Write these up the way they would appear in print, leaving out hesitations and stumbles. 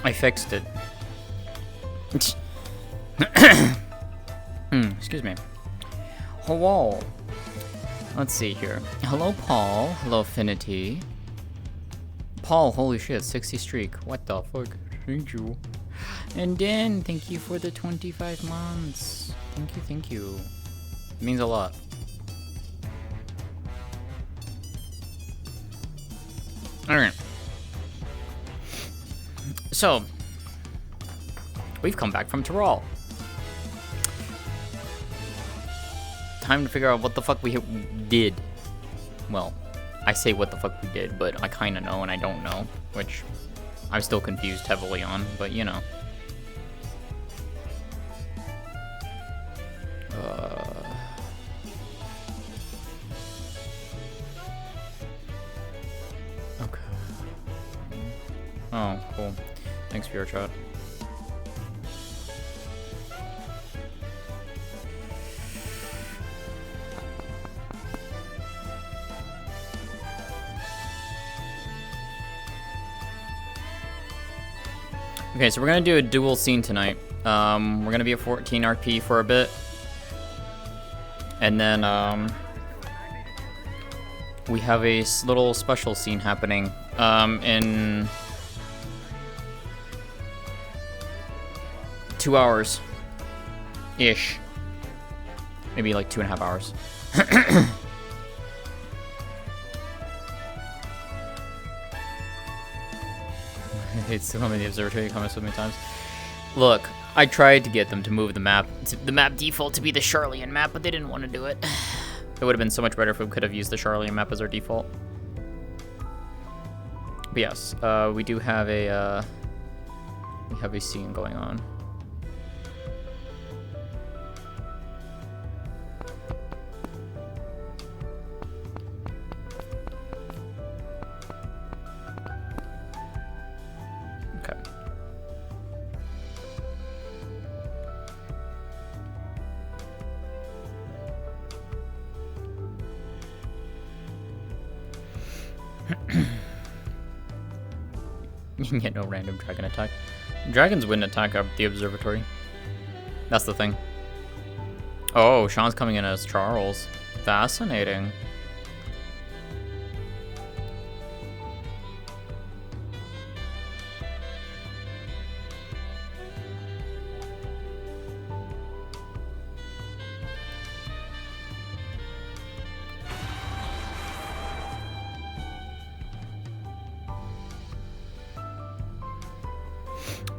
I fixed it. Excuse me. Hello. Let's see here. Hello, Paul. Hello, Affinity. Paul, holy shit, 60 streak. What the fuck? Thank you. And then, thank you for the 25 months. Thank you, thank you. It means a lot. Alright. So, we've come back from Tural. Time to figure out what the fuck we did. Well, I say what the fuck we did, but I kinda know and I don't know, which I'm still confused heavily on, but you know. Okay. Oh, cool. Thanks for your chat. Okay, so we're gonna do a dual scene tonight. We're gonna be at 14 RP for a bit. And then, we have a little special scene happening, in 2 hours-ish. Maybe like 2.5 hours. It's so many observatory comments so many times. Look, I tried to get them to move the map default to be the Charlian map, but they didn't want to do it. It would have been so much better if we could have used the Charlian map as our default. But yes, we do have a scene going on. You can get no random dragon attack. Dragons wouldn't attack up the observatory. That's the thing. Oh, Sean's coming in as Charles. Fascinating.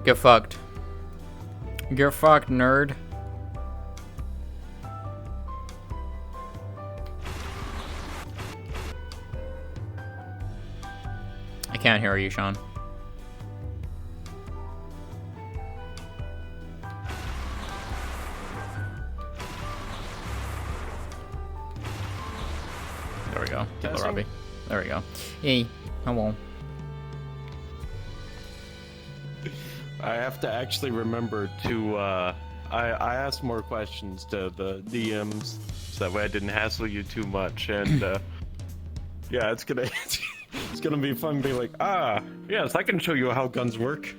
Get fucked. Get fucked, nerd. I can't hear you, Sean. There we go. Hello, Robbie. There we go. Hey, hello. I have to actually remember to, I asked more questions to the DMs, so that way I didn't hassle you too much, and, yeah, it's gonna be fun being like, yes, I can show you how guns work.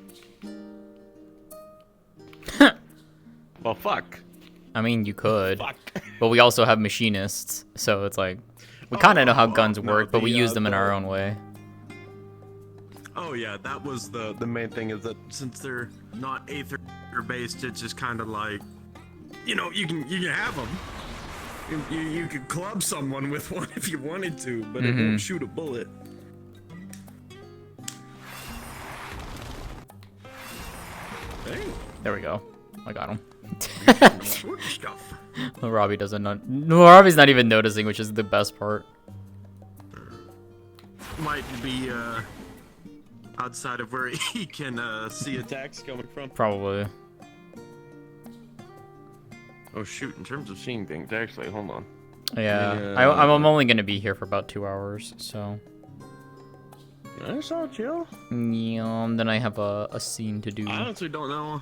Well, fuck. I mean, you could, Fuck. but we also have machinists, so it's like, we kind of know how guns work, but we use them in our own way. Oh yeah, that was the main thing, is that since they're not Aether based, it's just kind of like, you know, you can have them. You could club someone with one if you wanted to, but it won't shoot a bullet. Hey. There we go. I got him. Stuff. Well, Robbie doesn't know. No, Robbie's not even noticing, which is the best part. Might be outside of where he can see attacks coming from. Probably. Oh shoot! In terms of seeing things, actually, hold on. Yeah, I'm only gonna be here for about 2 hours, so. That's all chill. Yeah, then I have a scene to do. I honestly don't know.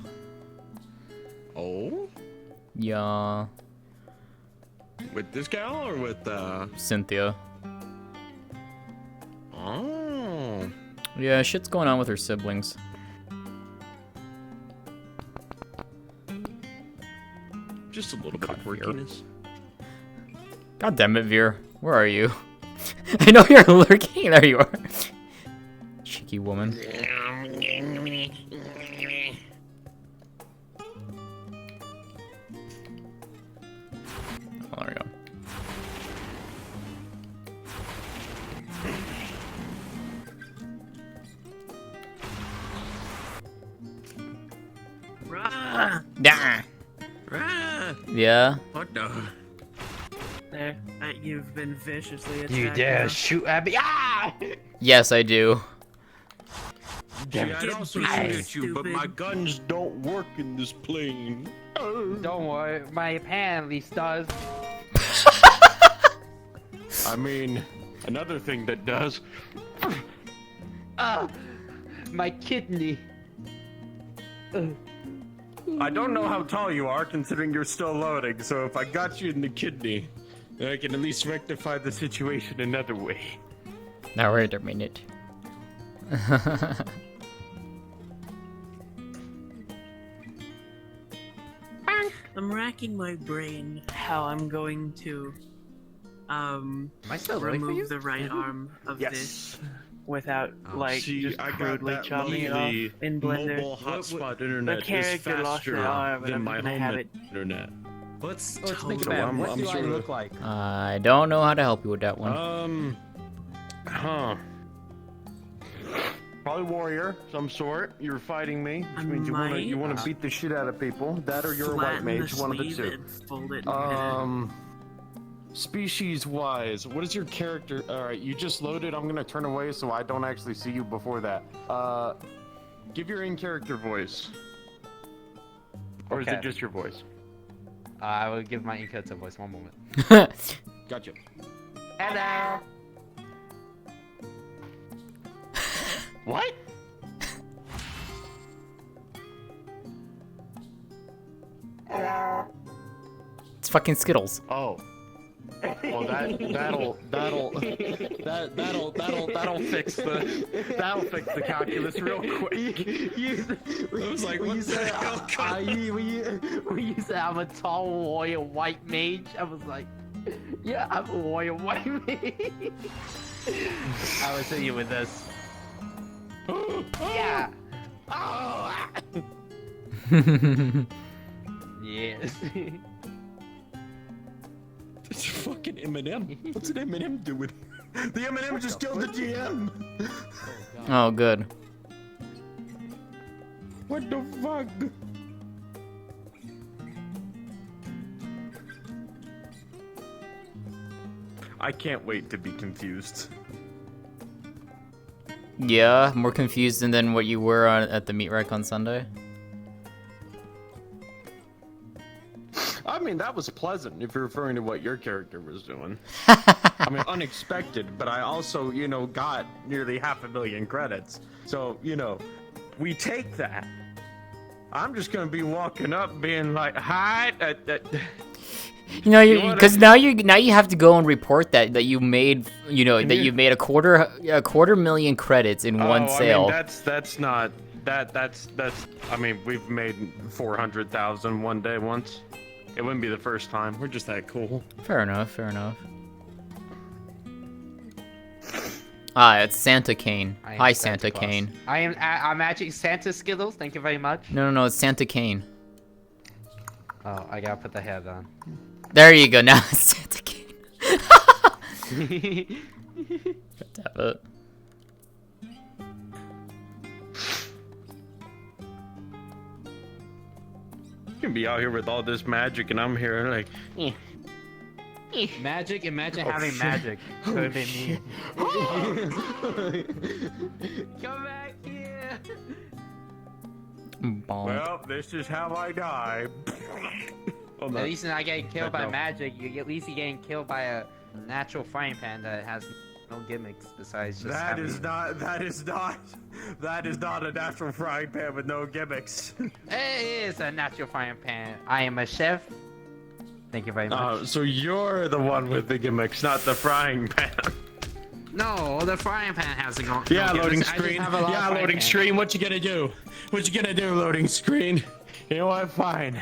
Oh? Yeah. With this gal or with Cynthia. Oh. Yeah, shit's going on with her siblings. Just a little bit of quirkiness. God damn it, Veer. Where are you? I know you're lurking. There you are. Cheeky woman. Oh, there we go. Rah! Yeah. Rah! Yeah. What the? There, you've been viciously attacked. You dare now. shoot at me? Ah! Yes, I do. See, I'd Get also beat, shoot you, but my stupid. guns don't work in this plane. Don't worry, my apparently does. I mean, another thing that does. My kidney. I don't know how tall you are, considering you're still loading. So if I got you in the kidney, then I can at least rectify the situation another way. Now wait a minute. I'm racking my brain how I'm going to Am I still ready for you? remove the right arm of this without like See, just I got crudely that chopping it off lovely in Blender. mobile hotspot internet The character is lost faster an arm, but than I'm my gonna home have it. internet. Let's Totally. make it So bad. I'm- What I'm do I sort of- look like? I don't know how to help you with that one. Probably warrior, some sort. You're fighting me, which means you wanna beat the shit out of people. That or you're a white Flatten mage, the one of the sleeve two. and fold it and Species wise, what is your character? Alright, you just loaded. I'm gonna turn away so I don't actually see you before that. Give your in character voice. Or is Okay. it just your voice? I will give my in-character voice 1 moment. Gotcha. Hello. What? It's fucking Skittles. Oh. Well, that'll fix the calculus real quick. I was like, what the hell? When you said I'm a tall warrior white mage, I was like, yeah, I'm a warrior white mage. I was hitting you with this. Yeah. Oh. Yes. It's fucking Eminem. What's an Eminem doing? The Eminem just killed the GM. Oh, good. What the fuck? I can't wait to be confused. Yeah, more confused than what you were at the meat rack on Sunday. I mean, that was pleasant if you're referring to what your character was doing. I mean, unexpected, but I also, got nearly 500,000 credits. So, we take that. I'm just gonna be walking up being like, hi. Because now you have to go and report that you made you made a quarter million credits in one sale. I mean, that's not that's. I mean, we've made 400,000 one day once. It wouldn't be the first time. We're just that cool. Fair enough. Fair enough. Ah, it's Santa Kane. Hi, Santa Claus. Kane. I'm matching Santa Skittles. Thank you very much. No, it's Santa Kane. Oh, I gotta put the head on. There you go. Now it's Santa Kane. Tap it. You can be out here with all this magic, and I'm here like, Magic? Imagine having shit. magic. Oh, Could be shit. me. Come back here. Bonk. Well, this is how I die. Oh, no. At least you're not getting killed by No. magic. At least you're getting killed by a natural frying pan that has no gimmicks besides just That having... is not a natural frying pan with no gimmicks. It is a natural frying pan. I am a chef. Thank you very much. So you're the one with the gimmicks, not the frying pan. No, the frying pan has a go. Yeah, no loading gimmicks. I just screen. have a lot of Yeah, frying loading pans. screen. What you gonna do? What you gonna do, loading screen? You know what? Fine.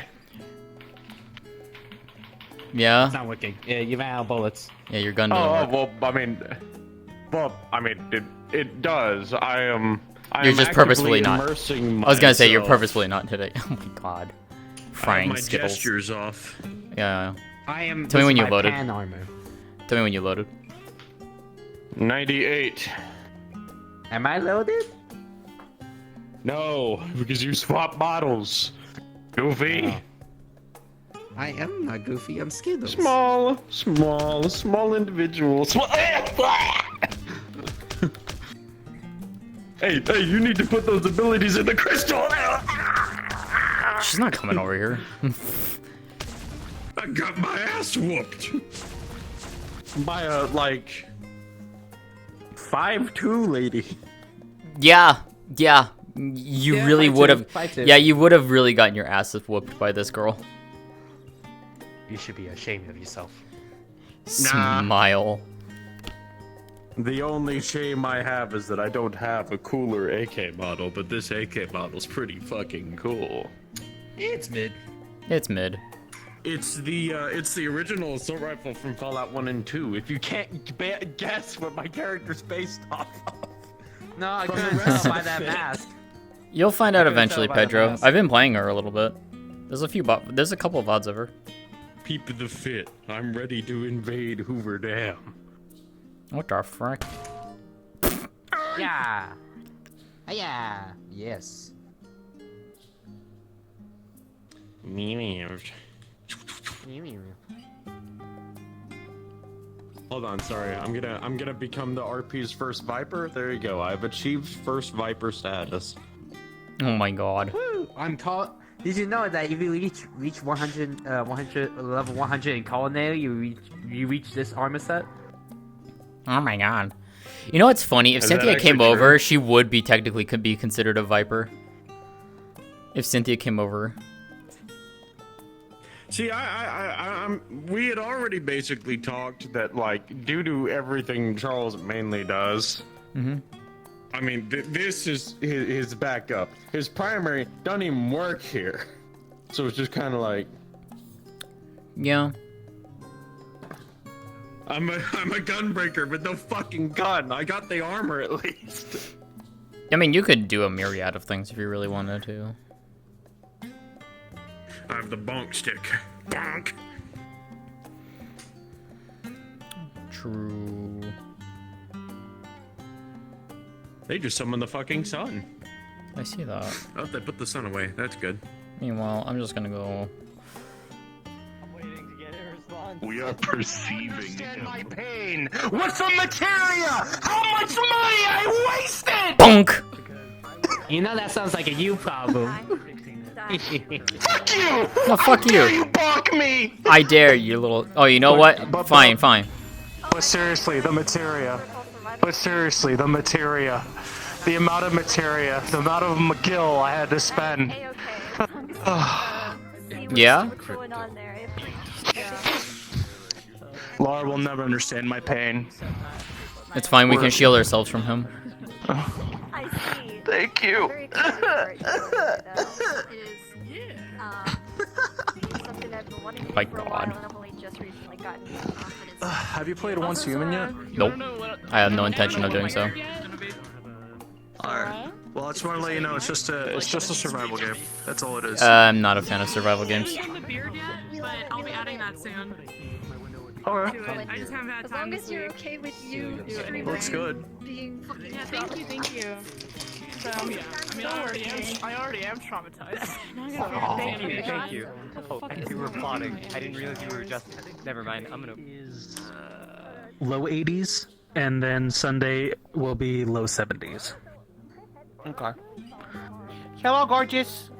Yeah? It's not working. Yeah, you ran out of bullets. Yeah, your gun doesn't Oh, work. well, I mean, it does. I am You're just purposefully actively not. immersing I was gonna say you're myself. purposefully not today. Oh my god. I have Frying my Skittles. gestures off. Yeah. I am. Tell me when this you is my loaded. pan armor. Tell me when you loaded. 98. Am I loaded? No, because you swap bottles. Goofy. I am not goofy. I'm Skittles. Small individuals. Hey, you need to put those abilities in the crystal. She's not coming over here. I got my ass whooped by a 5'2" lady. Yeah. You Yeah, really 5'2", would have. 5'2". Yeah, you would have really gotten your ass whooped by this girl. You should be ashamed of yourself. Nah. Smile. The only shame I have is that I don't have a cooler AK model, but this AK model's pretty fucking cool. It's mid. It's mid. It's the original assault rifle from Fallout 1 and 2. If you can't guess what my character's based off of. No, I couldn't tell by that mask. You'll find out couldn't eventually, tell by the Pedro. mask. I've been playing her a little bit. There's a couple of VODs of her. Peep the fit. I'm ready to invade Hoover Dam. What the frick? Yeah. Yeah. Yes. Hold on, sorry. I'm gonna become the RP's first Viper. There you go. I've achieved first Viper status. Oh my god. Woo! I'm call. Did you know that if you reach 100 level 100 in culinary, you reach this armor set? Oh my god. You know what's funny? If Is that Cynthia actually came true? over, she would be technically could be considered a Viper. If Cynthia came over. See, we had already basically talked that, due to everything Charles mainly does, I mean, this is his backup. His primary doesn't even work here. So it's just kind of like, Yeah. I'm a gunbreaker with no fucking gun. I got the armor at least. I mean, you could do a myriad of things if you really wanted to. I have the bonk stick. Bonk. True. They just summoned the fucking sun. I see that. Oh, they put the sun away. That's good. Meanwhile, I'm just gonna go. We are perceiving my pain. What's the materia? How much money I wasted? Bonk! You know that sounds like a you problem. Fuck you! No, fuck you. You bonk me! I dare you, little. Oh, you know what? Fine. But seriously, the materia. The amount of materia, the amount of McGill I had to spend. Yeah? Laura will never understand my pain. It's fine. We can shield ourselves from him. I see. Thank you. Very excited for it. Something I've been wanting to do My for a God. while, and I've only just recently gotten confidence. Have you played Once Human yet? Nope. I have no intention of doing so. Alright. Well, I just want to let you know it's just a survival game. That's all it is. I'm not a fan of survival games. The beard yet, but I'll be adding that soon. Alright. To it. I just haven't had As time long this as you're week. okay with you streaming Looks good. being fucking Yeah, thank you. So yeah, I mean, I already am traumatized. Thank you. Oh, you were plotting. I didn't realize you were just. Never mind. I'm gonna. Low 80s, and then Sunday will be low 70s. Okay. Hello, gorgeous.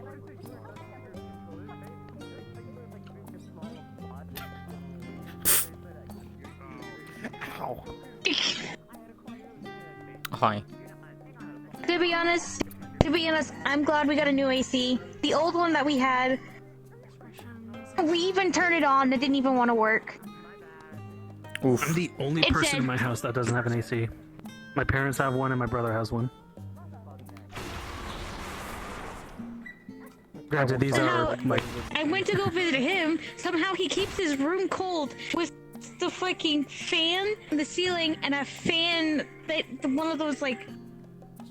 Ow. Hi. To be honest, I'm glad we got a new AC. The old one that we had, we even turned it on, it didn't even want to work. Oof. I'm the only It's person dead. in my house that doesn't have an AC. My parents have one, and my brother has one. Granted, these are like I went to go visit him. Somehow he keeps his room cold with the fucking fan in the ceiling and a fan that one of those like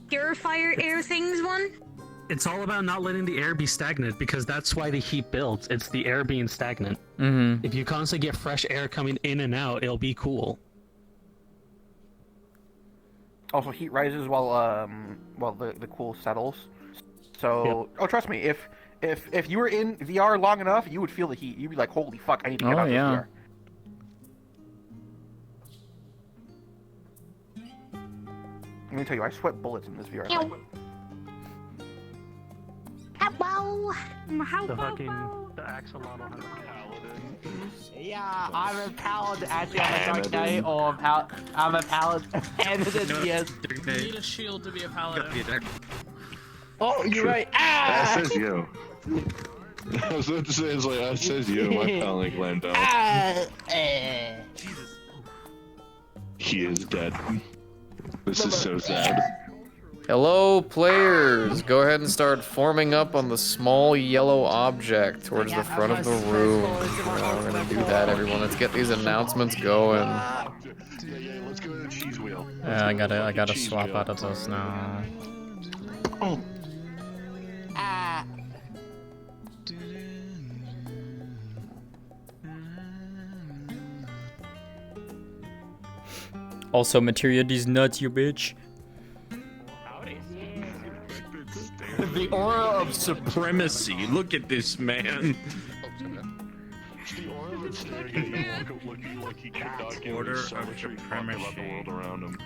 purifier air things one. it's all about not letting the air be stagnant because that's why the heat builds. It's the air being stagnant. Mm-hmm. If you constantly get fresh air coming in and out, it'll be cool. Also, heat rises while the cool settles. So, oh, trust me, if you were in VR long enough, you would feel the heat. You'd be like, holy fuck, I need to get out of VR. Let me tell you, I sweat bullets in this VR. Hello. The axolotl has a paladin. Yeah, I'm a paladin. Actually, I'm a Dark Knight, or I'm a paladin. Yes. You need a shield to be a paladin. Oh, you're right. Ah! That says you. I was about to say, it's like, that says you, my paladin climbed down. He is dead. This is so sad. Hello, players! Go ahead and start forming up on the small yellow object towards the front of the room. We're gonna do that, everyone. Let's get these announcements going. Yeah, let's go to the cheese wheel. Yeah, I gotta swap out of this now. Oh. Also, materia these nuts, you bitch. The aura of supremacy. Look at this man. The aura that's staring at you looking like he cannot give Order so of much about the world around him.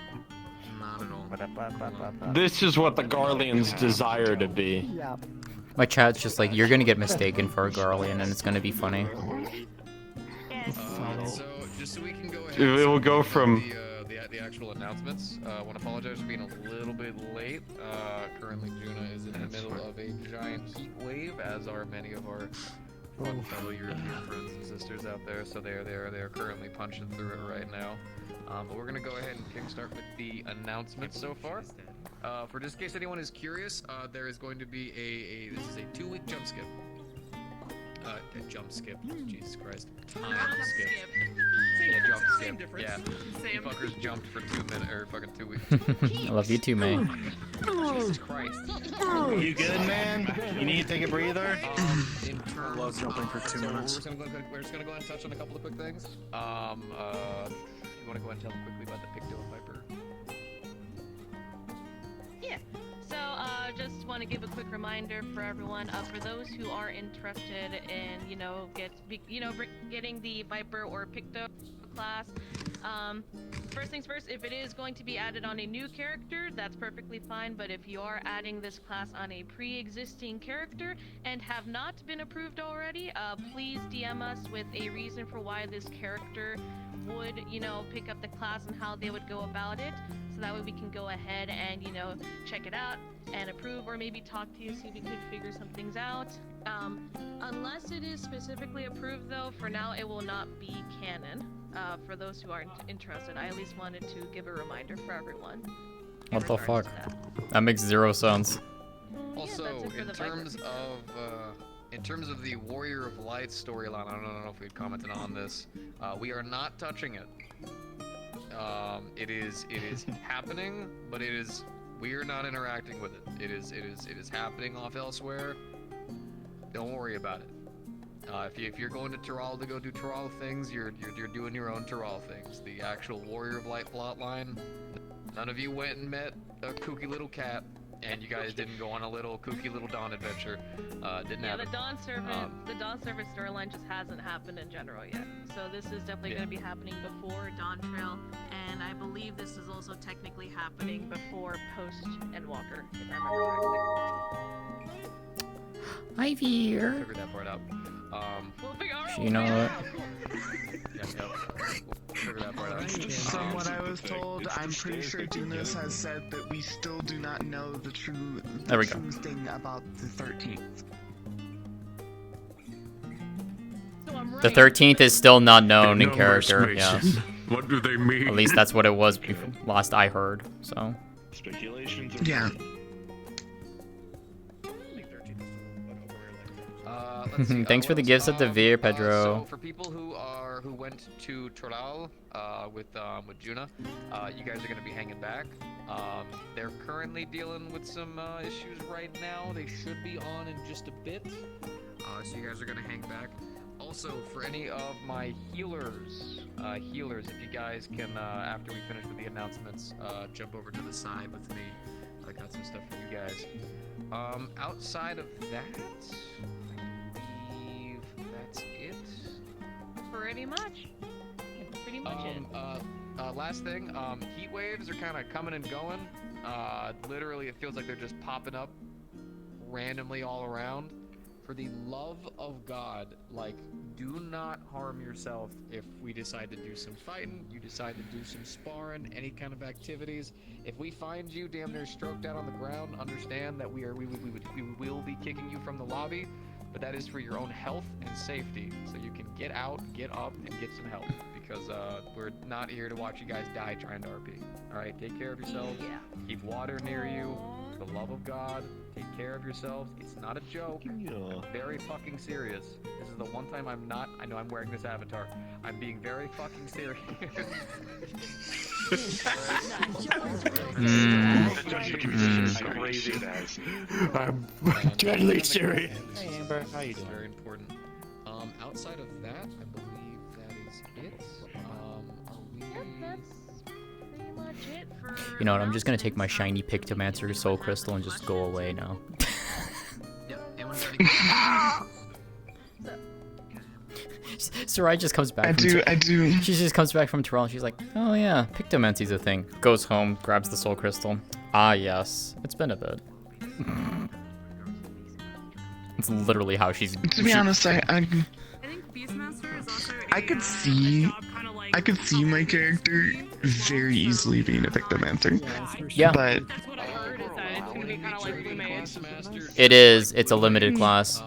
Not at all. This is what the Garleans desire to be. My chat's just like, you're gonna get mistaken for a Garlean and it's gonna be funny. So, just so we can go ahead It will go from the actual announcements. I want to apologize for being a little bit late. Currently, Juna is in the middle of a giant heat wave, as are many of our fellow European friends and sisters out there. So they're currently punching through it right now. But we're gonna go ahead and kickstart with the announcements so far. For just in case anyone is curious, there is going to be this is a 2-week jump skip. Jump skip. Jesus Christ. Time skip. Yeah, jump skip. Yeah. You fuckers jumped for 2 minutes or fucking 2 weeks. I love you too, mate. Jesus Christ. You good, man? You need to take a breather? In terms love jumping for 2 minutes. We're just gonna go ahead and touch on a couple of quick things. You wanna go ahead and tell them quickly about the Picto and Viper? Yeah. So, just want to give a quick reminder for everyone, for those who are interested in, getting the Viper or Picto class. First things first, if it is going to be added on a new character, that's perfectly fine, but if you are adding this class on a pre-existing character and have not been approved already, please DM us with a reason for why this character would, pick up the class and how they would go about it, so that way we can go ahead and, check it out and approve, or maybe talk to you, see if we could figure some things out. Unless it is specifically approved, though, for now it will not be canon. For those who aren't interested, I at least wanted to give a reminder for everyone. What the fuck? That makes zero sense. Also, in terms of the Warrior of Light storyline, I don't know if we'd commented on this. We are not touching it. It is happening, but we are not interacting with it. It is happening off elsewhere. Don't worry about it. If you're going to Tural to go do Tural things, you're doing your own Tural things. The actual Warrior of Light plotline, none of you went and met a kooky little cat, and you guys didn't go on a little kooky little Dawn adventure. Didn't happen. The Dawn Servant storyline just hasn't happened in general yet. So this is definitely going to be happening before Dawn Trail, and I believe this is also technically happening before post Endwalker, if I remember correctly. Ivy here. Figure that part out. You know what? We'll figure that part out. From what I was told, I'm pretty sure Dunas has said that we still do not know the true thing about the 13th. The 13th is still not known in character. Yeah. What do they mean? At least that's what it was before, last I heard. So. Speculations. Yeah. Let's see, Thanks for the gifts at the Veer, Pedro. So for people who went to Tural with Juna, you guys are gonna be hanging back. They're currently dealing with some issues right now. They should be on in just a bit. So you guys are gonna hang back. Also, for any of my healers, if you guys can, after we finish with the announcements, jump over to the side with me. I got some stuff for you guys. Outside of that, I believe that's it. Pretty much. Pretty much it. Last thing, heat waves are kind of coming and going. Literally, it feels like they're just popping up randomly all around. For the love of God, like, do not harm yourself if we decide to do some fighting, you decide to do some sparring, any kind of activities. If we find you damn near stroked out on the ground, understand that we will be kicking you from the lobby, but that is for your own health and safety, so you can get out, get up, and get some help, because we're not here to watch you guys die trying to RP. Alright, take care of yourselves, keep water near you, for the love of God, take care of yourselves. It's not a joke. I'm very fucking serious. This is the one time I'm not. I know I'm wearing this avatar. I'm being very fucking serious. I'm deadly serious. Hey Amber, how you doing? Very important. Outside of that, I believe that is it. You know what? I'm just gonna take my shiny Pictomancer Soul Crystal and just go away now. Sarai just comes back. I do. She just comes back from Tural and she's like, oh yeah, Pictomancy's a thing. Goes home, grabs the Soul Crystal. Ah yes, it's been a bit. It's literally how she's. To be honest, I think Beastmaster is also I could see my character very easily being a Pictomancer. Yeah. But that's what I heard is that it's gonna be kind of like Blue Mage. It is. It's a limited class.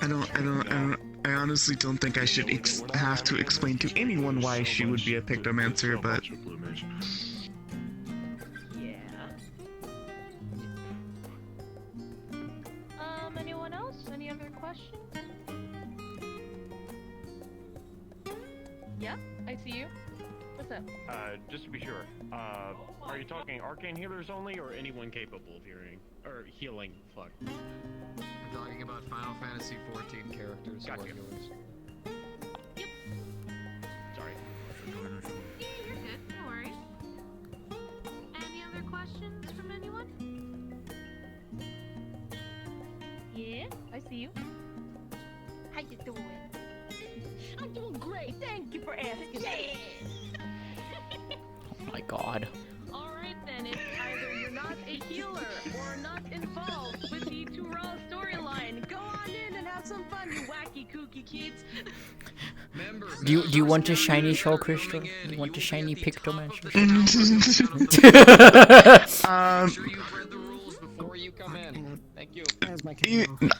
I honestly don't think I should have to explain to anyone why she would be a Pictomancer, but. Anyone else? Any other questions? Yeah, I see you. What's up? Just to be sure, are you talking arcane healers only, or anyone capable of healing? Fuck. We're talking about Final Fantasy 14 characters who are healers. Sorry. You're good, no worries. Any other questions from anyone? Yeah, I see you. How you doing? I'm doing great, thank you for asking. Oh my god. Alright then, if either you're not a healer or not involved with the Tural storyline, go on in and have some fun, you wacky kooky kids. Do you want a shiny Soul Crystal? Do you want a shiny Pictomancer?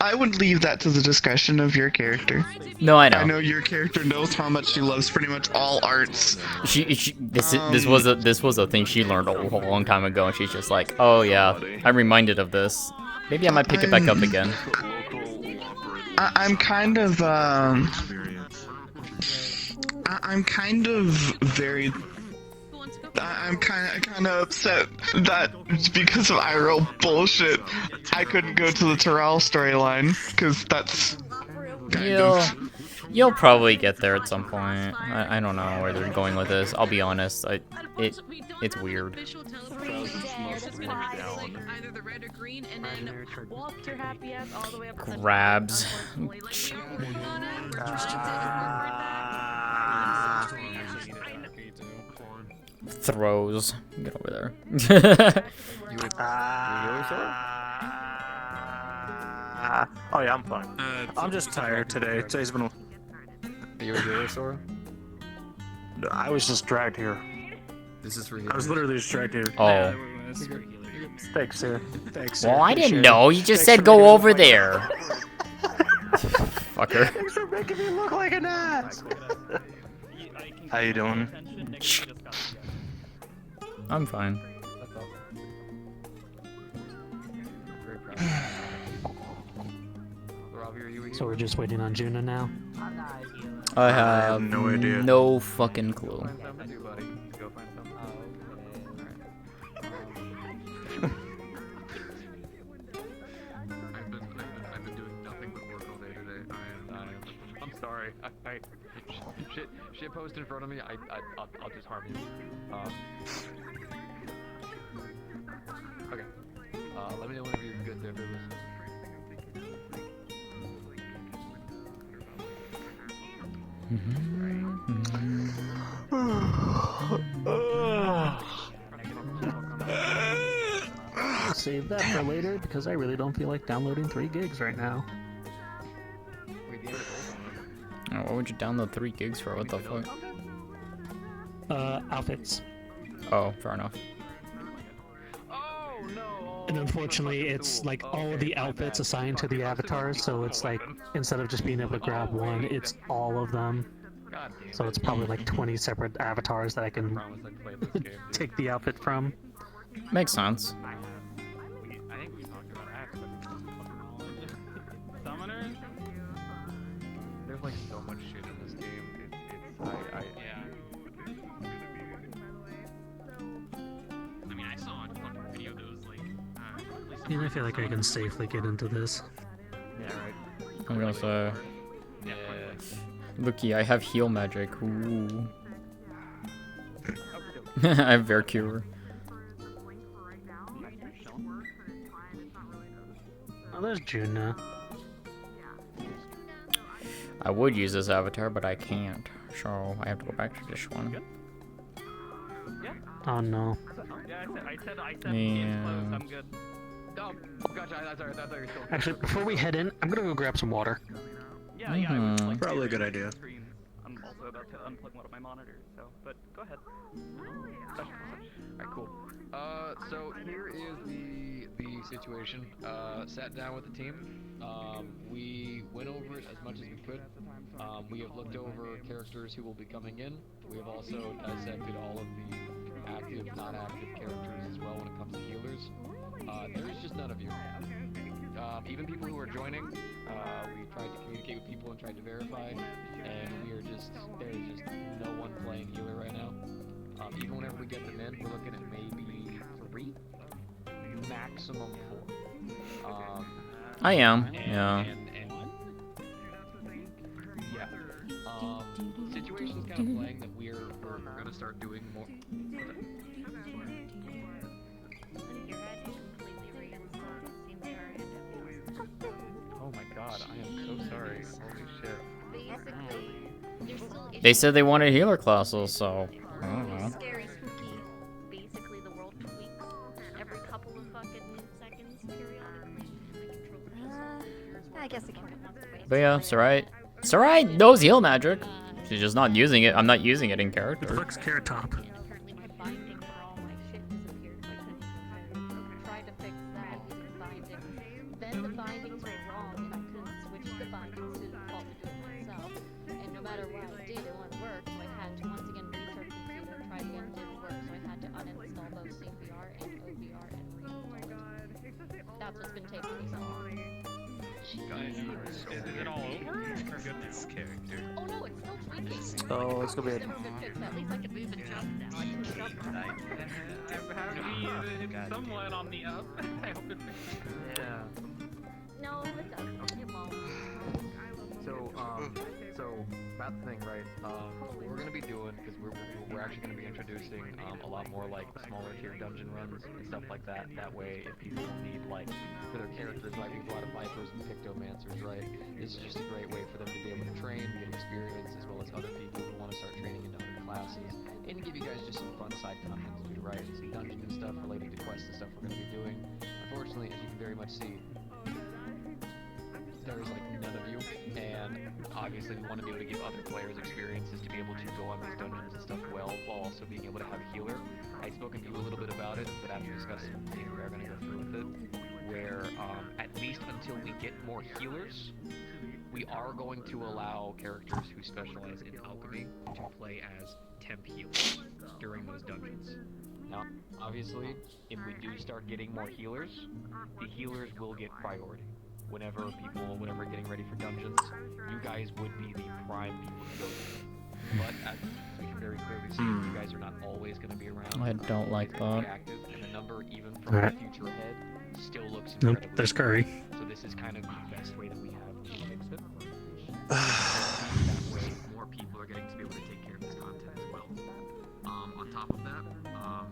I would leave that to the discretion of your character. No, I know. I know your character knows how much she loves pretty much all arts. This was a thing she learned a long time ago, and she's just like, oh yeah, I'm reminded of this. Maybe I might pick it back up again. I'm kind of upset that because of IRL bullshit, I couldn't go to the Tural storyline, because that's You'll probably get there at some point. I don't know where they're going with this. I'll be honest. It's weird. Grabs. Throws. Get over there. Oh yeah, I'm fine. I'm just tired today. Today's been. Are you a healer, Sora? I was just dragged here. This is for I was literally just dragged here. Oh. Thanks, sir. Thanks, sir. Well, I didn't know. You just said go over there. Fucker. Thanks for making me look like an ass. How you doing? I'm fine. Very proud. So we're just waiting on Juna now. I have no idea. No fucking clue. I've been doing nothing but work all day today. I'm sorry. Shit post in front of me. I'll just harm you. Okay. Let me know whenever you're good there, Douglas. I'll save that for later because I really don't feel like downloading 3 gigs right now. Oh, what would you download 3 gigs for? What the fuck? Outfits. Oh, fair enough. And unfortunately, it's like all of the outfits assigned to the avatars, so it's like, instead of just being able to grab one, it's all of them. So it's probably like 20 separate avatars that I can take the outfit from. Makes sense. I think we talked about Summoners? There's like so much shit in this game. yeah. I mean, I saw a fucking video that was like, And I feel like I can safely get into this. Yeah, right. I'm gonna say. Yeah. Looky, I have heal magic. Ooh. I have Bear Cure. Oh, there's Juna. I would use this avatar, but I can't. So I have to go back to this one. Oh no. Yeah, I said Yeah. close, I'm good. Oh, gotcha. I thought you were still. Actually, before we head in, I'm gonna go grab some water. Yeah, yeah, I was like, Probably a good idea. Screen. I'm also about to unplug one of my monitors, so, but go ahead. Alright, cool. So here is the situation. Sat down with the team. We went over it as much as we could. We have looked over characters who will be coming in. We have also dissected all of the active, non-active characters as well when it comes to healers. There is just none of you. Even people who are joining, we tried to communicate with people and tried to verify, and there is just no one playing healer right now. Even whenever we get them in, we're looking at maybe 3, maximum 4. I am, yeah. Situation's kind of playing that we're gonna start doing more. Oh my god, I am so sorry. Holy shit. They said they wanted healer classes, so I don't know. Scary, spooky. Basically, the world tweaks every couple of fucking seconds periodically. I guess it can be once a But yeah, Sarai. Sarai knows heal magic. She's just not using it. I'm not using it in character. What the fuck's Carrot Top? Apparently my binding for all my shit disappeared. I tried to fix that using binding. Then the bindings were wrong and I couldn't switch the bindings to default to do it myself. And no matter what I did, it wouldn't work. So I had to once again restart the computer, try again, it didn't work. So I had to uninstall both CPR and OBR and reinstall it. That's what's been taking me so long. Is it all over? Or goodness character? Oh no, it's still tweaking. Oh, it's gonna be. At least I can move and jump now. I can jump now. It's somewhat on the up. I hope it fixes. Yeah. No, it doesn't. It won't. So about the thing, right? What we're gonna be doing, because we're actually gonna be introducing a lot more like smaller tier dungeon runs and stuff like that. That way, if people need like for their characters, like we have a lot of vipers and pictomancers, right? This is just a great way for them to be able to train, get experience, as well as other people who want to start training into other classes, and give you guys just some fun side content to do, right? Some dungeon and stuff related to quests and stuff we're gonna be doing. Unfortunately, as you can very much see, there's like none of you, and obviously we want to be able to give other players experiences to be able to go on these dungeons and stuff well, while also being able to have a healer. I've spoken to you a little bit about it, but after discussing it, we are going to go through with it, where at least until we get more healers, we are going to allow characters who specialize in alchemy to play as temp healers during those dungeons. Now, obviously, if we do start getting more healers, the healers will get priority. whenever are getting ready for dungeons, you guys would be the prime people to go to. But as we can very clearly see, you guys are not always going to be around. I don't like that. Active, and the number, even from the future ahead, still looks Nope, incredibly there's Curry. So this is kind of the best way that we have to fix it. That way, more people are getting to be able to take care of this content as well. On top of that, I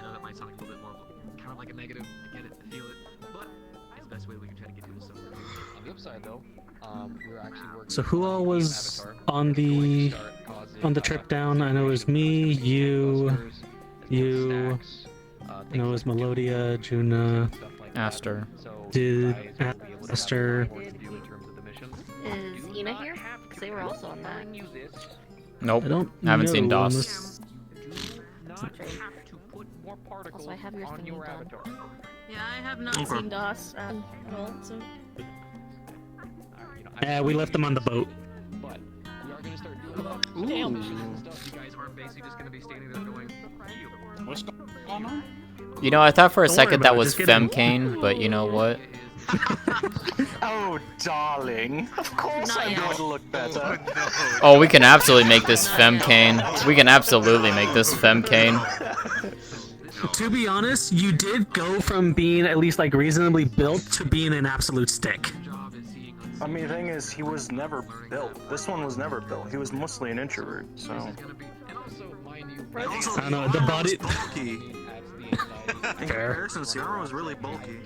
know that might sound like a little bit more kind of like a negative. I get it, I feel it, but it's the best way we can try to get through this stuff. On the upside, though, we're actually working. So who all was on the trip down? I know it was me, you, I know it was Melodia, Juna, Aster. did Aster. Is Ina here? Because they were also on that. Nope. I haven't seen DOS. Also, I have your thing done. Yeah, I have not Okay. seen DOS at all, so... Yeah, we left them on the boat. But we are going to start doing Damn. missions and stuff. You guys aren't basically just going to be standing there going, What's going on? You know, I thought for a Don't worry second about that it, was just get in. Femcane, but you know what? Oh, darling. Of course Not I'm yet. going to look better. Oh, we can absolutely make this Femcane. We can absolutely make this Femcane. To be honest, you did go from being at least like reasonably built to being an absolute stick. I mean, the thing is, he was never built. This one was never built. He was mostly an introvert, so... I don't know, the body... bulky. In comparison, Sierra was really bulky.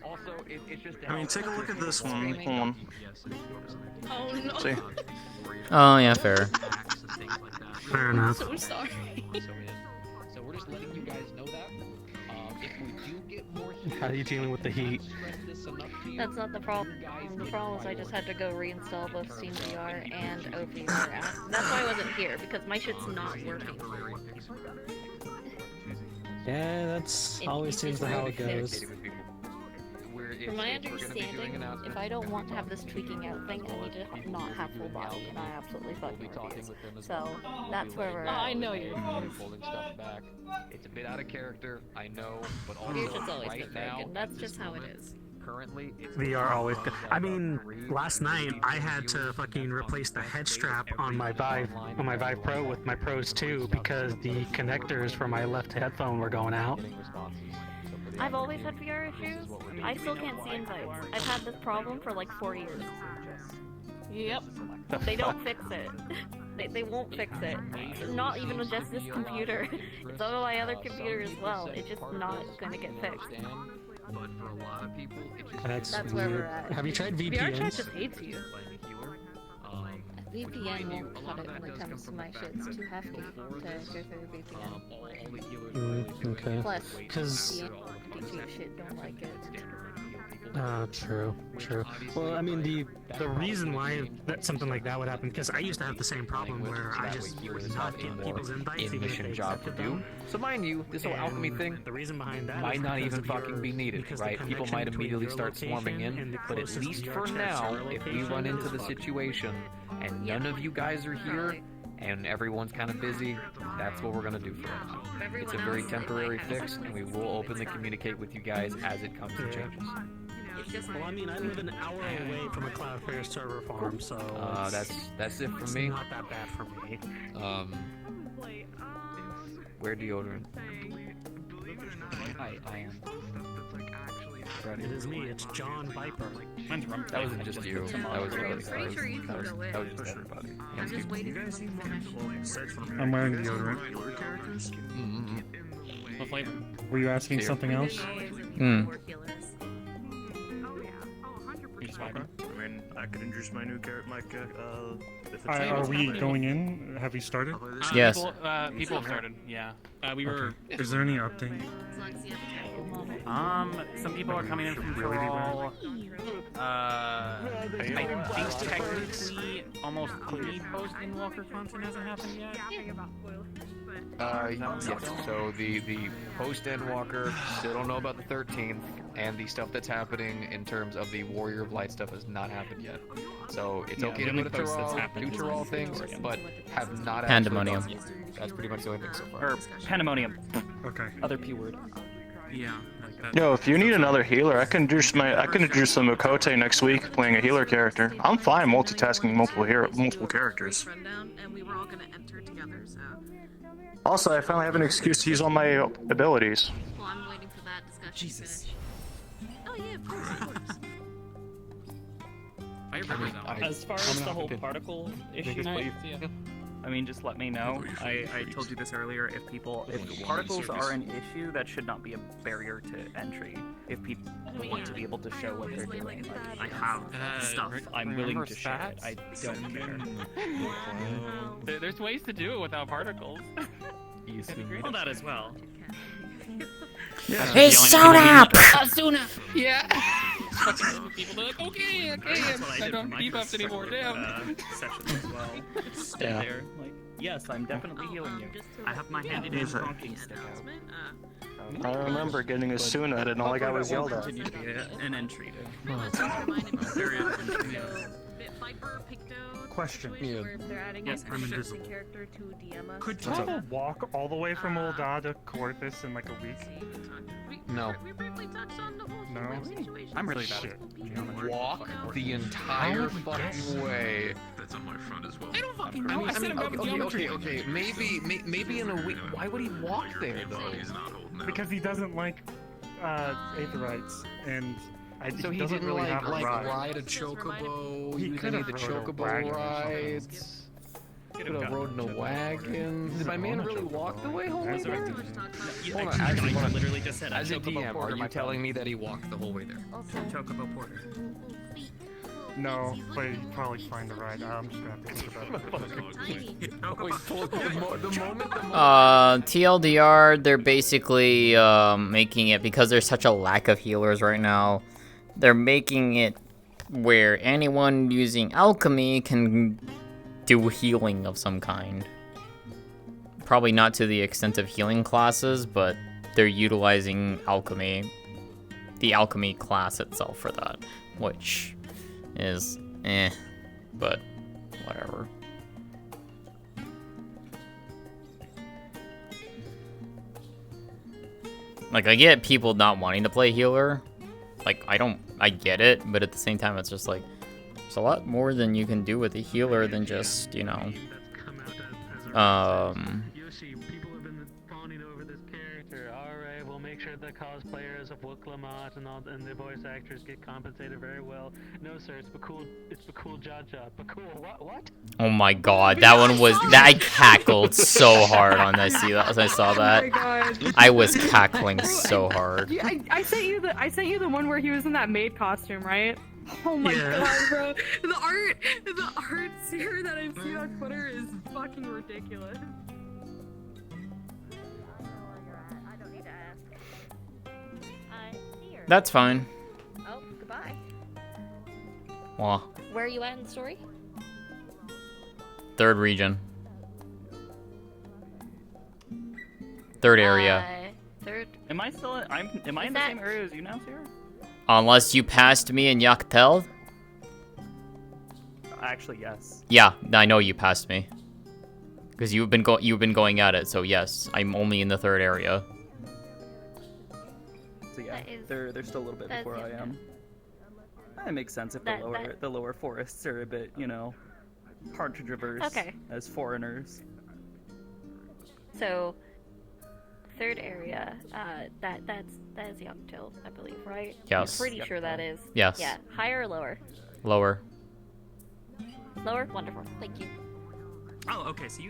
Also, it's just I mean, take a look at this one. Hold on. Oh no. See? Oh, yeah, fair. Fair enough. So sorry. So we're just letting you guys know that. If we do get more heat, How are you dealing with the heat? That's not the problem. The problem is I just had to go reinstall both Steam VR and OVR app. That's why I wasn't here, because my shit's not working. Yeah, that's always seems to how it goes. From my understanding, if I don't want to have this tweaking out thing, I need to not have full body, and I absolutely fucking refuse. So, that's where we're at. I know you're... holding stuff back. It's a bit out of character, I know, but also Your shit's always right been now, broken. That's just how it is. currently, it's VR always good. I mean, last night I had to fucking replace the head strap on my Vive Pro with my Pros 2 because the connectors for my left headphone were going out. I've always had VR issues. I still can't see invites. I've had this problem for like 4 years. Yep. They don't fix it. They won't fix it. Not even with just this computer. It's on my other computer as well. It's just not gonna get fixed. But for a lot of people, That's where weird. we're at. Have you tried VR VPNs? chat just hates you. VPN won't cut it when it comes to my shit. It's too hefty to go through VPN. Okay. Plus, Because the cheap shit don't like it. true. Well, I mean, the reason why something like that would happen, because I used to have the same problem where I just would not get people's invites even if they job to accepted do. them. So mind you, this whole alchemy And thing the reason behind that might is not because even of fucking be needed, because the right? People connection might between immediately your start swarming location and in, the but at closest least VR for chat now, server if we location run into is the fucked. situation and none of you guys are here and everyone's kind of busy, that's what we're gonna do for now. It's a very temporary fix, and we will openly communicate with you guys as it comes to changes. Well, I mean, I live an hour away from a Cloudflare server farm, so That's it for it's me. not that bad for me. Wear deodorant. I am. It is me. It's John Viper. That wasn't just you. That was really. That was just everybody. I'm just waiting for them to finish. I'm wearing deodorant. What flavor? Were you asking something else? I mean, I could introduce my new character, if it's Are we going in? Have we started? Yes. People have started. Yeah. We were. Is there any update? Some people are coming in from Tural. I think technically almost any post-Endwalker content hasn't happened yet. Yes. So the post Endwalker, still don't know about the 13th, and the stuff that's happening in terms of the Warrior of Light stuff has not happened yet. So it's okay to go to Tural, do Tural things, but have not Pandemonium. actually done them. That's pretty much the only thing so far. Or Pandemonium. Okay. Other P word. Yeah. Yo, if you need another healer, I can introduce some Mukote next week playing a healer character. I'm fine multitasking multiple characters. And we were all gonna enter together, so. Also, I finally have an excuse to use all my abilities. Well, I'm waiting for that discussion. Jesus. Oh yeah, of course, of course. As far as the whole particle issue, I mean, just let me know. I told you this earlier. If particles are an issue, that should not be a barrier to entry. If people want to be able to show what they're doing, like, I have stuff. I'm willing to share it. I don't care. There's ways to do it without particles. Well, that as well. Hey, Sona! Sona! Yeah! People are like, okay, I don't have debuffs anymore, damn. Sessions as well. Stay there. Like, yes, I'm definitely healing you. I have my handy dandy honking stick out. I remember getting a Suna and all I got was yelled at. Continue to be an entry to. Question. They're adding Yes, an I'm extra invisible. character to DM us. Could you walk all the way from Ul'dah to Corthus in like a week? No. We briefly touched on the whole No? situation. I'm really bad Shit. Walk the entire fucking way. That's on my front as well. I don't fucking I know. mean, I said about geometry. okay. Maybe in a week. Why would he walk there though? Because he doesn't like Aetherites, and So he doesn't didn't really have a ride a chocobo. He He could didn't have need the rode a chocobo wagon or something. rides. Could have rode in a wagon. Did my man really walk the way home? That's there? right. Hold on, I literally just said as a Chocobo DM, Porter, are you my telling me that he walked the whole way there? Chocobo Porter. No, but you probably find the ride. I'm just gonna have to think about it. TLDR, they're basically making it, because there's such a lack of healers right now, they're making it where anyone using alchemy can do healing of some kind. Probably not to the extent of healing classes, but they're utilizing alchemy, the alchemy class itself for that, which is but whatever. Like, I get people not wanting to play healer. Like, I get it, but at the same time, it's just like, there's a lot more than you can do with a healer than just, you know, Yoshi, people have been fawning over this character. Alright, we'll make sure the cosplayers of Wooklamot and the voice actors get compensated very well. No sir, it's Bakul Jaja. Bakul, what? oh my god, that one was, I cackled so hard on this, as I saw that. Oh my god. I was cackling so hard. I sent you the one where he was in that maid costume, right? Oh my god, bro. The art here that I've seen on Twitter is fucking ridiculous. That's fine. Oh, goodbye. Wow. Where are you at in the story? Third region. Third area. Third. Am I still? Am I in the same area as you now, Sarah? Unless you passed me in Yaktel. Actually, yes. Yeah, I know you passed me. Because you've been going at it, so yes, I'm only in the third area. So yeah, they're still a little bit before I am. That makes sense if the lower forests are a bit, you know, hard to traverse as foreigners. So, third area, that is Yaktil, I believe, right? Yes. I'm pretty sure that is. Yes. Yeah. Higher or lower? Lower. Lower? Wonderful. Thank you. Oh, okay. So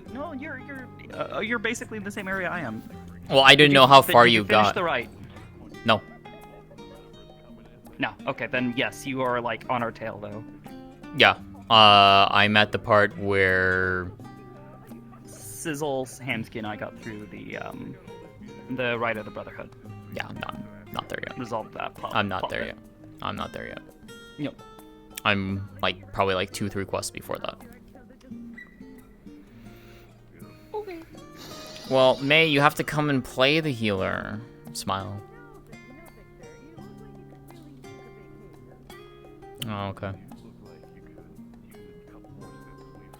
you're basically in the same area I am. Well, I didn't know how far you finished got. the right. No. No. Okay, then yes, you are like on our tail though. Yeah. I'm at the part where Sizzle, Hamsky, and I got through the right of the Brotherhood. Yeah, I'm not there yet. Resolved that. I'm not there yet. I'm not there yet. Yep. I'm like probably like 2-3 quests before that. Okay. Well, May, you have to come and play the healer. Smile. Oh, okay.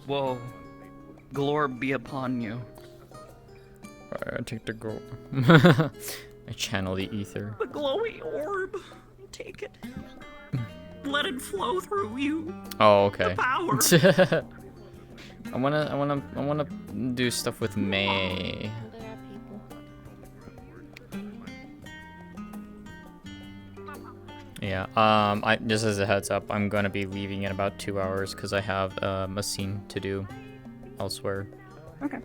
Well, glory be upon you. I take the go. I channel the ether. The glowy orb. Take it. Let it flow through you. Oh, okay. The power. I wanna do stuff with May. Yeah. I just as a heads up, I'm gonna be leaving in about 2 hours because I have a scene to do elsewhere. Okay.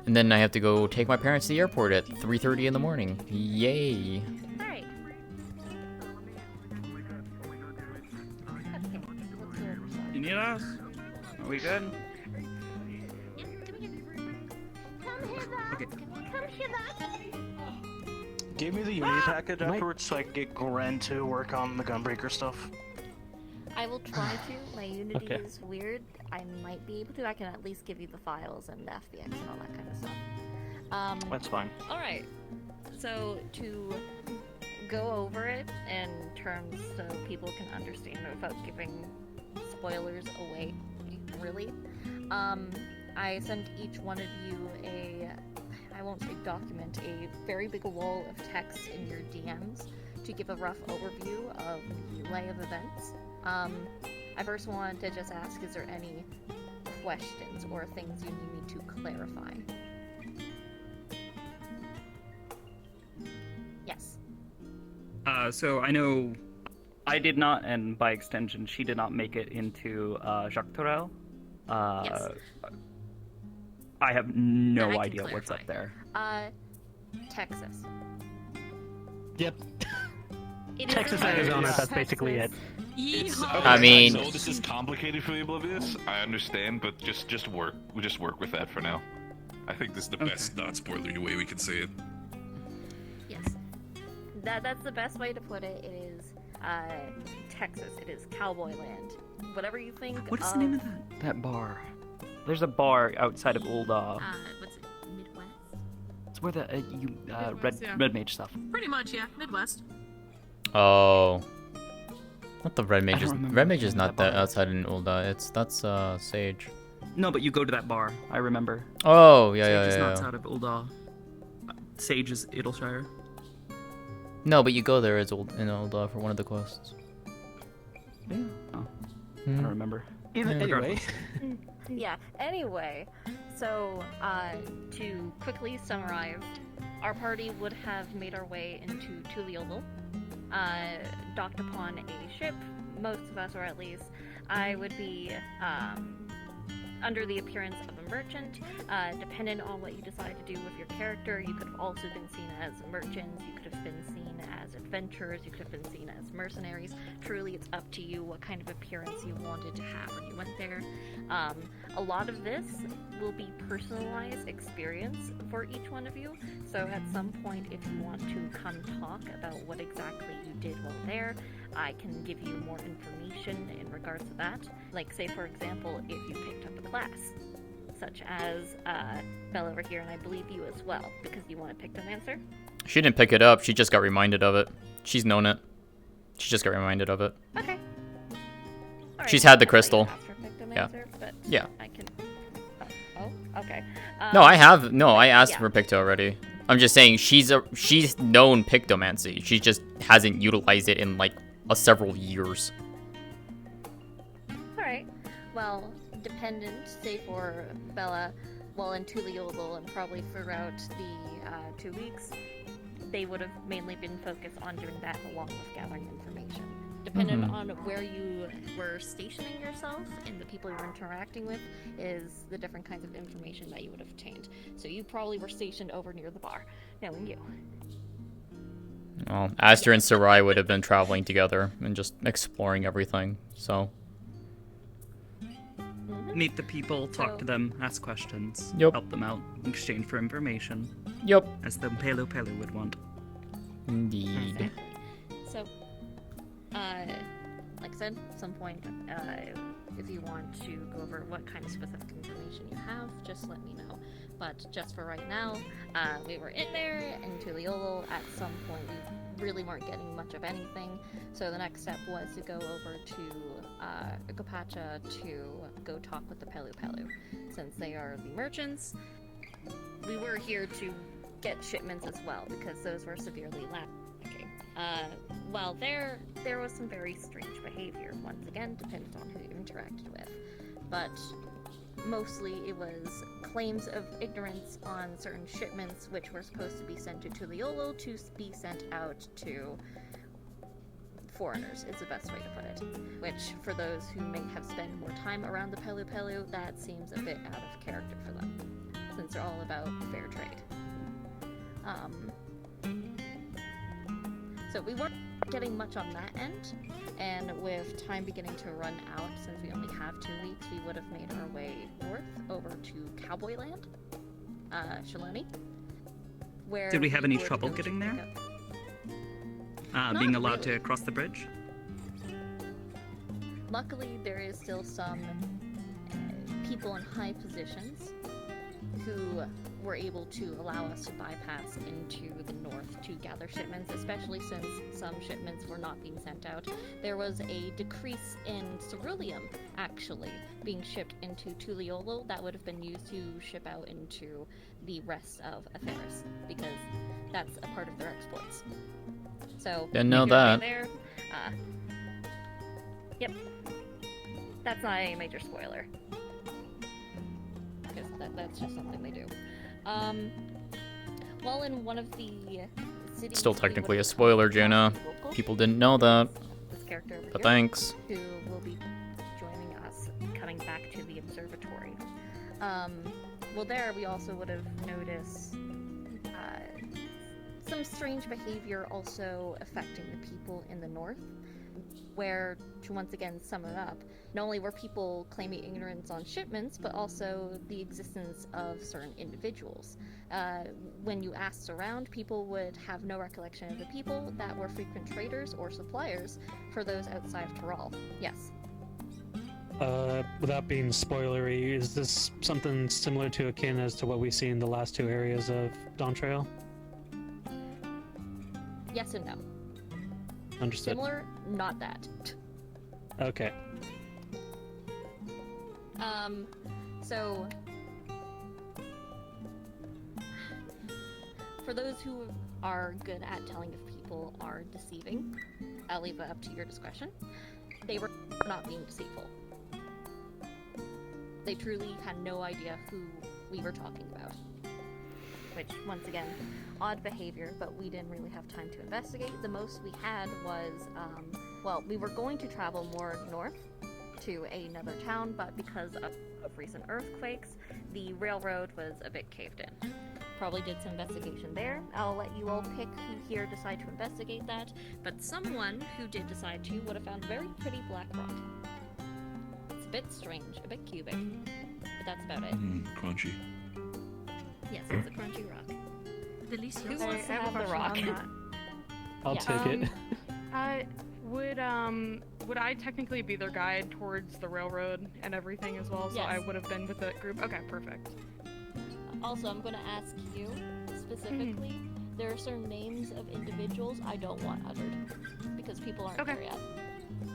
And then I have to go take my parents to the airport at 3:30 in the morning. Yay! Alright. You need us? Are we good? Okay. Give me the Unity package afterwards so I can get Gren to work on the Gunbreaker stuff. I will try to. My Unity Okay. is weird. I might be able to. I can at least give you the files and the FBX and all that kind of stuff. That's fine. Alright. So, to go over it in terms so people can understand without giving spoilers away, really, I sent each one of you I won't say document, a very big wall of text in your DMs to give a rough overview of the lay of events. I first wanted to just ask, is there any questions or things you need me to clarify? Yes. So I know I did not, and by extension, she did not make it into Jacques Tural. Yes. I have no I can idea what's clarify. up there. Texas. Yep. It is Texas, in Arizona, Texas. that's basically it. I mean- I know this is complicated for the Oblivious. I understand, but just work. We just work with that for now. I think this is the best non-spoilery way we can say it. Yes. That's the best way to put it. It is Texas. It is cowboy land. Whatever you think. What is the name of that bar? There's a bar outside of Old. What's it? Midwest. It's where the Midwest, yeah. Red Mage stuff. Pretty much, yeah. Midwest. Oh. Not the Red Mage. don't remember Red Mage the is name of not that that outside in Ulda. That's Sage. No, but you go to that bar. I remember. Oh, yeah, Sage yeah, is yeah, not yeah. outside of Ulda. Sage is Idleshire. No, but you go there as in Ulda for one of the quests. Yeah. Oh. I Hmm. don't remember. Anyway. Yeah. Anyway, so to quickly summarize, our party would have made our way into Tural, docked upon a ship. Most of us, or at least I, would be under the appearance of a merchant. Depending on what you decide to do with your character, you could have also been seen as merchants, you could have been seen as adventurers, you could have been seen as mercenaries. Truly, it's up to you what kind of appearance you wanted to have when you went there. A lot of this will be personalized experience for each one of you, so at some point, if you want to come talk about what exactly you did while there, I can give you more information in regards to that. Like, say, for example, if you picked up a class, such as Belle over here, and I believe you as well, because you want to pick Pictomancer. She didn't pick it up. She just got reminded of it. She's known it. She just got reminded of it. Okay. She's had the crystal. Yeah. But Yeah. I can. Oh, okay. No, I have. No, I asked yeah. for Picto already. I'm just saying she's known Pictomancy. She just hasn't utilized it in like several years. Alright. Well, dependent, say for Bella, well, in Tuliol and probably throughout the 2 weeks, they would have mainly been focused on doing that along with gathering information. Depending Mhm. on where you were stationing yourself and the people you were interacting with is the different kinds of information that you would have obtained. So you probably were stationed over near the bar, knowing you. Well, Aster and Sarai would have been traveling together and just exploring everything. So. Meet the people, talk to them, ask questions, Yep. help them out, in exchange for information. Yep. As the Pelu Pelu would want. Indeed. So, like I said, at some point, if you want to go over what kind of specific information you have, just let me know. But just for right now, we were in there in Tuliolo. At some point, we really weren't getting much of anything. So the next step was to go over to Gopacha to go talk with the Pelu Pelu. Since they are the merchants, we were here to get shipments as well, because those were severely lacking. Well, there was some very strange behavior, once again, dependent on who you interacted with. But mostly it was claims of ignorance on certain shipments which were supposed to be sent to Tuliolo to be sent out to foreigners, is the best way to put it. Which, for those who may have spent more time around the Pelu Pelu, that seems a bit out of character for them, since they're all about fair trade. So we weren't getting much on that end, and with time beginning to run out, since we only have 2 weeks, we would have made our way north over to Cowboy Land, Shaloni, where Did we have any would trouble go getting to there? pick up- Being Not allowed really. to cross the bridge? Luckily, there is still some people in high positions who were able to allow us to bypass into the north to gather shipments, especially since some shipments were not being sent out. There was a decrease in ceruleum, actually, being shipped into Tuliolo that would have been used to ship out into the rest of Aferis, because that's a part of their exports. So, Didn't know if you're that. there, yep. That's not a major spoiler. Because that's just something they do. While in one of the cities... Still we technically a would've spoiler, come Jaina. across local, People didn't know that. this character over But here, thanks. who will be joining us coming back to the observatory. Well, there we also would have noticed some strange behavior also affecting the people in the north, where, to once again sum it up, not only were people claiming ignorance on shipments, but also the existence of certain individuals. When you asked around, people would have no recollection of the people that were frequent traders or suppliers for those outside of Tural. Yes. Without being spoilery, is this something similar to akin as to what we see in the last 2 areas of Dawn Trail? Yes and no. Understood. Similar, not that. Okay. So for those who are good at telling if people are deceiving, I'll leave it up to your discretion. They were not being deceitful. They truly had no idea who we were talking about. Which, once again, odd behavior, but we didn't really have time to investigate. The most we had was, well, we were going to travel more north to another town, but because of recent earthquakes, the railroad was a bit caved in. Probably did some investigation there. I'll let you all pick who here decide to investigate that, but someone who did decide to would have found a very pretty black rock. It's a bit strange, a bit cubic, but that's about it. Crunchy. Yes, it's a crunchy rock. Delicious. Who wants to I have a the rock? question on I'll take it. Would I technically be their guide towards the railroad and everything as well? So Yes. I would have been with the group. Okay, perfect. Also, I'm going to ask you specifically. There are certain names of individuals I don't want uttered because people aren't there yet.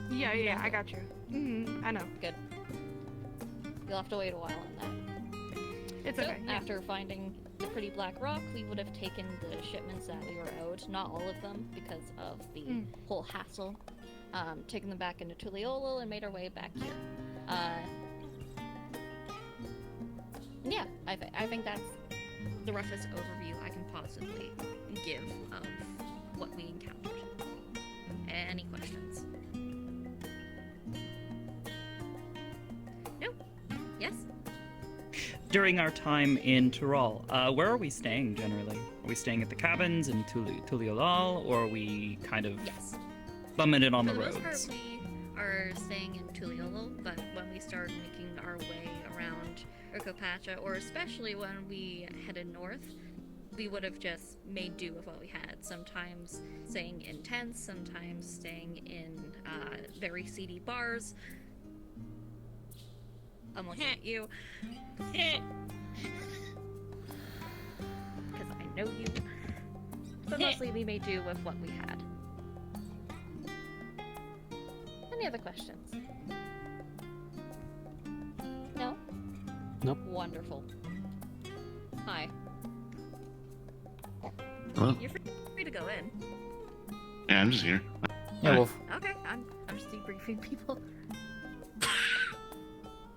Yeah, I got you. I know. Good. You'll have to wait a while on that. It's so, okay. Yeah. After finding the pretty black rock, we would have taken the shipments that we were owed, not all of them because of the whole hassle, taken them back into Tuliolo and made our way back here. Yeah, I think that's the roughest overview I can possibly give of what we encountered. Any questions? No? Yes? During our time in Tural, where are we staying generally? Are we staying at the cabins in Tuliolal, or are we kind of bumming it on the roads? For the most part, we are staying in Tuliolo, but when we started making our way around Urkopacha, or especially when we headed north, we would have just made do with what we had. Sometimes staying in tents, sometimes staying in very seedy bars. I'm looking at you. Because I know you. But mostly we made do with what we had. Any other questions? No? Nope. Wonderful. Hi. Hello? You're free to go in. Yeah, I'm just here. Yeah, Wolf. Okay, I'm just debriefing people.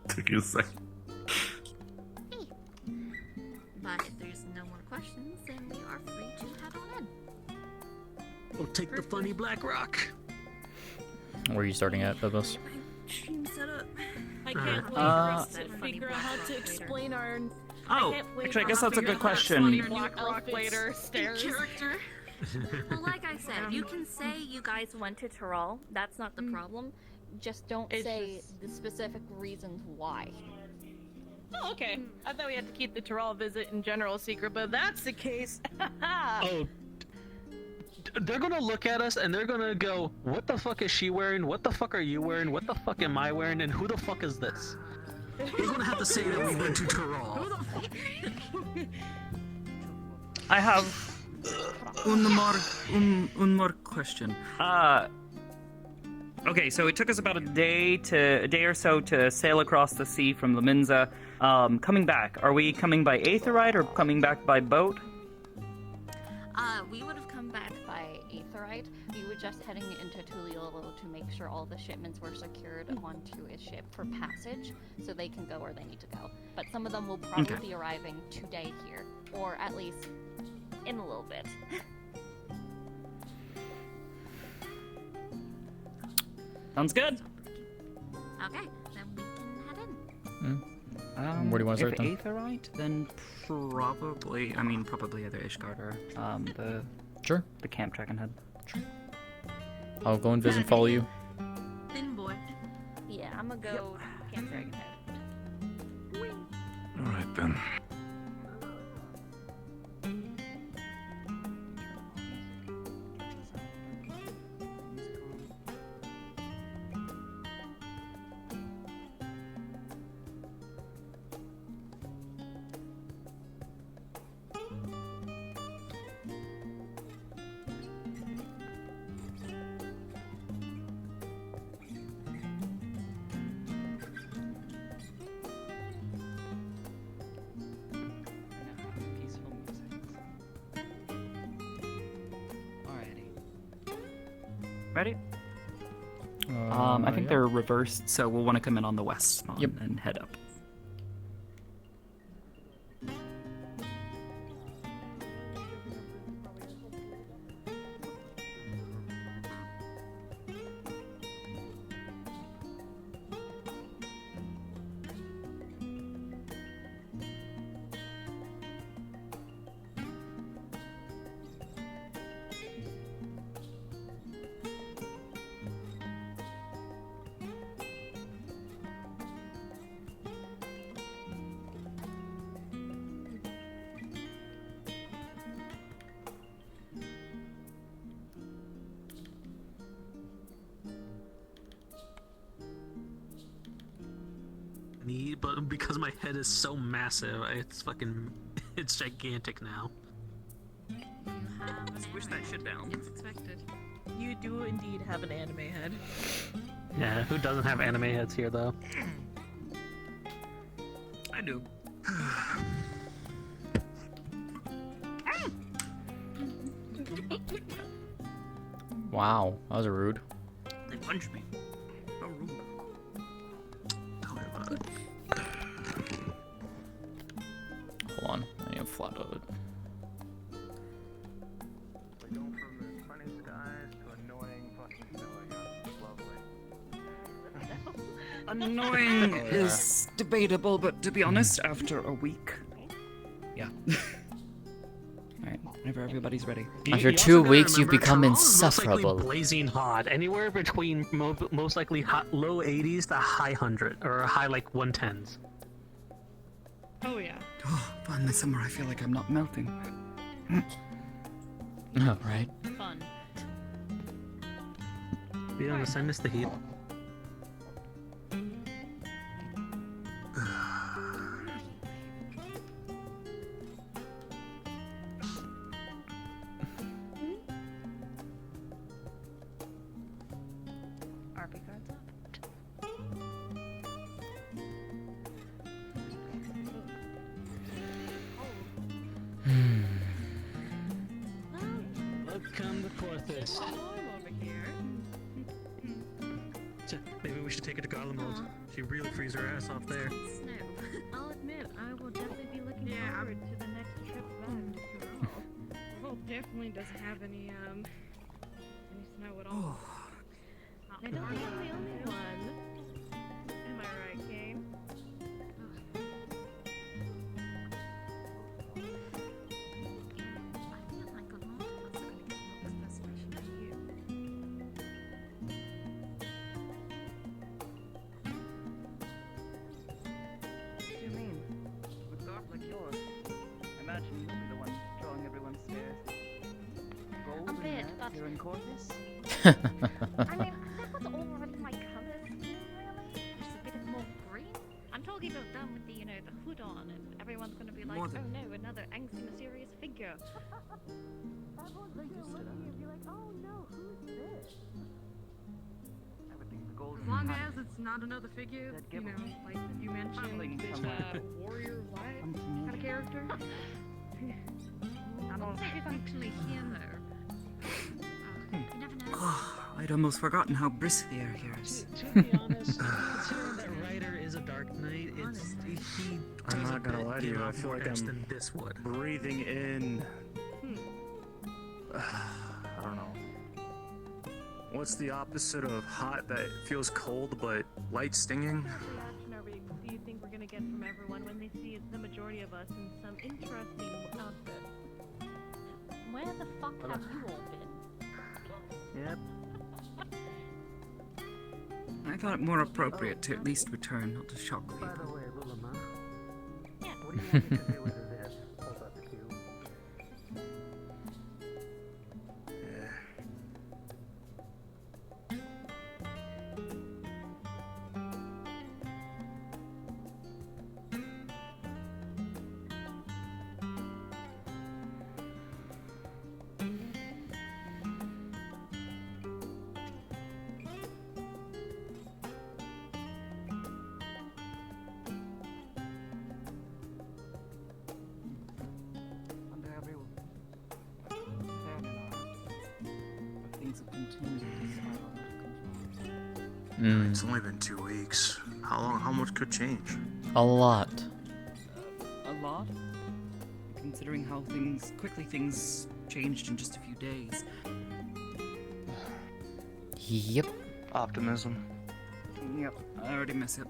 Took you a second. But if there's no more questions, then we are free to head on in. We'll take the funny black rock. Where are you starting at, Bibos? Stream setup. I can't wait for us to figure out how to explain our. Oh, actually, I guess that's a good question. Black Rock later stairs. Character. Well, like I said, you can say you guys went to Tural. That's not the problem. Just don't say the specific reasons why. Oh, okay. I thought we had to keep the Tural visit in general a secret, but if that's the case. Oh, they're gonna look at us and they're gonna go, "What the fuck is she wearing? What the fuck are you wearing? What the fuck am I wearing? And who the fuck is this?" They're gonna have to say that we went to Tural. I have one more question. Okay, so it took us about a day or so to sail across the sea from Laminza. Coming back, are we coming by Aetherite or coming back by boat? We would have come back by Aetherite. We were just heading into Tural to make sure all the shipments were secured onto a ship for passage, so they can go where they need to go. But some of them will probably be arriving today here, or at least in a little bit. Sounds good. Okay, then we can head in. Where do you want to start if then? Aetherite, then probably either Ishgard or the camp dragon head. I'll go and visit and follow you. Thin boy. Yeah, I'm gonna go Camp Dragon Head. Alright then. Ready? I think they're reversed, so we'll want to come in on the west spawn and head up. But because my head is so massive, it's gigantic now. Let's push that shit down. It's expected. You do indeed have an anime head. Yeah, who doesn't have anime heads here though? I do. Wow, that was rude. They punched me. So rude. Hold on, I need a flat of it. We're going from the funny skies to annoying fucking snow. Annoying is debatable, but to be honest, after a week, yeah. Alright, whenever everybody's ready. After 2 weeks, you've become Toronto's insufferable. Most likely blazing hot, anywhere between most likely low 80s to high 100 or high like 110s. Oh yeah. Oh, finally summer, I feel like I'm not melting. Oh, right. Fun. To be honest, I miss the heat. RP cards up. come to Porthos. I'm over here. Maybe we should take her to Garlemald mode. She really frees her ass off there. Snow. I'll admit, I will definitely be looking forward to the next trip back to Tural. Well, definitely doesn't have any snow at all. I don't think I'm the only one. Am I right, Kane? What do you mean? With garb like yours, imagine you'll be the one drawing everyone's stairs. Gold and bit, red but- here in Corvus? I mean, that was all of my colour scheme, really. Just a bit of more green. I'm talking about them with the, the hood on, and everyone's gonna be like, More oh than- no, another angsty, mysterious figure. Everyone's gonna look at you and be like, oh no, who's this? I would think the gold As long as it's not another figure, you know, like you mentioned, this warrior light kind of character. I don't think it's actually here though. You never know. I'd almost forgotten how brisk the air here is. To be honest, considering that Ryder is a Dark Knight, he I'm does not a gonna bit, lie to you, I feel more like edge I'm than this would. breathing in. I don't know. What's the opposite of hot that feels cold but light stinging? Do you think we're gonna get from everyone when they see the majority of us in some interesting outfit? Where the fuck have you all been? Yep. I thought it more appropriate to at least return, not to shock people. By the way, Lulama, Yeah. what do you want me to do with this? Hold up the cube. Under every fair things have continued to spiral out of control. It's only been 2 weeks. How much could change? A lot. A lot? Considering how quickly things changed in just a few days. Yep. Optimism. Yep, I already miss it.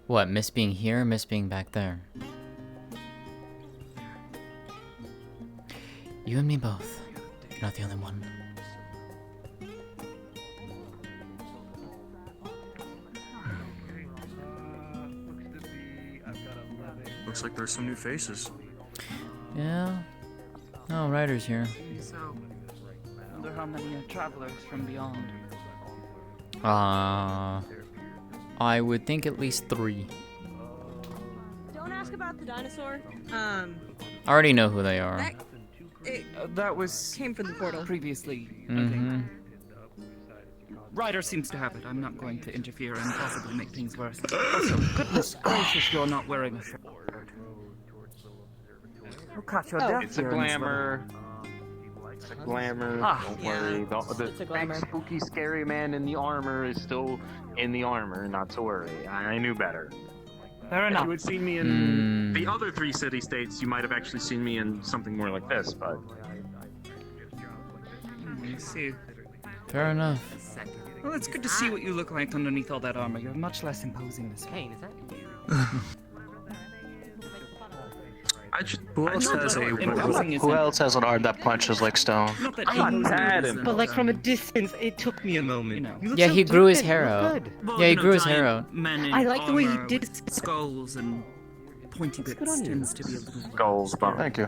What, miss being here, miss being back there? You and me both. You're not the only one. Looks like there's some new faces. Yeah. Oh, Ryder's here. So, wonder how many travelers from beyond. I would think at least 3. Don't ask about the dinosaur. I already know who they are. That was came from the portal previously. Mm-hmm. Ryder seems to have it. I'm not going to interfere and possibly make things worse. Also, goodness gracious, you're not wearing a shirt. You'll catch your death It's a here in this glamour. It's a glamour. Don't worry. The big spooky scary man in the armor is still in the armor. Not to worry. I knew better. Fair If enough. you had seen me in the other 3 city-states, you might have actually seen me in something more like this, but... I see. Fair enough. Well, it's good to see what you look like underneath all that armor. You're much less imposing this way. Is that you? Who else has imposing who else has an arm that punches like stone? Not that I'm not imposing at is him. an But like from a um, distance, it took me a moment. Yeah, he grew his hair out. Well, Yeah, he you know, grew his giant hair out. Men in I like the way he armor did with skulls and pointy good bits on you. tends to be a little. Skulls, but thank you.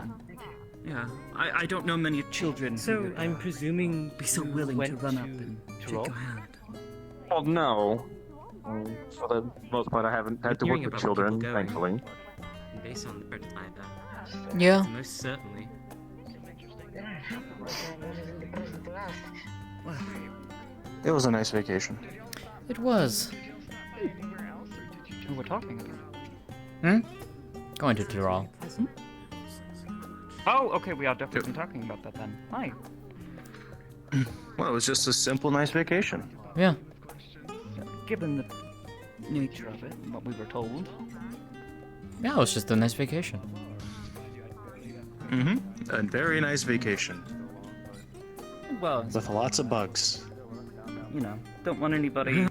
Yeah, I don't know many children. So who would, I'm presuming be so you willing to went run up to and Tural? take a hand. Well, no. For the most part, I haven't had to work with children, thankfully. Based on the bird like that. Yeah. Most certainly. It was a nice vacation. It was. Who we're talking about? Hmm? Going to Tural. Oh, okay, we are definitely talking about that then. Hi. Well, it was just a simple, nice vacation. Yeah. Given the nature of it and what we were told. Yeah, it was just a nice vacation. Mm-hmm. A very nice vacation. Well, with lots of bugs. You know, don't want anybody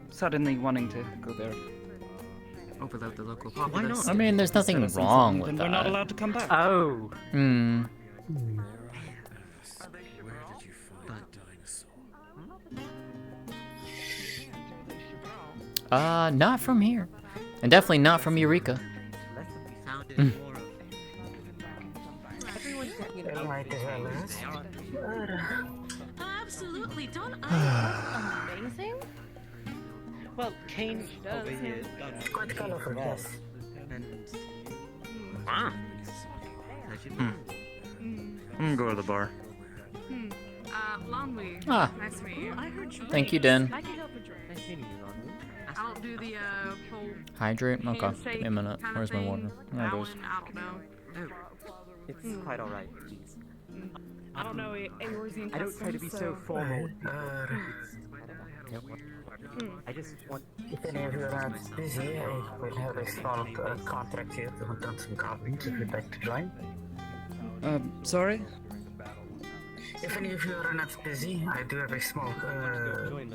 suddenly wanting to go there. Overload the local populace. I mean, there's nothing wrong with Then that. we're not allowed to come back. Oh. Hmm. Not from here. And definitely not from Eureka. Absolutely, don't I? Amazing. Well, Kane over here is quite colorful, yes. I'm gonna go to the bar. Lonely. Ah. Nice to meet you. I heard you. Thank you, Den. I can help with drinks. Nice meeting you, Lonely. I'll do the whole Hydrate? Okay. handshake Give me a minute. kinda Where's my thing. water? There it That goes. one, I don't know. It's quite alright, please. I don't know Eorzean I don't try to be so formal. I just want. If any of you are not busy, I will have a small contract here to hunt down some goblins if you'd like to join. Sorry? If any of you are not busy, I do have a small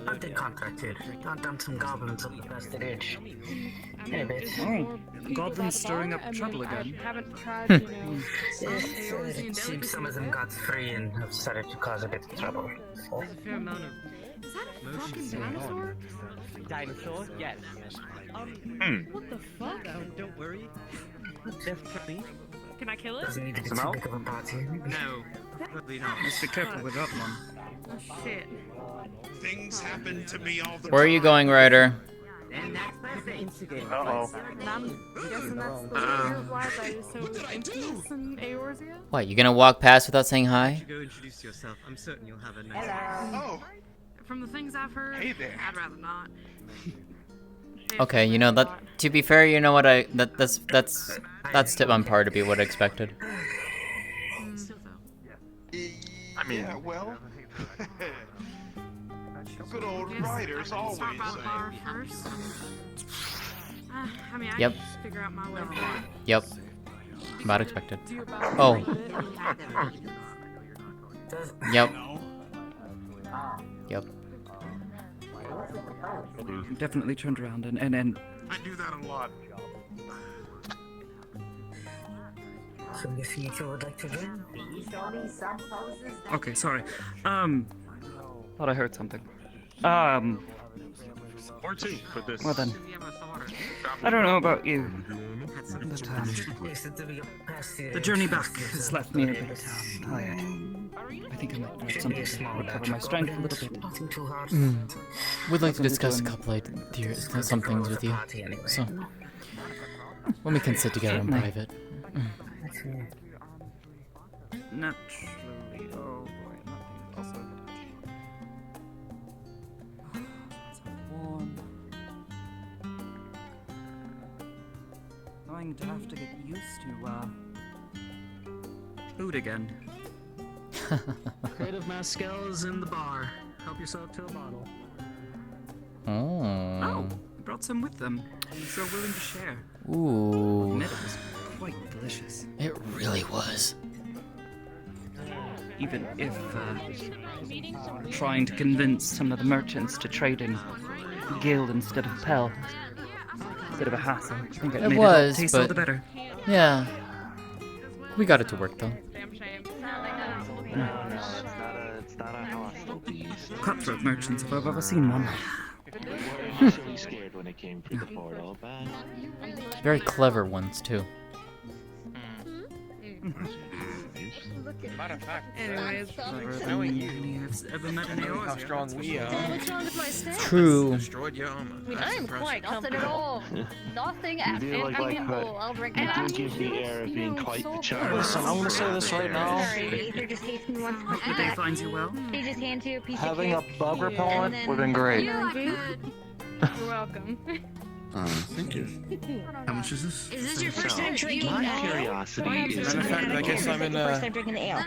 hunting contract here to hunt down some goblins up past the ridge. Anyways. Oh, goblins stirring up trouble I again. haven't tried, you know, some Yes, Eorzean it seems some of them got free and have started to cause a bit of trouble. So. There's a fair amount of. Is that a fucking dinosaur? Dinosaur? Yes. What the fuck? Don't worry. Definitely. Can I kill it? Doesn't need to be too big of a party. No, probably not. Let's be careful with that one. Oh shit. Things happen to me all the Where are you going, Ryder? And that's the instigator. Uh-oh. And I'm guessing that's the way of life. I so infamous in Eorzea? What, you gonna walk past without saying hi? Go introduce yourself. I'm certain you'll have a nice. Hello. From the things I've heard, Hey there. I'd rather not. Okay, you know that. To be fair, you know what that's tip on par to be what I expected. I mean, yeah, well, good old writers always Start by the say. bar first. I mean, I Yep. can just figure out my way forward. Yep. About expected. Oh. Yep. Yep. Definitely turned around and I do that a lot. So if you two would like to join? okay, sorry. Thought I heard something. Or two for this. Well then. I don't know about you, but the journey back has left me a bit tired. I think I might need something to recover my strength a little bit. We'd like to discuss a couple some things with you. So, when we can sit together in private. Naturally. Oh boy, nothing also. It's warm. Going to have to get used to food again. Creative Mascal is in the bar. Help yourself to a bottle. Oh, they brought some with them. I'm so willing to share. Ooh. And it was quite delicious. It really was. Even if trying to convince some of the merchants to trade in guild instead of Pell. Bit of a hassle. I think it It made was, it taste all but the better. yeah, we got it to work though. Cutthroat merchants, if I've ever seen one. Scared when it came through the portal, but Very clever ones too. Matter of fact, anyways, knowing you, ever met an how strong we are. What's wrong with my stance? True. Destroyed your armor. I mean, That's I'm impressive. quite nothing at all. Nothing You at do look like all. I'll drink you that. do give the air of being quite the charmer. Listen, I'm gonna say this right now. Sorry, Ether just hates me once. Hope the day finds you well. They just hand you a piece Having of a cake. bug repellent would have been great. You're welcome. Thank you. How much is this? Is this your first time drinking My ale? curiosity is Matter of fact, I guess I'm in. First time drinking ale. I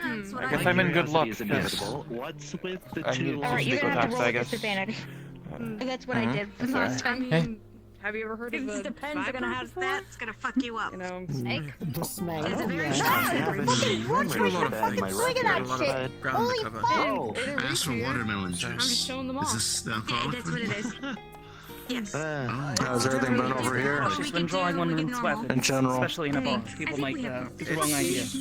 guess I'm in good luck. is inevitable. What's with the I two? need to Alright, you're speak with gonna have to Max, roll I with guess. disadvantage. That's what I Mhm. did the last time. Hey. Have you ever heard of It the depends. They're gonna have that. It's gonna fuck you up. You know, Snake. The smell. It's a very Yeah. short I have fucking memory portrait. of that. Fucking look at that shit. Ground Holy to cover. fuck. I asked for watermelon juice. I'm just showing them Is off. this the Yeah, alcoholic? that's what it is. Yes. How's everything been over here? Oh, She's been drawing women's weapons, In general. especially in a bar. People might get the wrong idea. It's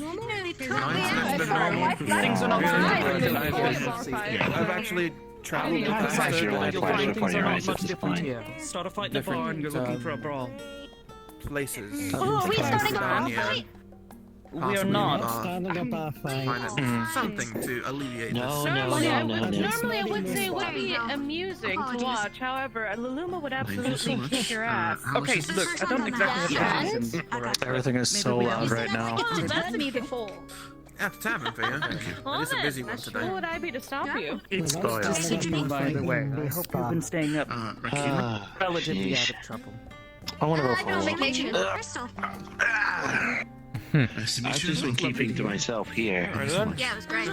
Things are not I've actually traveled You'll past find it, and I things are not much different here. Start a fight in a bar and you're looking for a brawl. places. Oh, are we starting a bar fight? We are not. Find something to alleviate this. Normally, I would say it would be amusing to watch. However, Luluma would absolutely kick your ass. Okay, look, I don't exactly have a reason for it. Everything is so loud right now. Oh, that's me before. At the tavern for you. It is a busy one Who today. would I be to stop you? It's Oh, yeah. by the way. I hope you've been staying up relatively out Sheesh. of trouble. I want to go I go on for a vacation. Crystal. I've just been keeping to myself here. Yeah, it was great.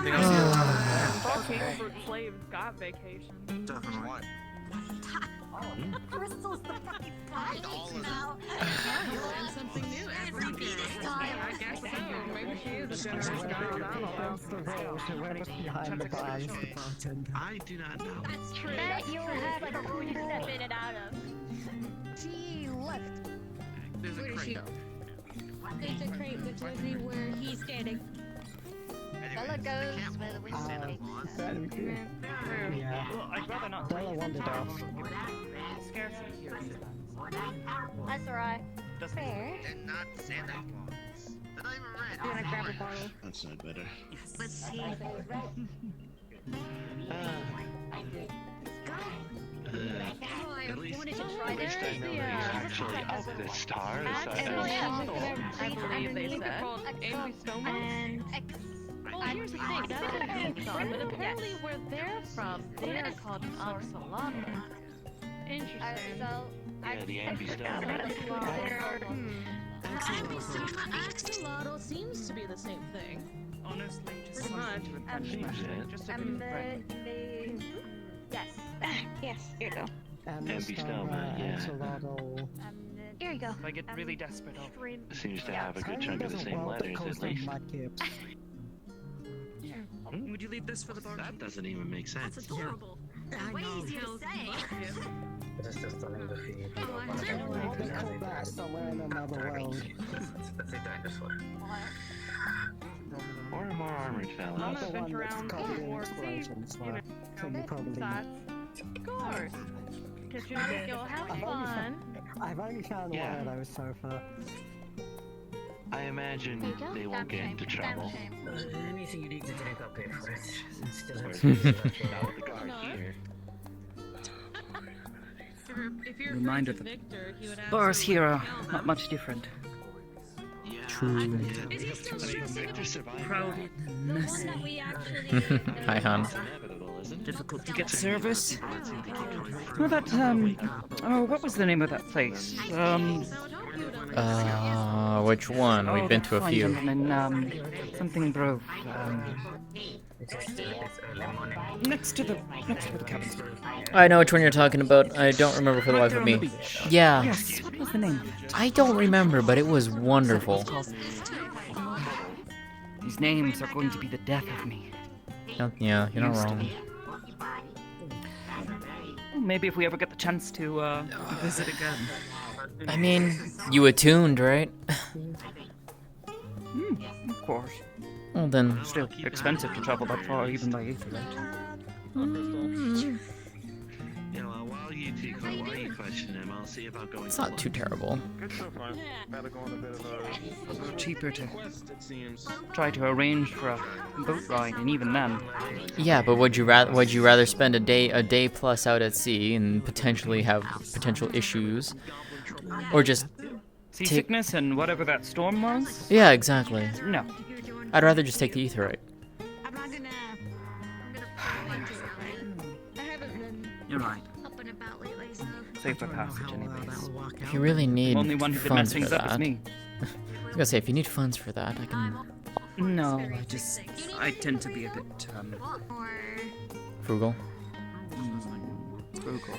favorite slaves got vacation. Definitely. Crystal's the fucking fight now. Learn something new every day. I guess maybe she is a generous girl. I do not know. That's true. That you'll have like a room to step in and out of. She left. There's a crate. There's a crate that tells me where he's standing. Bella goes where the wind stays. Yeah. Well, I'd rather not. Bella wandered off. Scarcely here. That's alright. Fair. And not Santa Claus. They're not even red. I'm gonna grab a bottle. That's not better. Let's see. At least I know they actually up this star. I believe they said. Angry Snowman. Well, here's the thing. That's what I thought, but apparently where they're from, they're called Oxalata. Interesting. Yeah, the Ambistoma. Axolotl seems to be the same thing. Honestly, just Pretty much. Just a good friend. Yes. Yes, here you go. Ambistoma, yeah. Here you go. If I get really desperate, I'll... Seems to have a good chunk of the same letters, at least. Would you leave this for the bar? That doesn't even make sense. That's adorable. What is he to say? It's just telling the feed. Somewhere in another world. That's a dinosaur. Or a more armored fella. Not the one that's called the explosions, so you probably Of course. Because you're like, you'll have fun. I've only found Yeah. one so far. I imagine they won't get into trouble. Anything you need to drink, I'll pay for it. Still have The guard here. If you're Reminder friends with that Victor, he would bars absolutely here are kill not much different. True. Is he still shooting? Crowded and The one messy. that we actually... Hi, hon. Difficult to get service. Well, that, oh, what was the name of that place? Which one? We've been to a fine few. gentleman, something Grove. It's early morning. Next to the cabin. I know which one you're talking about. I don't remember for the life of me. Yeah. Yes, what was the name? I don't remember, but it was wonderful. These names are going to be the death of me. Yeah, you're not wrong. Well, maybe if we ever get the chance to visit again. I mean, you attuned, right? Of course. Well then. Still expensive to travel that far, even by Ethernet. Yeah, well, while you question him, I'll see about going. It's not too terrible. Good so far. Gotta go on a bit of a Cheaper to quest, it seems. try to arrange for a boat ride, and even then. Yeah, but would you rather spend a day plus out at sea and potentially have potential issues, or just seasickness and whatever that storm was? Yeah, exactly. No. I'd rather just take the etherite. I haven't been You're right. up and about lately, so... safe for passage, anyways. If you really need The only one who did funds mess for things up is that, me. I was gonna say if you need funds for that, I can. No, I tend to be a bit Frugal. frugal.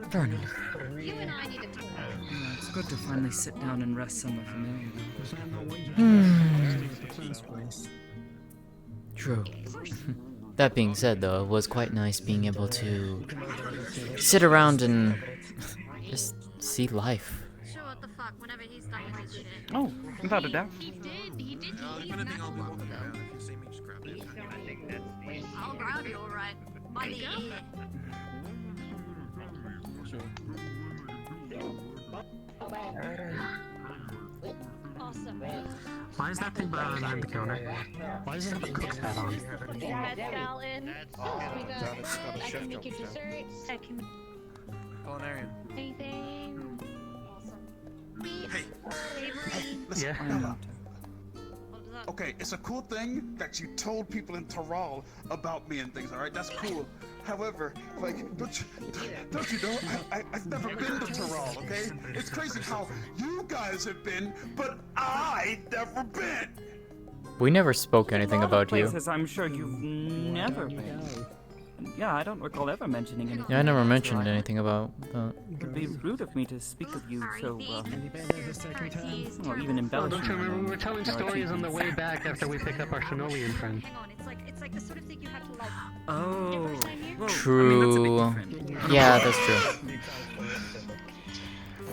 Fair enough. You and I need to talk. It's good to finally sit down and rest some of the True. That being said, though, it was quite nice being able to sit around and just see life. Sure, what the fuck, whenever he's done with his shit. Oh, without a doubt. He did leave that a while ago. I'll grab you alright. By the ear. Awesome. Why is that thing behind the counter? Why does it have a cook's hat on? Mezcal in. I can make you desserts. I can Culinarian. anything. Awesome. Hey, listen. Yeah. Okay, it's a cool thing that you told people in Tural about me and things, alright? That's cool. However, like, don't you know, I've never been to Tural, okay? It's crazy how you guys have been, but I've never been! We never spoke anything about you. Places I'm sure you've never been. Yeah, I don't recall ever mentioning anything. Yeah, I never mentioned anything about that. It would be rude of me to speak of you so, or even embellish. Don't you remember we were telling stories on the way back after we picked up our Shinolean friend? Hang on, it's like the sort of thing you have to like. Oh. Well, True. I mean, that's a bit different. Yeah, that's true.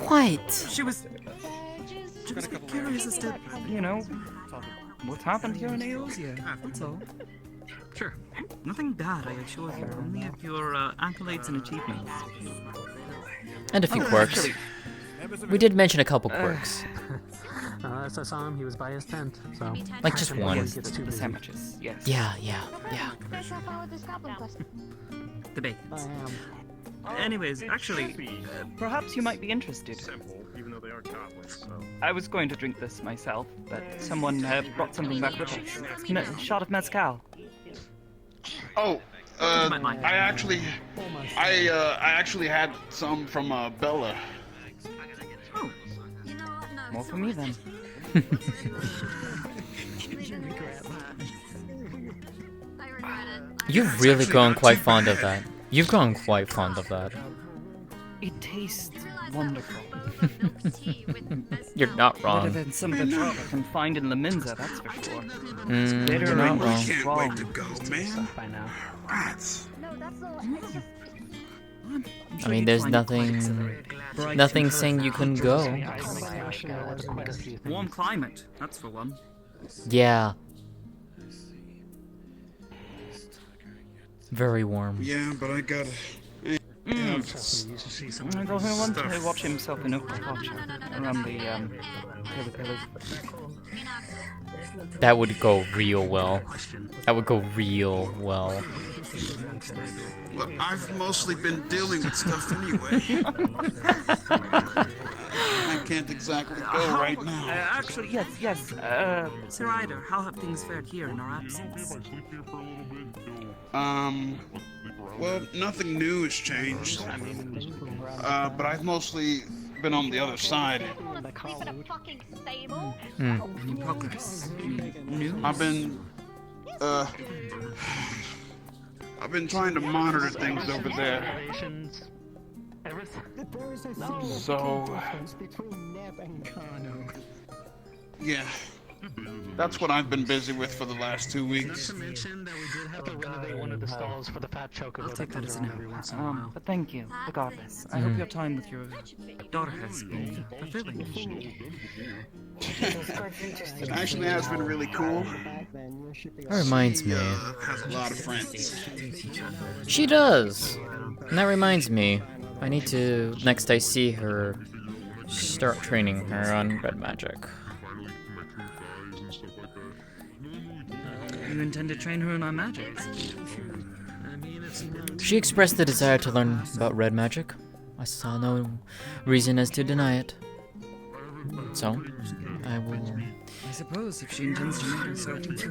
What? She was a bit curious as to, you know, what happened here in Eosia. That's all. Sure. Nothing bad, I assure you. Only of your accolades and achievements. And a few quirks. We did mention a couple quirks. As I saw him, he was by his tent, so... Like just one. Yes, the sandwiches, yes. Yeah. The bacons. Anyways, actually, perhaps you might be interested. Even though they are Catholics, so. I was going to drink this myself, but someone brought something back with us. A shot of mezcal. Oh, I actually had some from Bella. Oh. More for me then. You've really grown quite fond of that. You've grown quite fond of that. It tastes wonderful. You're not Better wrong. than some of the drugs I can find in Laminza, that's for sure. You're not wrong. Can't wait to go, man. Rats. I mean, there's nothing saying you couldn't go. Warm climate, that's for one. Yeah. Very warm. Yeah, but I gotta. I want to watch himself in Okapacha around the pillars. That would go real well. That would go real well. Well, I've mostly been dealing with stuff anyway. I can't exactly go right now. Actually, yes. Sir Ryder, how have things fared here in our absence? Well, nothing new has changed. But I've mostly been on the other side. Any progress? News? I've been trying to monitor things over there. So, yeah, that's what I've been busy with for the last 2 weeks. Not to mention that we did have to renovate one of the stalls for the fat choco. I'll take that as an every once in a while. But thank you, regardless. I hope your time with your daughter has been fulfilling. It actually has been really cool. That reminds me. Has a lot of friends. She does! And that reminds me. I need to, next I see her, start training her on red magic. You intend to train her in our magic? She expressed the desire to learn about red magic. I saw no reason as to deny it. So, I will... I suppose if she intends to make herself into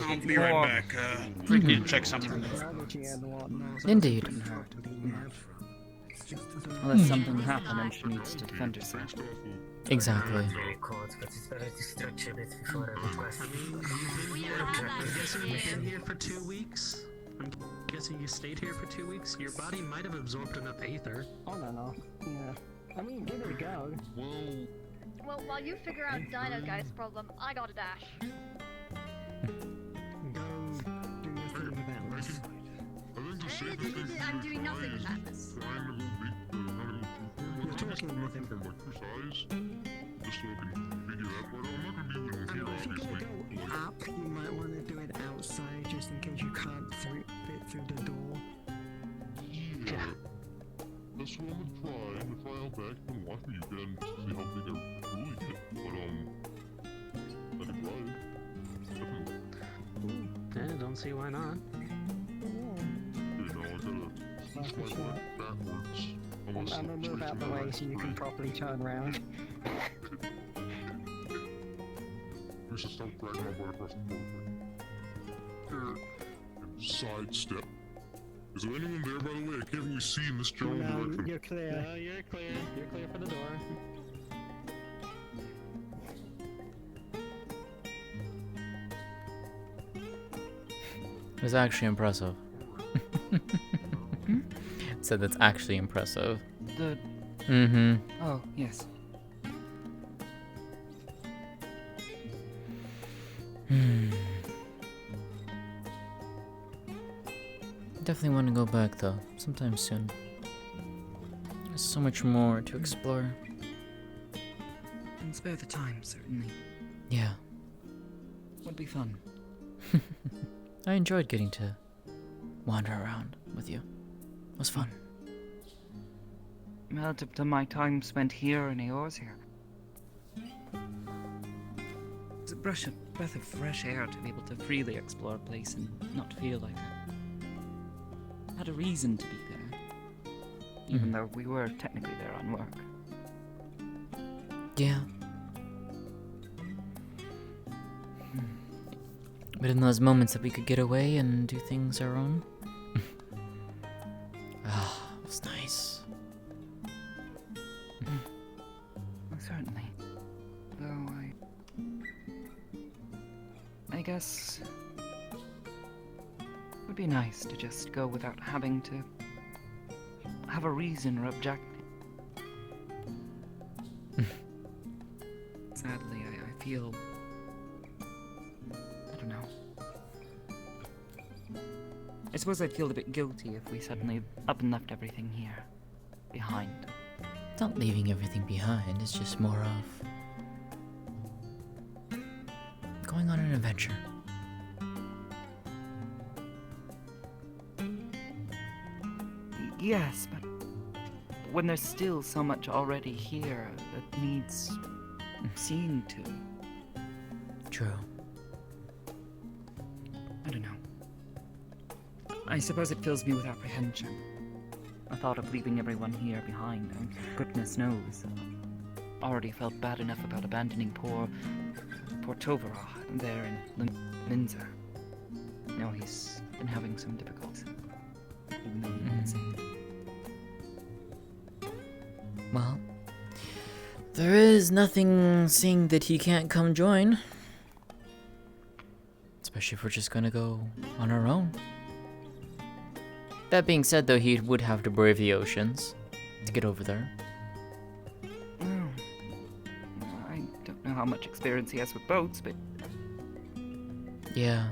I'll be right back. Need to check something. Indeed. Unless something happened and she needs to defend herself. Exactly. But it's better to structure it before I request. I'm guessing you've been here for 2 weeks? I'm guessing you stayed here for 2 weeks? Your body might have absorbed enough aether. On and off, yeah. I mean, give it a go. Well, while you figure out Dino Guy's problem, I got a dash. Go do your thing with Atlas. I'm doing nothing with Atlas. You're talking with him. If you're gonna go up, you might want to do it outside just in case you can't fit through the door. Yeah. That's what I'm gonna try, and if I help back, you can watch me again to see how big I really get. But, I can try. Definitely. Yeah, don't see why not. Okay, now I gotta push my butt backwards. I'm gonna move out the way so you can properly turn around. We should start dragging my butt across the floor. And sidestep. Is there anyone there, by the way? I can't really see in this general direction. You're clear. No, you're clear. You're clear for the door. It was actually impressive. Said that's actually impressive. The... Mm-hmm. Oh, yes. Definitely want to go back though, sometime soon. There's so much more to explore. And spare the time, certainly. Yeah. Would be fun. I enjoyed getting to wander around with you. It was fun. Relative to my time spent here and yours here. It's a breath of fresh air to be able to freely explore a place and not feel like I had a reason to be there. Even though we were technically there on work. Yeah. But in those moments that we could get away and do things our own, it was nice. Certainly. Though I guess it would be nice to just go without having to have a reason or objective. Sadly, I feel... I don't know. I suppose I'd feel a bit guilty if we suddenly up and left everything here, behind. It's not leaving everything behind, it's just more of going on an adventure. Yes, but when there's still so much already here that needs seeing to. True. I don't know. I suppose it fills me with apprehension. The thought of leaving everyone here behind, and goodness knows, already felt bad enough about abandoning poor Tovarah there in Linza. Now he's been having some difficulties. Even though he won't say it. Well, there is nothing saying that he can't come join. Especially if we're just gonna go on our own. That being said, though, he would have to brave the oceans to get over there. I don't know how much experience he has with boats, but... Yeah.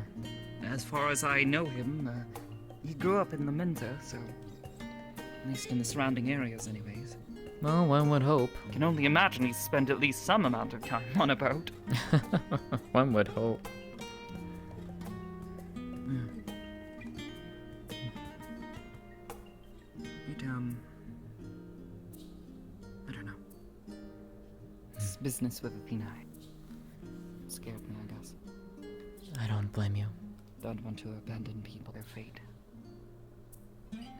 As far as I know him, he grew up in the Minta, so... At least in the surrounding areas, anyways. Well, one would hope. Can only imagine he's spent at least some amount of time on a boat. One would hope. I don't know. This business with Athena scared me, I guess. I don't blame you. Don't want to abandon people their fate.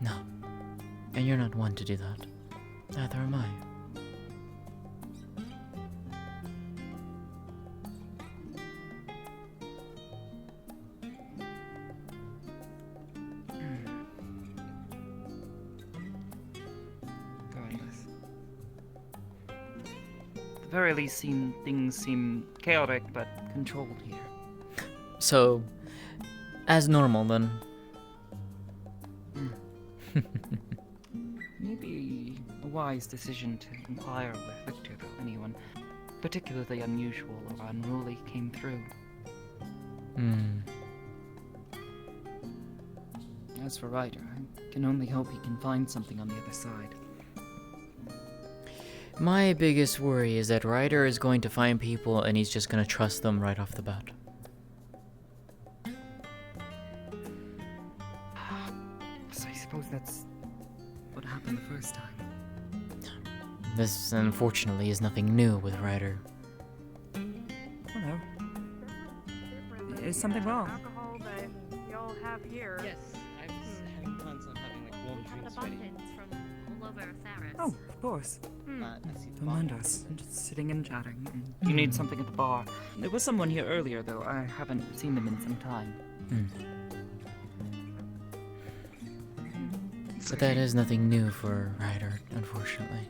No. And you're not one to do that. Neither am I. the very least, things seem chaotic but controlled here. So, as normal then. Maybe a wise decision to inquire with Victor about anyone particularly unusual or unruly came through. As for Ryder, I can only hope he can find something on the other side. My biggest worry is that Ryder is going to find people and he's just going to trust them right off the bat. So I suppose that's what happened the first time. This, unfortunately, is nothing new with Ryder. Hello. Is something wrong? Alcohol that y'all have here. Yes, I was having plans on having like warm drinks ready. Abundance from all over Theris. Oh, of course. I see the Don't mind us. I'm just sitting and chatting. You need something at the bar. There was someone here earlier, though. I haven't seen them in some time. But that is nothing new for Ryder, unfortunately.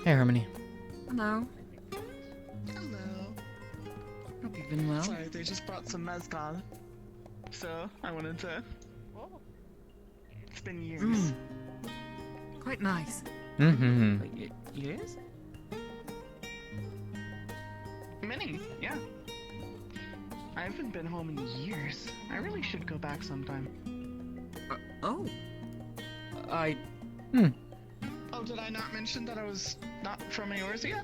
Hey, Harmony. Hello. Hello. Hope you've been well. Sorry, they just brought some mezcal. So, I wanted to... It's been years. Quite nice. Years? Many, yeah. I haven't been home in years. I really should go back sometime. Oh. I... Oh, did I not mention that I was not from Eorzea?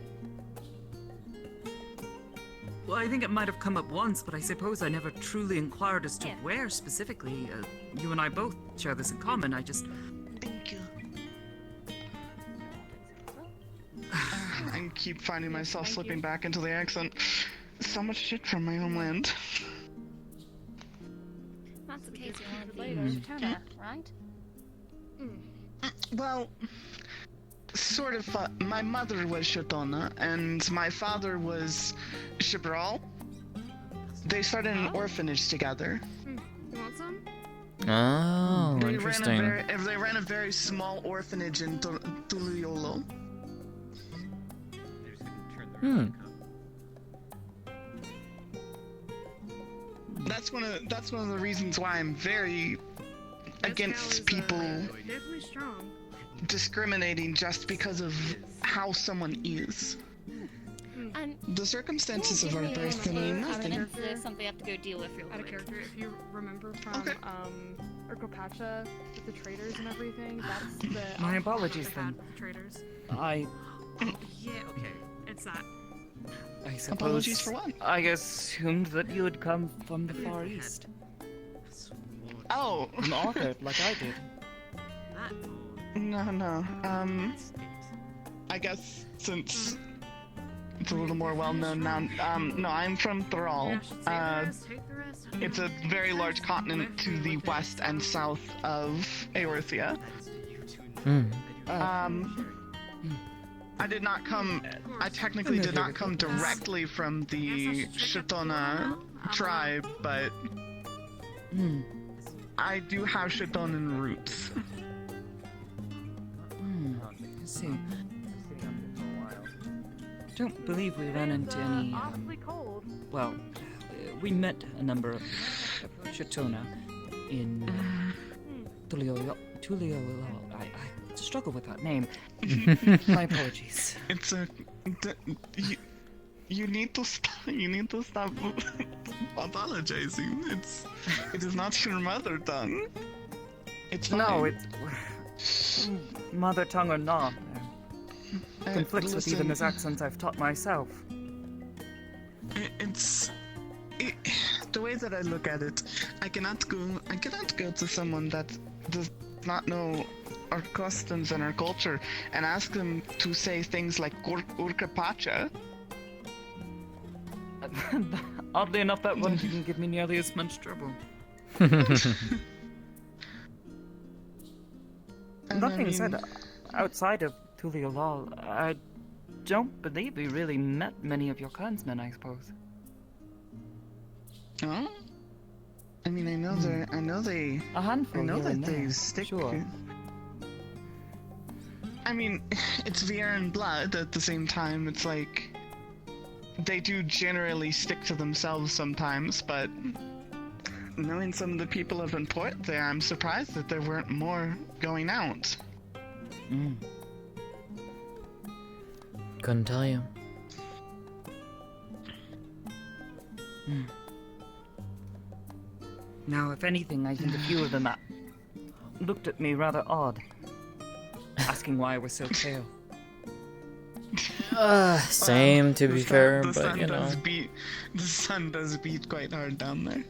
Well, I think it might have come up once, but I suppose I never truly inquired as to where specifically. You and I both share this in common. I just... Thank you. I keep finding myself slipping back into the accent. So much shit from my homeland. That's the case you want to be Turner, right? Well, sort of. My mother was Shotona, and my father was Shibral. They started an orphanage together. You want some? Oh, They interesting. ran a very small orphanage in Tuliolo. That's one of the reasons why I'm very against people Definitely strong. discriminating just because of how someone is. And The circumstances of our birth can mean nothing. There's something I have to go deal with real Out of quick. character, if you remember from Urkopacha with the traders and everything, that's the My apologies, they had then. with the traders. Yeah, okay. It's that. I suppose... Apologies for what? I assumed that you had come from the Far East. Oh! An author, like I did. No. I guess since it's a little more well-known now, no, I'm from Tural. It's a very large continent to the west and south of Eorzea. I technically did not come directly from the Shotona tribe, but I do have Shotonan roots. I see. Don't believe we ran into any. Awfully cold. Well, we met a number of Shotona in Tuliolo. I struggle with that name. My apologies. It's a. You need to stop. You need to stop apologizing. It is not your mother tongue. It's fine. No, it's mother tongue or not. Conflicts with even listen. the accents I've taught myself. The way that I look at it, I cannot go to someone that does not know our customs and our culture and ask them to say things like Urkapacha. Oddly enough, that one didn't give me nearly as much trouble. Nothing said outside of Tuliolal. I don't believe we really met many of your clansmen, I suppose. Oh? I mean, I know they. A handful. I know here that and they there, stick. Sure. I mean, it's Vier and Blood at the same time. It's like they do generally stick to themselves sometimes, but knowing some of the people of import there, I'm surprised that there weren't more going out. Couldn't tell you. Now, if anything, I think a few of them looked at me rather odd, asking why I was so pale. Same, to be fair, The but sun you know. the sun does beat quite hard down there.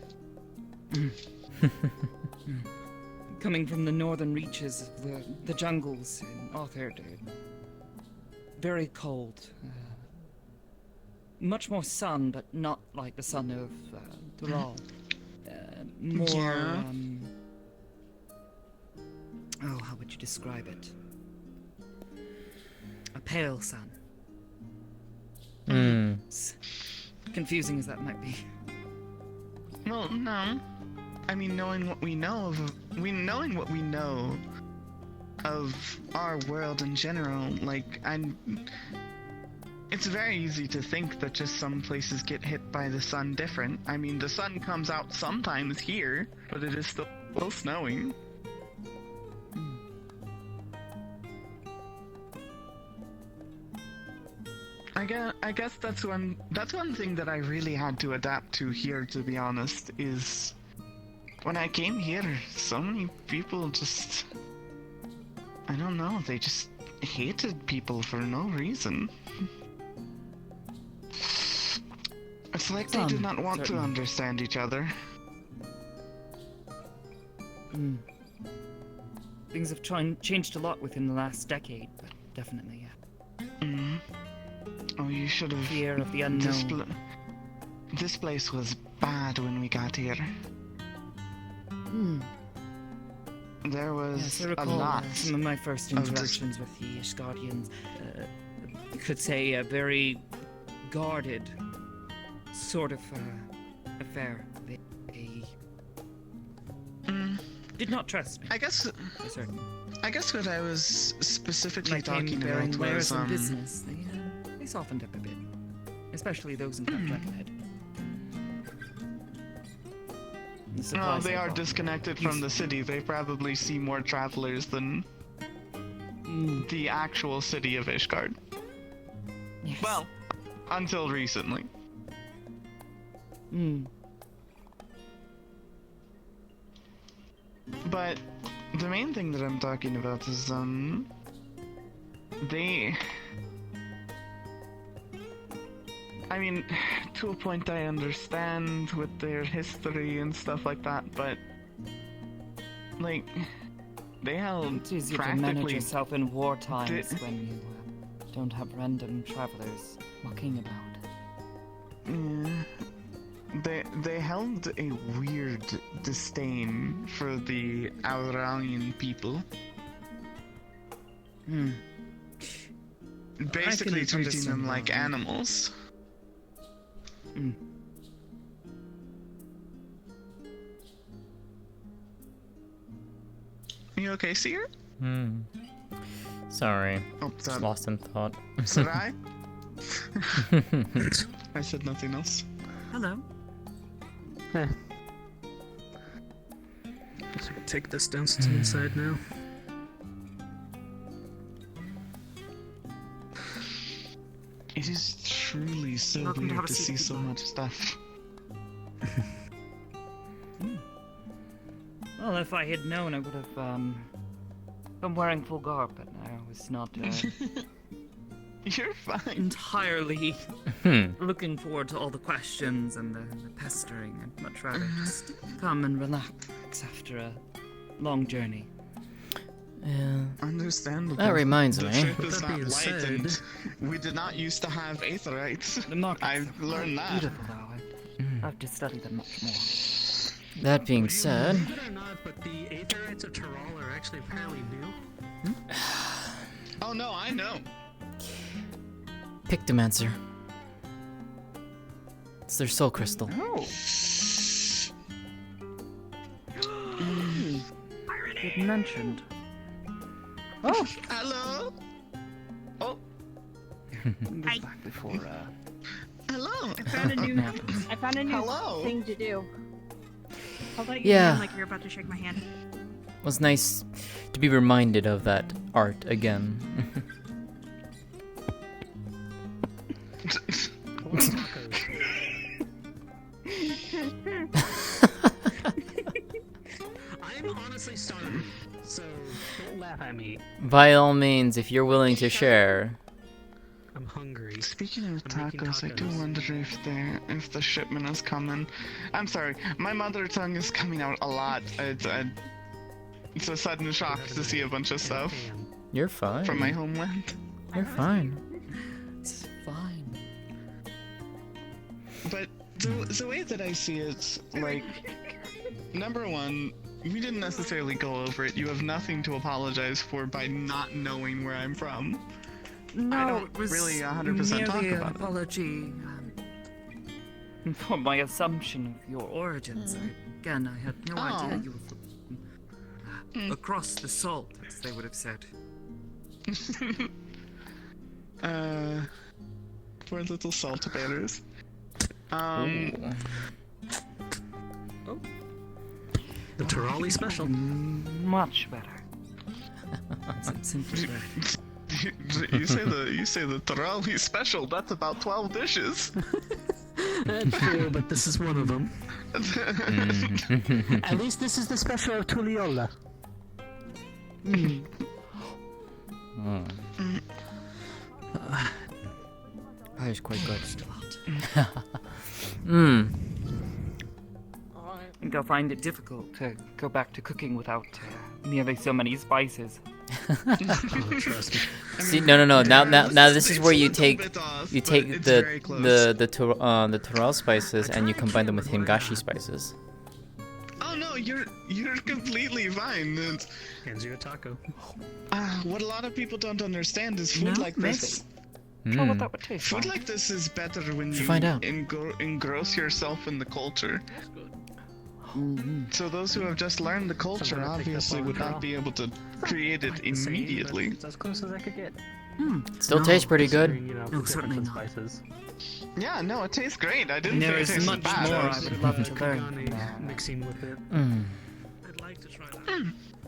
Coming from the northern reaches of the jungles in Authard, very cold. Much more sun, but not like the sun of Tural. More, Yeah. how would you describe it? A pale sun. As confusing as that might be. Well, no. I mean, knowing what we know of our world in general, like, it's very easy to think that just some places get hit by the sun different. I mean, the sun comes out sometimes here, but it is still snowing. I guess that's one thing that I really had to adapt to here, to be honest, is when I came here, so many people just, I don't know, they just hated people for no reason. It's like they did not want to understand each other. Things have changed a lot within the last decade, but definitely, yeah. Oh, you should have. Fear of the unknown. This place was bad when we got here. There was I a recall lot. some of my first interactions with the Ishgardians. You could say a very guarded sort of affair. They did not trust me. I guess what I was specifically talking bearing about wares was and business. They softened up a bit, especially those in Camp Dragonhead. No, they are disconnected from the city. They probably see more travelers than the actual city of Ishgard. Yes. Well, until recently. But the main thing that I'm talking about is, I mean, to a point I understand with their history and stuff like that, but, like, they held It's easier to manage practically... yourself in war times when you don't have random travelers mucking about. Yeah. They held a weird disdain for the Auralian people. Basically treating them like animals. You okay, Seer? Sorry. Oh, Just lost in thought. Sarai? I said nothing else. Hello. Hey. Guess we can take this down inside now. It is truly so Welcome to have weird a to seat, see so much stuff. Well, if I had known, I would have been wearing full garb, but I was not. You're fine. Entirely looking forward to all the questions and the pestering. I'd much rather just come and relax after a long journey. Yeah. Understandable. That reminds me. The ship is not light, and we did not used to have aetherites. I've learned that. Beautiful, though. I have to study them much more. That being said, Believe it or not, but the aetherites of Tural are actually fairly new. Oh no, I know. Pictomancer. It's their soul crystal. Oh. It mentioned. Oh, hello. Oh. I- Back before. Hello. I found a new. I found a new Hello. thing to do. Hold out your Yeah. hand like you're about to shake my hand. It was nice to be reminded of that art again. I'm honestly starving, so don't laugh at me. By all means, if you're willing to share. I'm hungry. Speaking of I'm making tacos, I do wonder if the shipment is coming. I'm sorry, my mother tongue is coming out a lot. It's a sudden shock to see a bunch of stuff You're fine. from my homeland. You're fine. It's fine. But the way that I see it, like, number one, we didn't necessarily go over it. You have nothing to apologize for by not knowing where I'm from. No, I don't it was really 100% talk merely an about it. apology for my assumption of your origins. Again, I had no idea you were from across the salt, as they would have said. Poor little salt bearers. The Turali special. Much better. Simply better. You say the Tural special. That's about 12 dishes. That's true, but this is one of them. At least this is the special of Tuliola. That is quite good. I think I'll find it difficult to go back to cooking without nearly so many spices. See, no. Now this is where you take the Tural spices and you combine them with Hingashi spices. Oh no, you're completely fine. Hands you a taco. What a lot of people don't understand is food like this. What that would taste Food like. like this is better when you find out. engross yourself in the culture. So those who have just learned the culture obviously would not be able to create it immediately. It's as close as I could get. Still tastes pretty good. No, certainly not. Spices. Yeah, no, it tastes great. I didn't There say it is tasted much bad. more I would love to learn from Kagane them. mixing with it. I'd like to try that.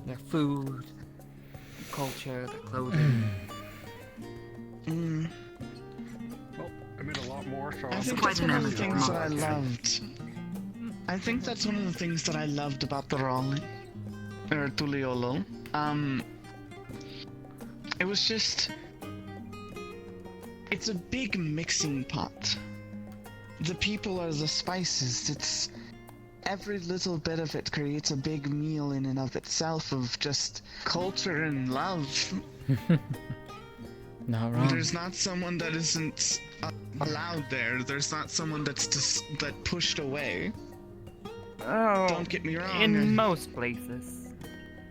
Their food, their culture, their clothing. Well, I made a lot more, so I think that's one of the things that I loved. I think that's one of the things that I loved about the Tural, or Tuliolo. It was just... It's a big mixing pot. The people are the spices. It's... Every little bit of it creates a big meal in and of itself of just culture and love. Not wrong. There's not someone that isn't allowed there. There's not someone that's just pushed away. Oh, Don't get me wrong. in most places.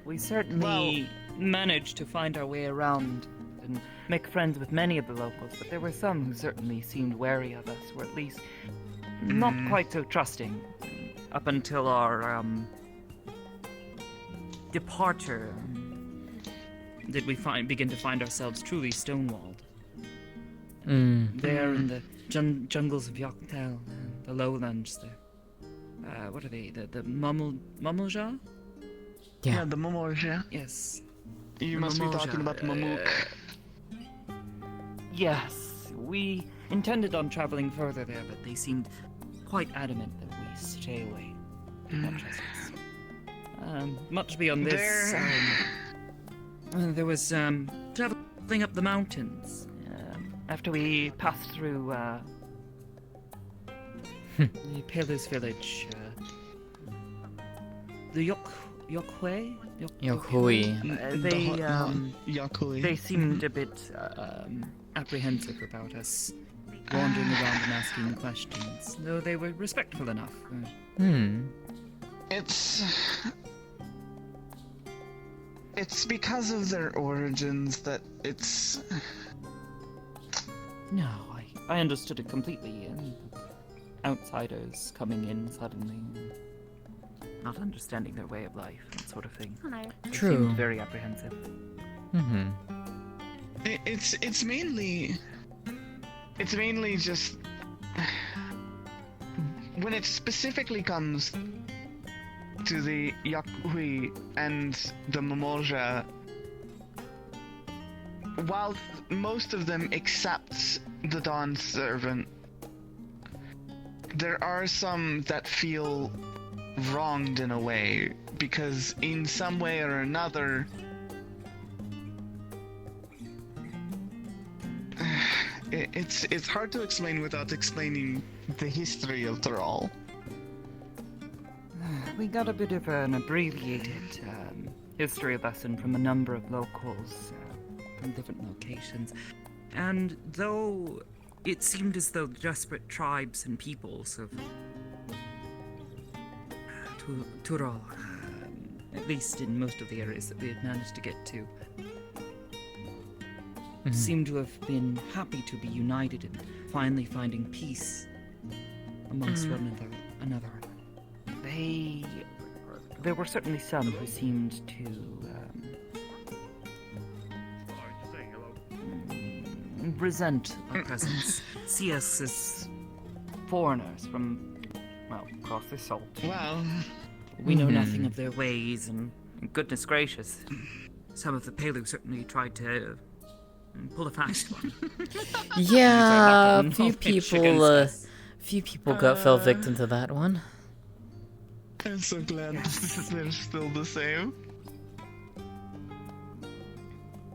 We certainly managed to find our way around and make friends with many of the locals, but there were some who certainly seemed wary of us, or at least not quite so trusting, up until our departure. Did we begin to find ourselves truly stonewalled. There in the jungles of Yoktel and the lowlands there. What are they? The Mamulja? Yeah, the Mamulja. Yes. You The must be Mamulja, talking about Mamuk. Yes, we intended on traveling further there, but they seemed quite adamant that we stay away. Not trust us. Much beyond this, there was traveling up the mountains. After we passed through the Pillars village, the Yokhui? They seemed a bit apprehensive about us wandering around and asking questions, though they were respectful enough. It's because of their origins that it's... No, I understood it completely, and outsiders coming in suddenly, not understanding their way of life, that sort of thing. Hello. They True. seemed very apprehensive. Mm-hmm. It's mainly just when it specifically comes to the Yakui and the Mimoja, while most of them accept the Dawn Servant, there are some that feel wronged in a way, because in some way or another, it's hard to explain without explaining the history of Tural. We got a bit of an abbreviated history lesson from a number of locals from different locations. And though it seemed as though the desperate tribes and peoples of Tural, at least in most of the areas that we had managed to get to, seem to have been happy to be united and finally finding peace amongst one another. There were certainly some who seemed to resent our presence, see us as foreigners from, well, across the salt. Wow. We know nothing of their ways, and goodness gracious, some of the Pelu certainly tried to pull a fast one. Yeah, a few people fell victim to that one. I'm so glad they're still the same.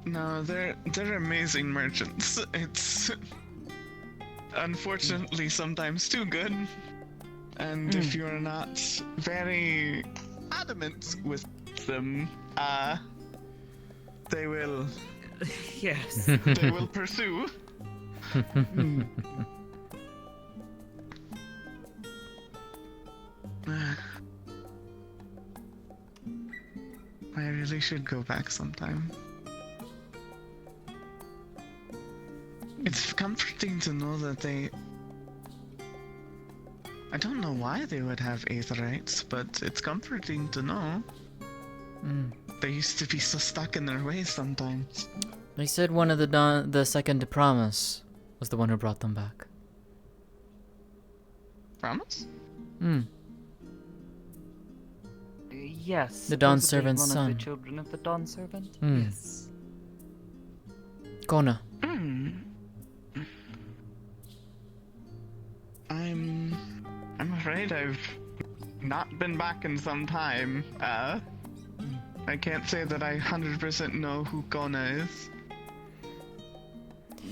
No, they're amazing merchants. It's unfortunately sometimes too good. And if you're not very adamant with them, they will... Yes. They will pursue. I really should go back sometime. It's comforting to know that they... I don't know why they would have Aetherites, but it's comforting to know. They used to be so stuck in their ways sometimes. They said one of the second to promise was the one who brought them back. Promise? Yes. The Dawn supposedly Servant's one son. of the children of the Dawn Servant? Yes. Kona. I'm afraid I've not been back in some time. I can't say that I 100% know who Kona is.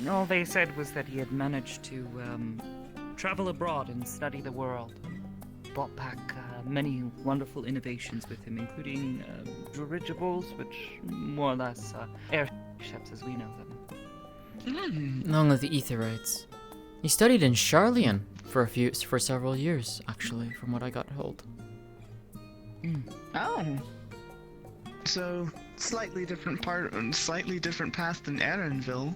All they said was that he had managed to travel abroad and study the world. Brought back many wonderful innovations with him, including dirigibles, which more or less airships as we know them. Along with the Aetherites. He studied in Charlian for several years, actually, from what I got told. Oh. So, slightly different path than Aaronville.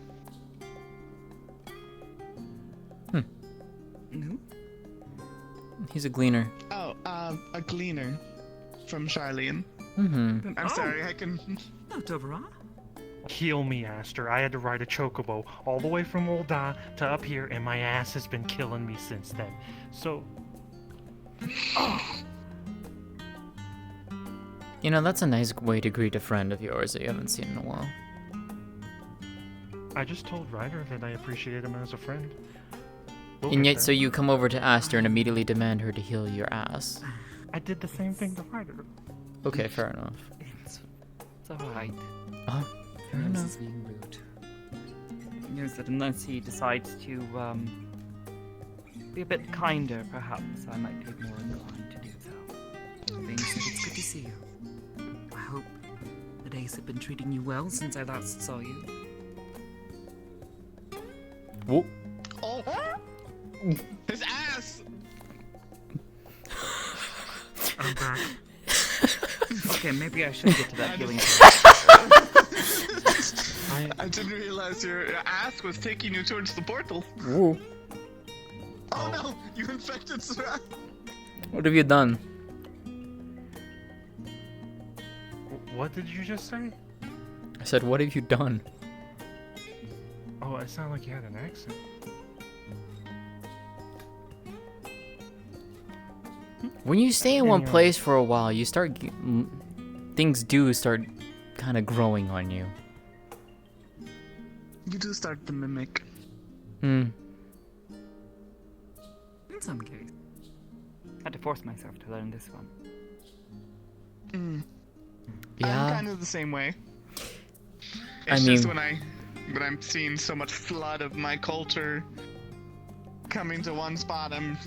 No? He's a gleaner. Oh, a gleaner from Charlian. I'm sorry, I can... Not over. Heal me, Aster. I had to ride a chocobo all the way from Olda to up here, and my ass has been killing me since then. So... You know, that's a nice way to greet a friend of yours that you haven't seen in a while. I just told Ryder that I appreciate him as a friend. We'll And get yet, there. so you come over to Aster and immediately demand her to heal your ass. I did the same thing to Ryder. Okay, fair enough. It's alright. Oh, fair This enough. is being rude. He knows that unless he decides to be a bit kinder, perhaps I might be more inclined to do so. Being said, it's good to see you. I hope the days have been treating you well since I last saw you. Whoop. Oh! His ass! I'm back. Okay, maybe I should get to that healing. I didn't realize your ass was taking you towards the portal. Ooh. Oh no! You infected Sarah! What have you done? What did you just say? said, what have you done? Oh, it sounded like you had an accent. When you stay in one place for a while, you start... things do start kind of growing on you. You do start to mimic. Hmm. In some case. Had to force myself to learn this one. Yeah. I'm kind of the same way. I It's mean... just when I'm seeing so much flood of my culture coming to one spot, I'm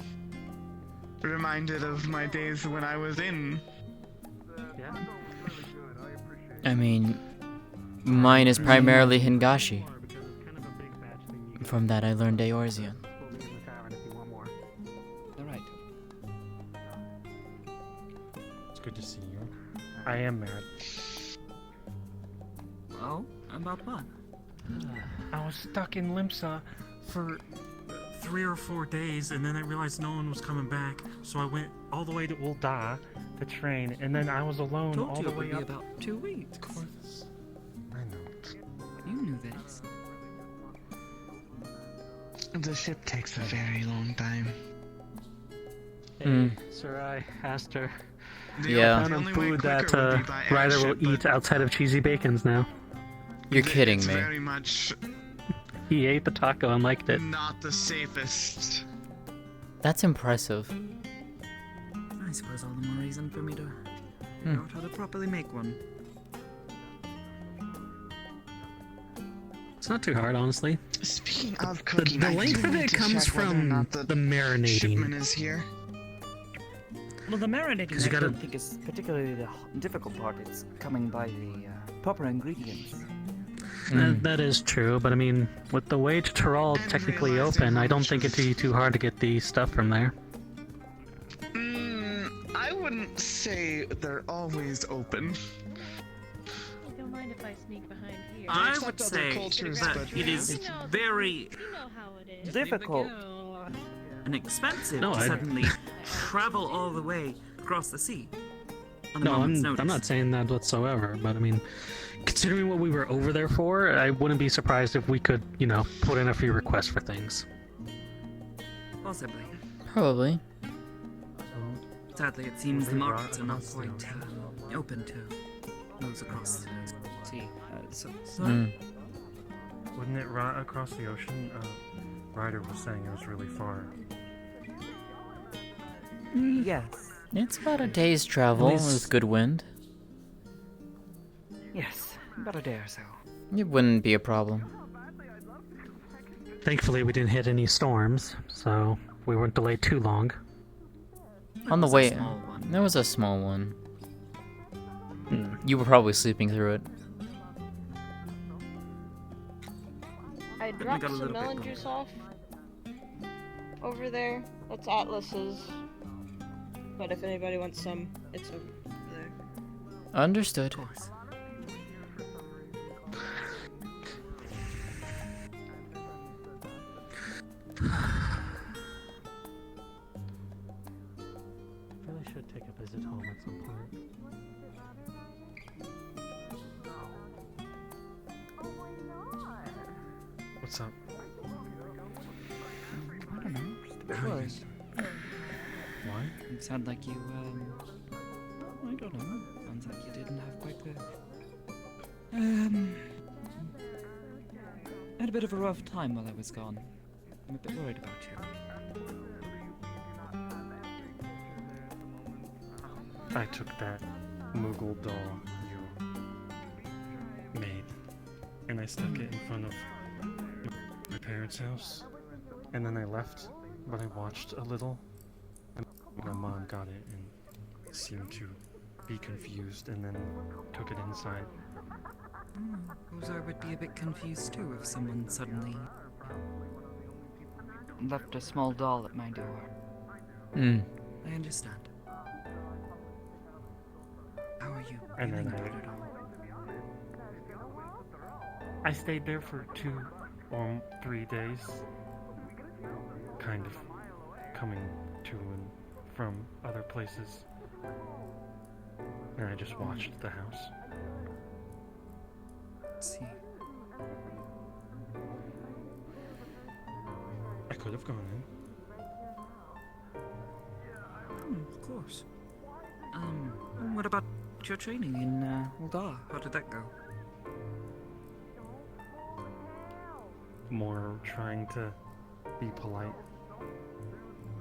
reminded of my days when I was in. Yeah. I mean... Mine is primarily Hingashi. From that I learned Eorzean. Alright. It's good to see you. I am mad. Oh, about what? I was stuck in Limsa for 3 or 4 days, and then I realized no one was coming back, so I went all the way to Ul'dah to train, and then I was alone Told all you the it way would be up. about 2 weeks. Of course. I know. You knew this. The ship takes a very long time. Hey, sir, I asked her. Yeah. What kind of food that Ryder will eat outside of cheesy bacons now? You're kidding me. Very much He ate the taco and liked it. not the safest. That's impressive. I suppose all the more reason for me to figure out how to properly make one. It's not too hard, honestly. Speaking of cooking, the length of it comes from the marinating. Shipment is here. Well, the marinating you I gotta- don't think is particularly the difficult part. It's coming by the proper ingredients. That is true, but I mean, with the way to Tural technically open, I don't think it'd be too hard to get the stuff from there. I wouldn't say they're always open. I don't mind if I sneak behind here. I Except would other say cultures, that but- it is very You know how it is. difficult and expensive No, to I- suddenly travel all the way across the sea. On a No, moment's I'm notice. not saying that whatsoever, but I mean, considering what we were over there for, I wouldn't be surprised if we could, put in a few requests for things. Possibly. Probably. Sadly, it seems the markets are not quite open to those across the sea. So, Wouldn't it rot across the ocean? Ryder was saying it was really far. yes. It's about a day's travel with good wind. Yes, about a day or so. It wouldn't be a problem. Thankfully, we didn't hit any storms, so we weren't delayed too long. On the was a way, small one. there was a small one. You were probably sleeping through it. I got dropped a some little bit melon more. juice off over there. That's Atlas's. But if anybody wants some, it's over there. Understood. Really should take a visit home at some point. What's up? I don't know, just a bit How you worried. Why? It sounded like you, I don't know. Sounds like you didn't have quite the... had a bit of a rough time while I was gone. I'm a bit worried about you. I took that Moogle doll you made, and I stuck it in front of my parents' house, and then I left, but I watched a little, and my mom got it and seemed to be confused, and then took it inside. Suppose I would be a bit confused too if someone suddenly left a small doll at my door. I understand. How are you And feeling then about it all? I stayed there for 2 or 3 days, kind of coming to and from other places, and I just watched the house. Let's see. I could have gone in. Of course. What about your training in Uldar? How did that go? More trying to be polite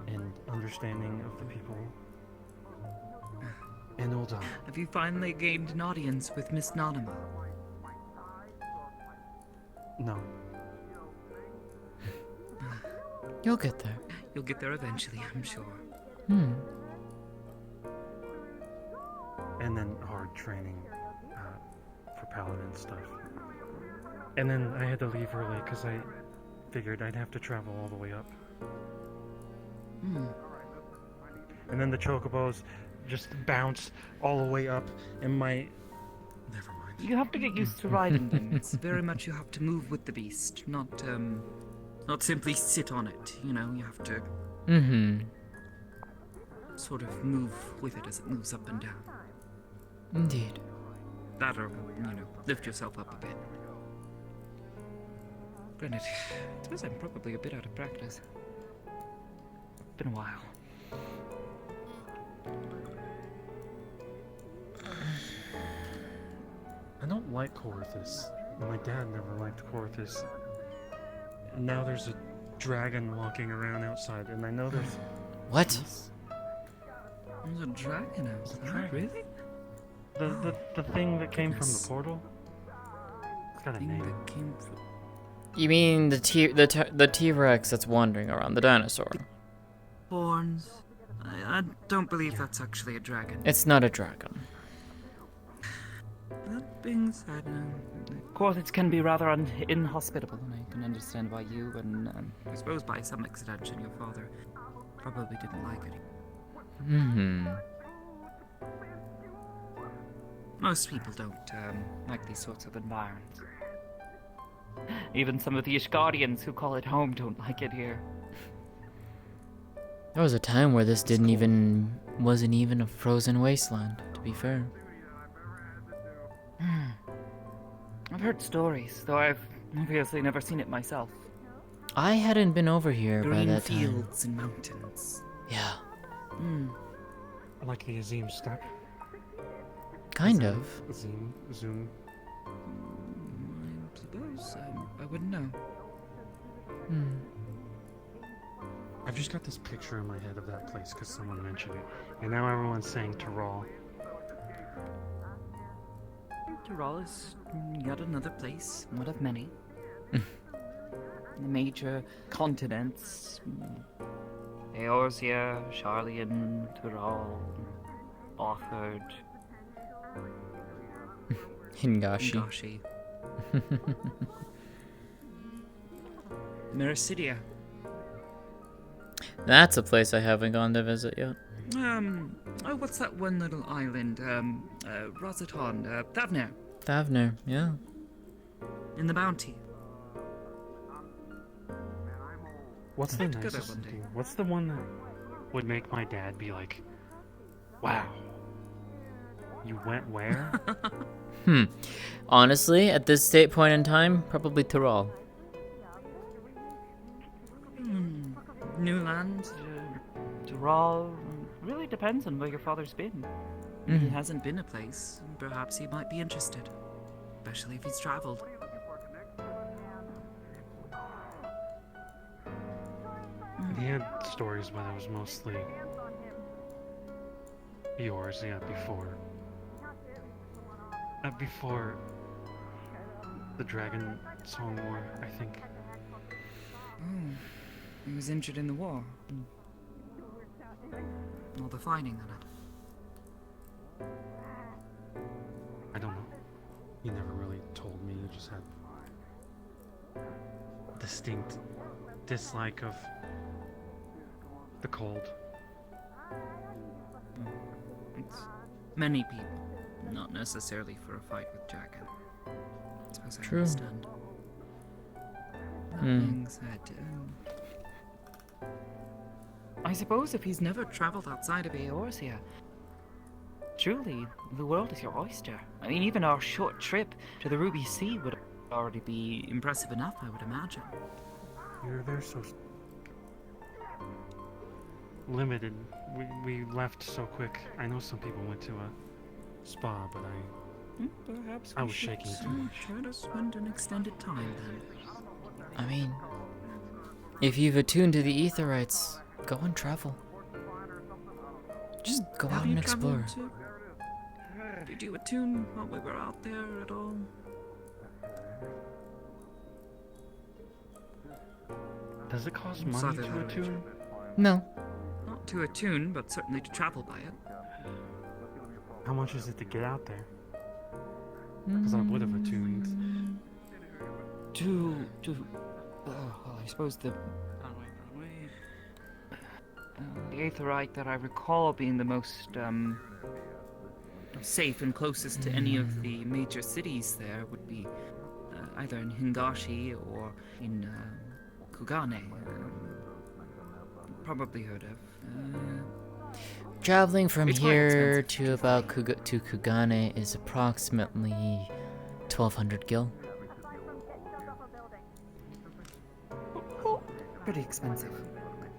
and understanding of the people in Uldar. Have you finally gained an audience with Miss Nanima? No. You'll get there. You'll get there eventually, I'm sure. Hmm. And then hard training for paladin stuff. And then I had to leave early because I figured I'd have to travel all the way up. And then the chocobos just bounce all the way up, and my... Never mind. You have to get used to riding them. It's very much you have to move with the beast, not simply sit on it, you know? You have to... sort of move with it as it moves up and down. Indeed. That or, you know, lift yourself up a bit. Granted, I suppose I'm probably a bit out of practice. Been a while. I don't like Corythus. My dad never liked Corythus. And now there's a dragon walking around outside, and I know there's... What? There's a dragon outside? Really? The thing that came from the portal? It's got a name. That came from... You mean the T-Rex that's wandering around, the dinosaur? Horns. I don't believe that's actually a dragon. It's not a dragon. That being said, Corythus can be rather inhospitable, and I can understand why you, and I suppose by some extension your father, probably didn't like it. Most people don't like these sorts of environments. Even some of the Ishgardians who call it home don't like it here. There was a time where this wasn't even a frozen wasteland, to be fair. I've heard stories, though I've obviously never seen it myself. I hadn't been over here by Green that time. fields and mountains. Yeah. Like the Azim steppe? Kind of. Zoom. I suppose. I wouldn't know. I've just got this picture in my head of that place because someone mentioned it. And now everyone's saying Tural. Tural is yet another place, one of many. The major continents. Eorzea, Sharlayan, Tural, Authard. Hingashi. Mericidia. That's a place I haven't gone to visit yet. What's that one little island? Rosaton, Thavner. Thavner, yeah. In the Bounty. What's the nicest thing? What's the one that would make my dad be like, wow, you went where? Honestly, at this point in time, probably Tural. New land, Tural. Really depends on where your father's been. If he hasn't been a place, perhaps he might be interested. Especially if he's traveled. He had stories, but it was mostly yours, yeah, before the Dragon Song War, I think. He was injured in the war. All the fighting on it. I don't know. He never really told me. He just had distinct dislike of the cold. It's many people, not necessarily for a fight with Dragon. I suppose I True. understand. That being said, I suppose if he's never traveled outside of Eorzea, truly, the world is your oyster. I mean, even our short trip to the Ruby Sea would already be impressive enough, I would imagine. You're there so limited. We left so quick. I know some people went to a spa, but Perhaps I we was should, shaking too much. Try to spend an extended time then. I mean, if you've attuned to the Etherites, go and travel. Just go out and explore. Did you attune while we were out there at all? Does it cost money to attune? No. Not to attune, but certainly to travel by it. How much is it to get out there? Because I would have attuned. Well, I suppose the Aetherite that I recall being the most safe and closest to any of the major cities there would be either in Hingashi or in Kugane. Probably heard of. Traveling from It's quite here expensive to about to Kugane is approximately 1,200 gil. Pretty expensive.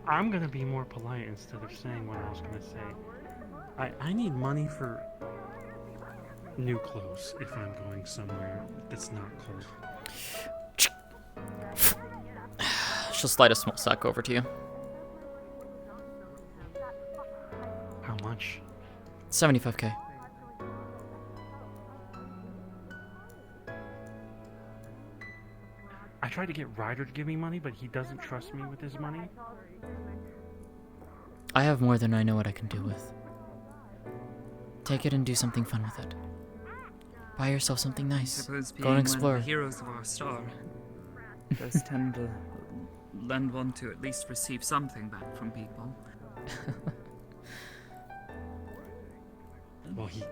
I'm gonna be more polite instead of saying what I was gonna say. I need money for new clothes if I'm going somewhere that's not cold. She'll slide a small sack over to you. How much? 75k. I tried to get Ryder to give me money, but he doesn't trust me with his money. I have more than I know what I can do with. Take it and do something fun with it. Buy yourself something nice. Suppose Go and being one of explore. the heroes of our star does tend to lend one to at least receive something back from people. Well, he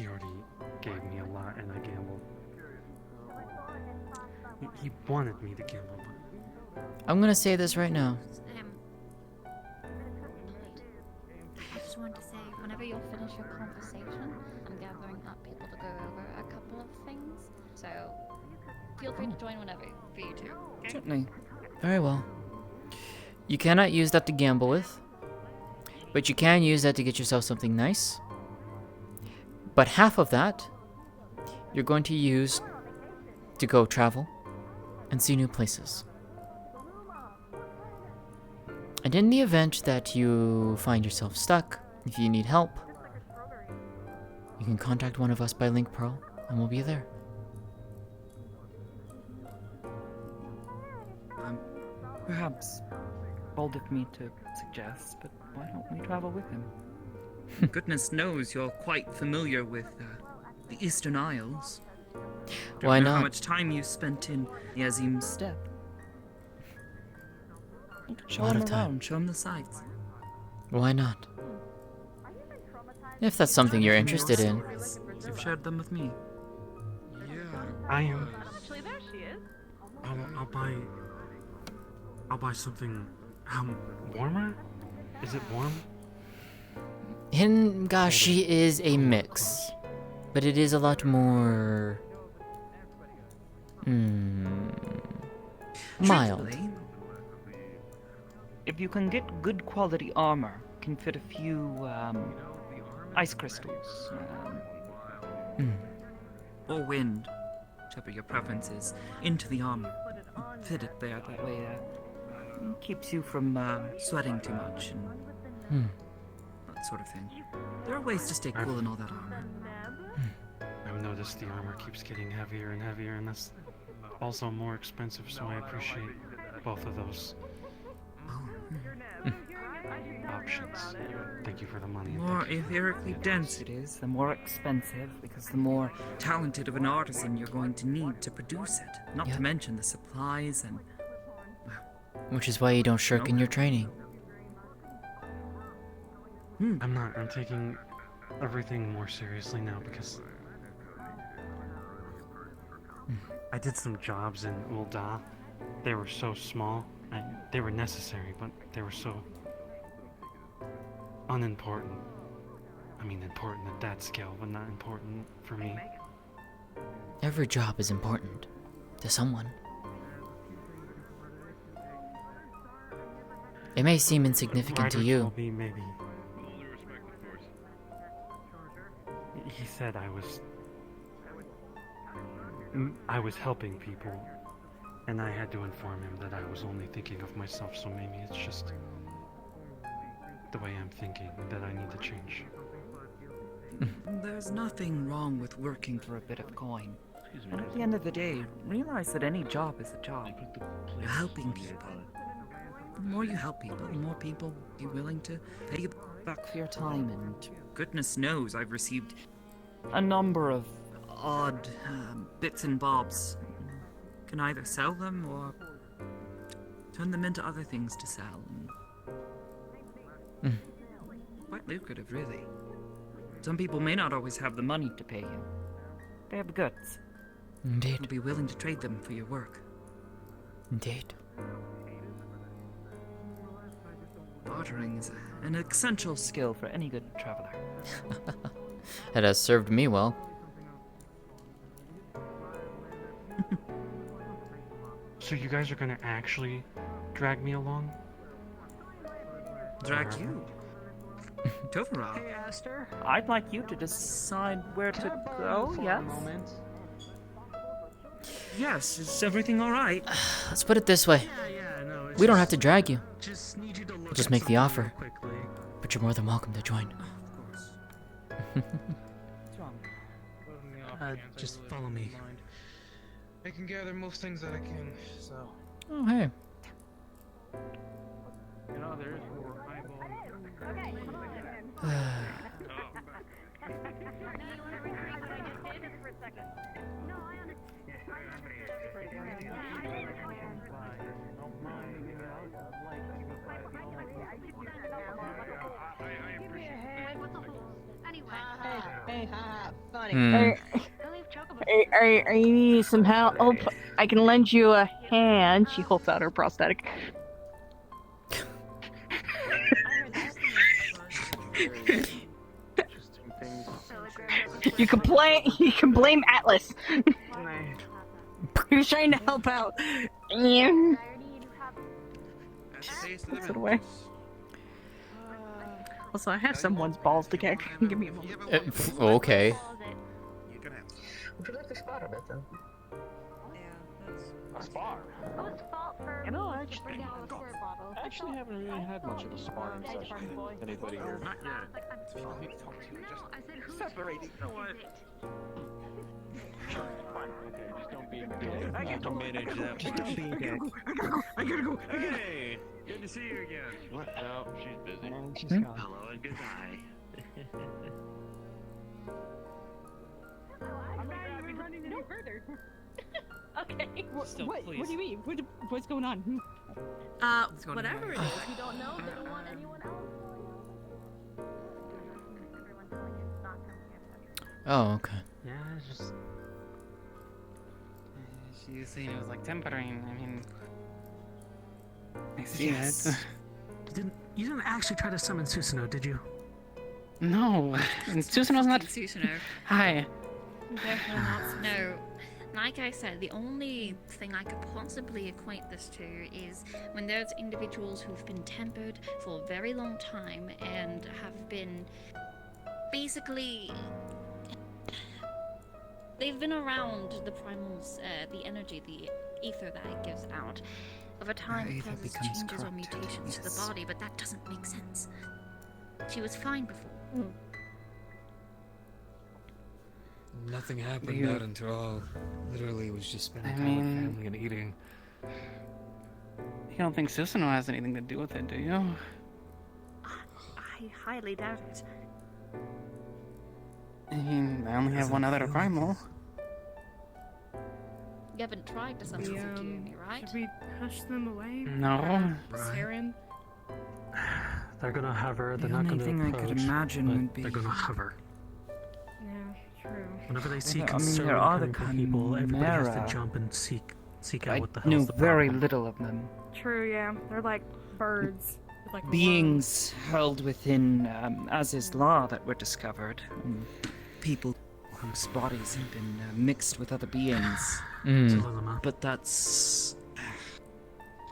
already gave me a lot, and I gambled. He wanted me to gamble, but I'm gonna say this right now. I just wanted to say, whenever you'll finish your conversation, I'm gathering up people to go over a couple of things. So feel free to join whenever for you two. Okay? Certainly. Very well. You cannot use that to gamble with, but you can use that to get yourself something nice. But half of that, you're going to use to go travel and see new places. And in the event that you find yourself stuck, if you need help, you can contact one of us by Link Pearl, and we'll be there. Perhaps bold of me to suggest, but why don't we travel with him? Goodness knows you're quite familiar with the Eastern Isles. Don't Why know not? How much time you spent in Yazim's Steppe? Show A lot him of time. around, show him the sights. Why not? If that's something you're interested in. You've shared them with me. I am. Actually, there she is. I'll buy something warmer? Is it warm? Hingashi is a mix, but it is a lot more mild. Truthfully, if you can get good quality armor, can fit a few ice crystals, or wind, whichever your preference is, into the armor. Fit it there, that way it keeps you from sweating too much and that sort of thing. There are ways to stay cool in all that armor. I've noticed the armor keeps getting heavier and heavier, and that's also more expensive, so I appreciate both of those options. Thank you for the money. The and more thank you for etherically the dense it is, the more expensive, because the more talented of an artisan you're going to need to produce it. Not Yep. to mention the supplies and... Which is why you don't shirk in your training. I'm taking everything more seriously now because I did some jobs in Ul'dah. They were so small. They were necessary, but they were so unimportant. I mean, important at that scale, but not important for me. Every job is important to someone. It may seem insignificant to Ryder you. told me maybe. He said I was helping people, and I had to inform him that I was only thinking of myself, so maybe it's just the way I'm thinking that I need to change. There's nothing wrong with working for a bit of coin. And at the end of the day, realize that any job is a job. You're helping people. The more you help people, the more people will be willing to pay you back for your time, and goodness knows I've received a number of odd bits and bobs. Can either sell them or turn them into other things to sell. Quite lucrative, really. Some people may not always have the money to pay you. They have the guts. Indeed. They'll be willing to trade them for your work. Indeed. Bartering is an essential skill for any good traveler. It has served me well. So you guys are gonna actually drag me along? Drag you? Tural. Hey, Aster. I'd like you to decide where to go, yes? Yes, is everything alright? Let's put it this way. We don't have to drag you. We'll just make the offer. But you're more than welcome to join. Just follow me. I can gather most things that I can, so. Oh, hey. You know, there's more eyeball. Hey, funny. Are you need some help? I can lend you a hand. She holds out her prosthetic. You can blame Atlas. He was trying to help out. Put it away. Also, I have someone's balls to kick. Give me a moment. Okay. Would you like to spar a bit, though? A spar? You know, I actually haven't really had much of a sparring session with anybody here. Not yet. Separating. You know what? Okay, just don't be a dick. I can manage that. Just don't be a dick. I gotta go. Hey, good to see you again. What? No, she's busy. She's gone. Hello and goodbye. I'm not even running any further. Okay. What do you mean? What's going on? Whatever it is, you don't know, didn't want anyone else. Oh, okay. Yeah, it's just. She was saying it was like tempering. I mean, I see Yes. it. You didn't actually try to summon Susanoo, did you? No, Susanoo's not. Susanoo. Hi. Definitely not. No. Like I said, the only thing I could possibly equate this to is when there's individuals who've been tempered for a very long time and have been basically. They've been around the primals, the energy, the ether that it gives out. Over time, it causes changes or mutations to the body, but that doesn't make sense. She was fine before. Nothing happened You- out until all. Literally, it was just spending I time with mean- family and eating. You don't think Susanoo has anything to do with it, do you? I highly doubt it. I mean, I only have one other primal. You haven't tried to summon Tsukiomi, right? Should we push them away? No. Saren? They're gonna hover. They're The not only gonna thing I approach. could imagine but would be- They're gonna hover. Yeah, true. Whenever they see I mean, concern there are the coming from people, everybody has Chimera. to jump and seek I out what the hell's knew the very problem. little of them. True, yeah. They're like birds. with, like Beings held within, as is law, that were discovered. People whose bodies have been mixed with other beings. But that's...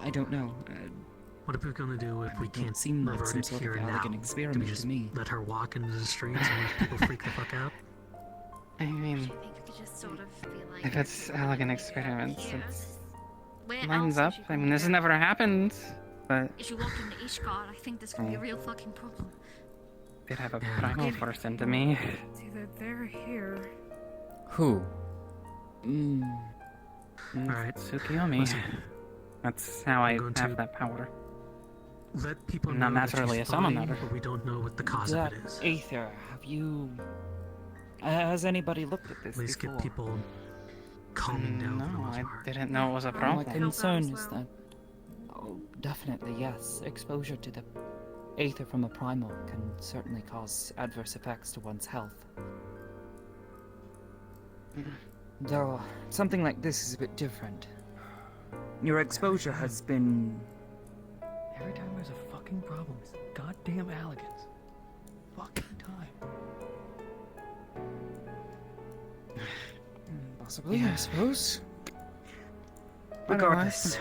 I don't know. What are we gonna do if we can't seem like revert some it sort here of and now? elegant Do we experiment just to me. let her walk into the streets and let people freak the fuck out? I mean, if it's elegant experiments, it lines up. I mean, this has never happened, but If you walk into Ishgard, I think this could be a real fucking problem. they'd have a primal force into me. See that they're here. Who? Alright. Tsukiyomi. Listen. That's how I going have to that power. Let people Not know naturally that a she's summoner. fine, but we don't know what the cause That of it is. Aether, have you... Has anybody looked at this At least before? get people calming down for the No, most I part. didn't know it was a My problem. concern is that... Oh, definitely, yes. Exposure to the Aether from a primal can certainly cause adverse effects to one's health. Though, something like this is a bit different. Your exposure has been... Every time there's a fucking problem, it's goddamn Alligans. Fucking time. Possibly, I suppose. Regardless.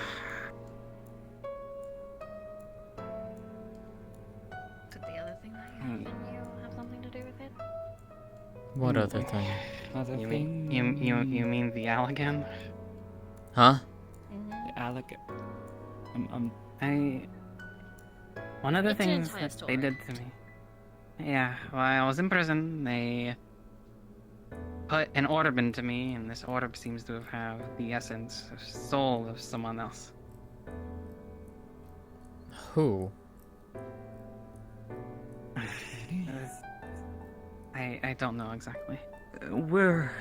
Could the other thing that you have something to do with it? What other thing? You mean the Allagan? Huh? The Allagan. One of the It's an things entire that story. they did to me. Yeah, while I was in prison, they put an orb into me, and this orb seems to have the essence, or soul of someone else. Who? I don't know exactly. We're...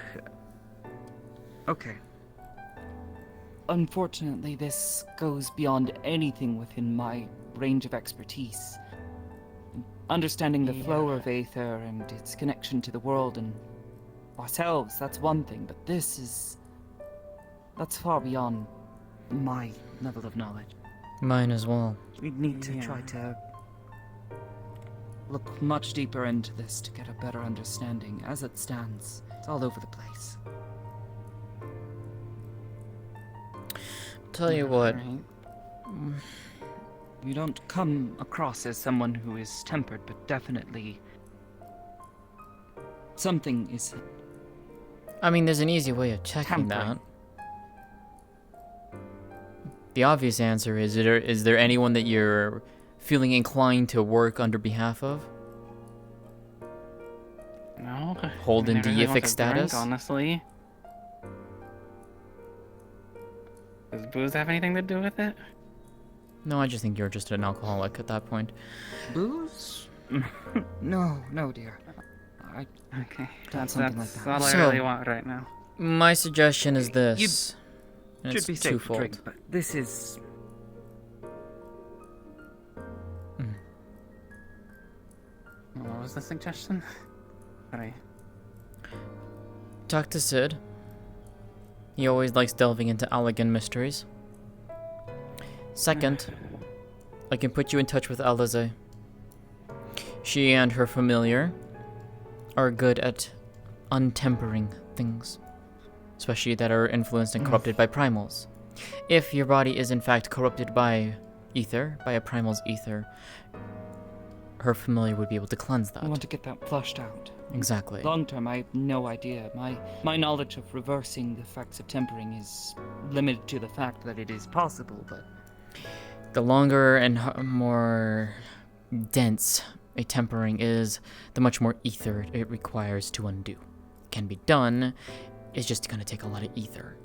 Okay. Unfortunately, this goes beyond anything within my range of expertise. Understanding the flow of Aether and its connection to the world and ourselves, that's one thing, but this is... that's far beyond my level of knowledge. Mine as well. We need to try to look much deeper into this to get a better understanding. As it stands, it's all over the place. Tell you what. You don't come across as someone who is tempered, but definitely something is... I mean, there's an easy way of checking Tampering. that. The obvious answer is there anyone that you're feeling inclined to work under behalf of? No. Hold in I really want deific to status? drink, honestly. Does booze have anything to do with it? No, I just think you're just an alcoholic at that point. Booze? No, dear. Okay, Done that's something like that. all I So- really want right now. My suggestion is this. and Should it's be safe to twofold. drink, but this is... What was the suggestion? Sorry. Talk to Sid. He always likes delving into Allagan mysteries. Second, I can put you in touch with Alize. She and her familiar are good at untempering things, especially that are influenced and corrupted by primals. If your body is in fact corrupted by ether, by a primal's ether, her familiar would be able to cleanse that. I want to get that flushed out. Exactly. Long term, I have no idea. My knowledge of reversing the effects of tempering is limited to the fact that it is possible, but... The longer and more dense a tempering is, the much more ether it requires to undo. It can be done, it's just gonna take a lot of ether.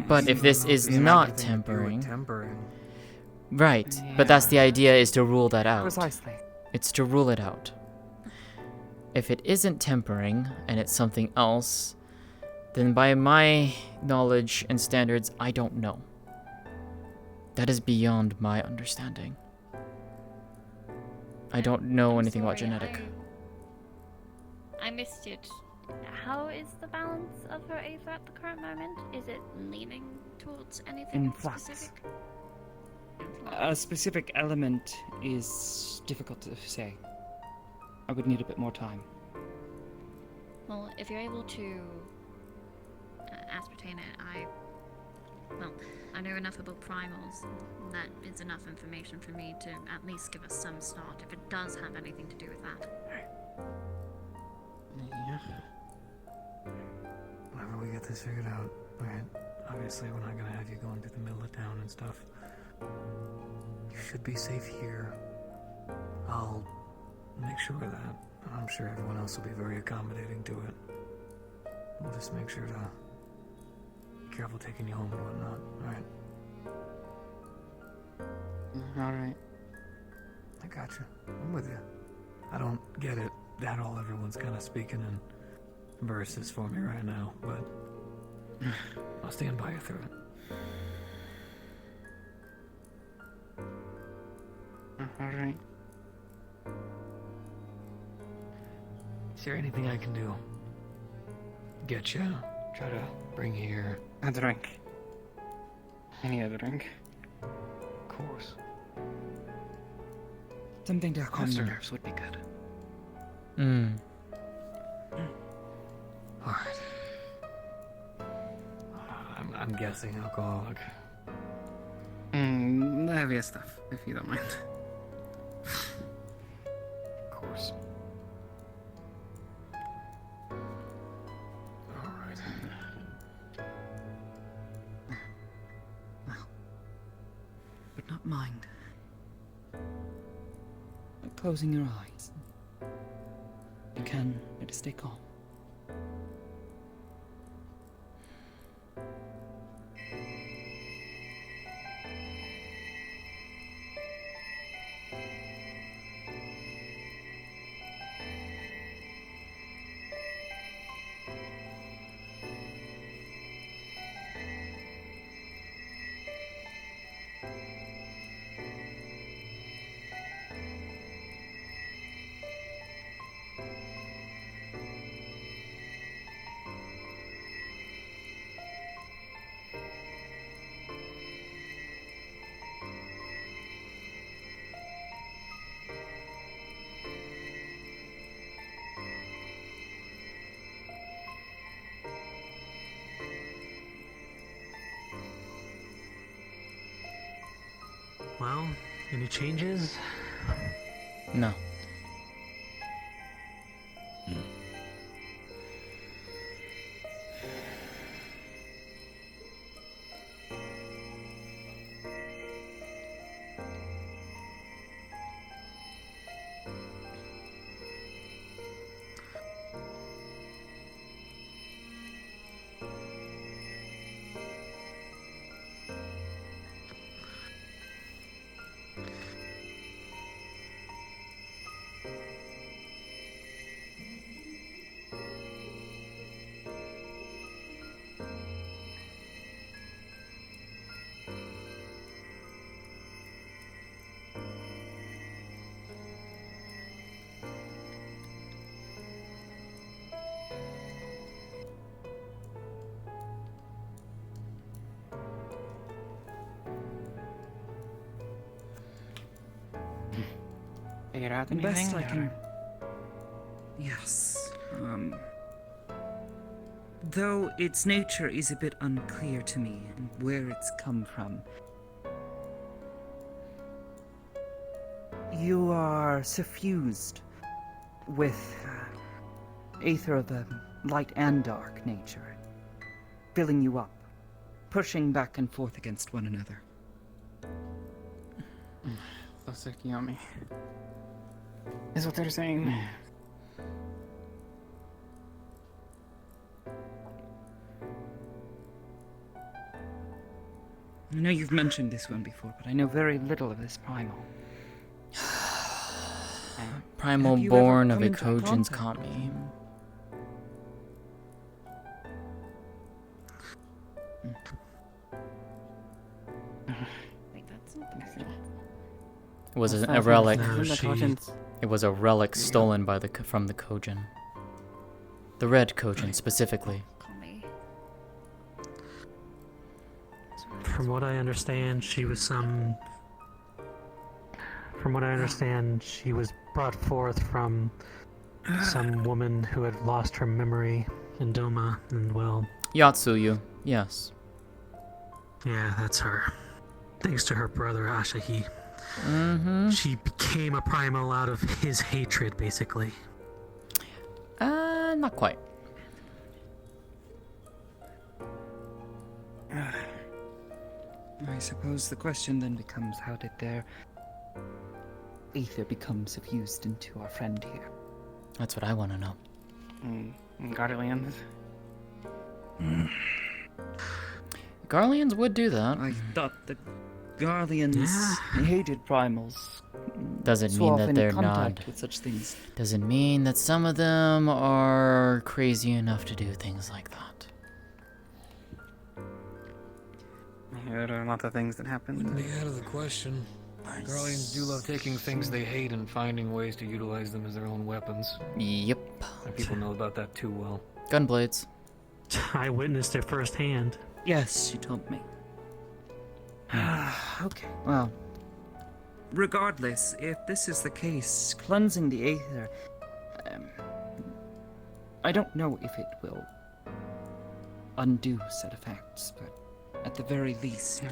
But if this is not tempering... Right, but that's the idea, is to rule that out. Precisely. It's to rule it out. If it isn't tempering, and it's something else, then by my knowledge and standards, I don't know. That is beyond my understanding. I don't know anything about genetic. I missed it. How is the balance of her Aether at the current moment? Is it leaning towards anything In flux. specific? A specific element is difficult to say. I would need a bit more time. Well, if you're able to ascertain it, I know enough about primals. That is enough information for me to at least give us some start if it does have anything to do with that. Yeah. Whenever we get this figured out, right? Obviously, we're not gonna have you going through the middle of town and stuff. You should be safe here. I'll make sure of that. I'm sure everyone else will be very accommodating to it. We'll just make sure to be careful taking you home and whatnot, alright? Alright. I got you. I'm with you. I don't get it at all. Everyone's kind of speaking in verses for me right now, but I'll stand by you through it. Alright. Is there anything I can do? Get you? Try to bring you here? A drink. Any other drink? Of course. Something to calm the Master. nerves would be good. Alright. I'm guessing alcoholic. The heaviest stuff, if you don't mind. Of course. Alright. But not mind. Closing your eyes. You can stay calm. Well, any changes? No. Figure out The anything? best I or- can. Yes. Though its nature is a bit unclear to me and where it's come from. You are suffused with aether of a light and dark nature, filling you up, pushing back and forth against one another. So sticky on me. Is what they're saying. I know you've mentioned this one before, but I know very little of this primal. Primal Have you ever born of come a into Kojin's contact caught with me. him? Wait, that's not the message. It was That's a not relic. from the Kojins. It was a relic stolen by from the Kojin. The red Kojin specifically. Call me. From what I understand, she was some. From what I understand, she was brought forth from some woman who had lost her memory in Doma, and well... Yatsuyu, yes. Yeah, that's her. Thanks to her brother, Asahi. Mm-hmm. She became a primal out of his hatred, basically. Not quite. I suppose the question then becomes, how did their ether become suffused into our friend here? That's what I want to know. Guardians. Guardians would do that. I thought the Guardians hated primals. Doesn't so mean that often they're contact not. with such things. Doesn't mean that some of them are crazy enough to do things like that. There are a lot of things that happen. Wouldn't be out of the question. Guardians do love taking things they hate and finding ways to utilize them as their own weapons. Yep. And people know about that too well. Gunblades. I witnessed it firsthand. Yes, you told me. Okay, well, regardless, if this is the case, cleansing the aether, I don't know if it will undo said effects, but at the very least,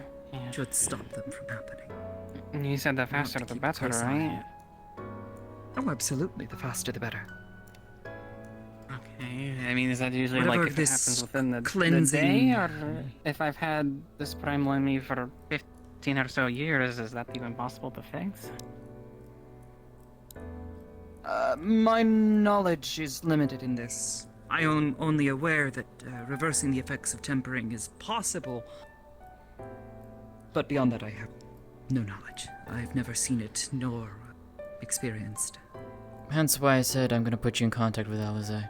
should stop them from happening. You said the faster the better, right? Oh, absolutely, the faster the better. Okay, I mean, is that usually Whatever like if it this happens within the cleansing- day, or if I've had this primal in me for 15 or so years, is that even possible to fix? My knowledge is limited in this. I am only aware that reversing the effects of tempering is possible, but beyond that I have no knowledge. I've never seen it, nor experienced. Hence why I said I'm gonna put you in contact with Alize.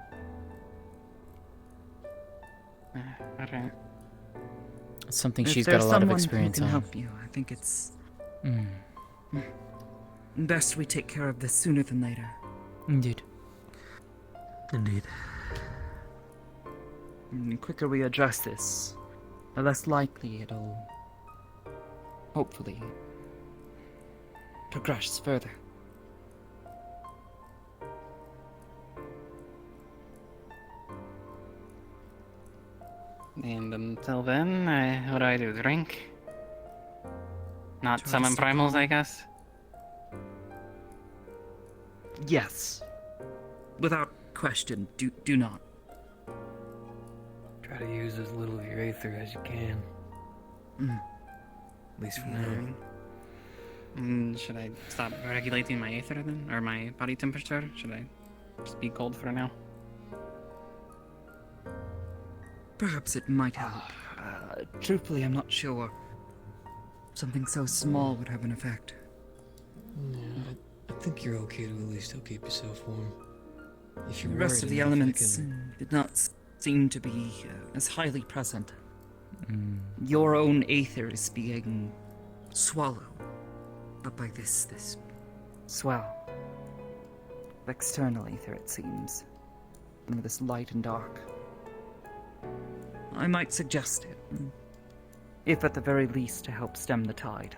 Alright. It's something If she's got a there's lot of someone experience who can on. help you, I think it's Mm. best we take care of this sooner than later. Indeed. Indeed. And the quicker we address this, the less likely it'll hopefully progress further. And until then, what do I do? Drink? Not Try to summon stay primals, calm. I guess? Yes. Without question, do not. Try to use as little of your aether as you can. At least for now. Should I stop regulating my aether then? Or my body temperature? Should I just be cold for now? Perhaps it might help. Truthfully, I'm not sure. Something so small would have an effect. Yeah, I think you're okay to at least still keep yourself warm. If The you're rest of worried the enough, I elements can- did not seem to be as highly present. Mm. Your own aether is being swallowed up by this swell. External aether, it seems. And with this light and dark. I might suggest it. If at the very least to help stem the tide.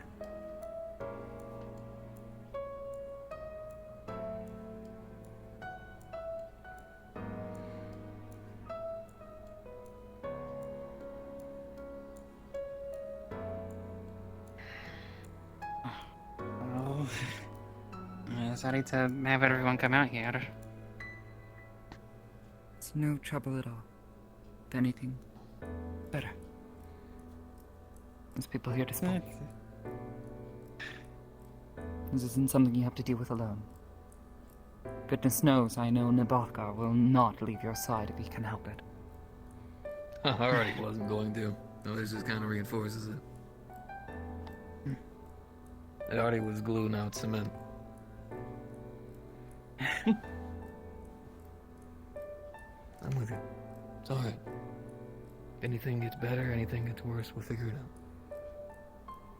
Oh. Sorry to have everyone come out here. It's no trouble at all. If anything, better. There's people here to support you. This isn't something you have to deal with alone. Goodness knows I know Nabokar will not leave your side if he can help it. I already wasn't going to. No, this just kind of reinforces it. It already was glue, now it's cement. I'm with you. It's alright. If anything gets better, anything gets worse, we'll figure it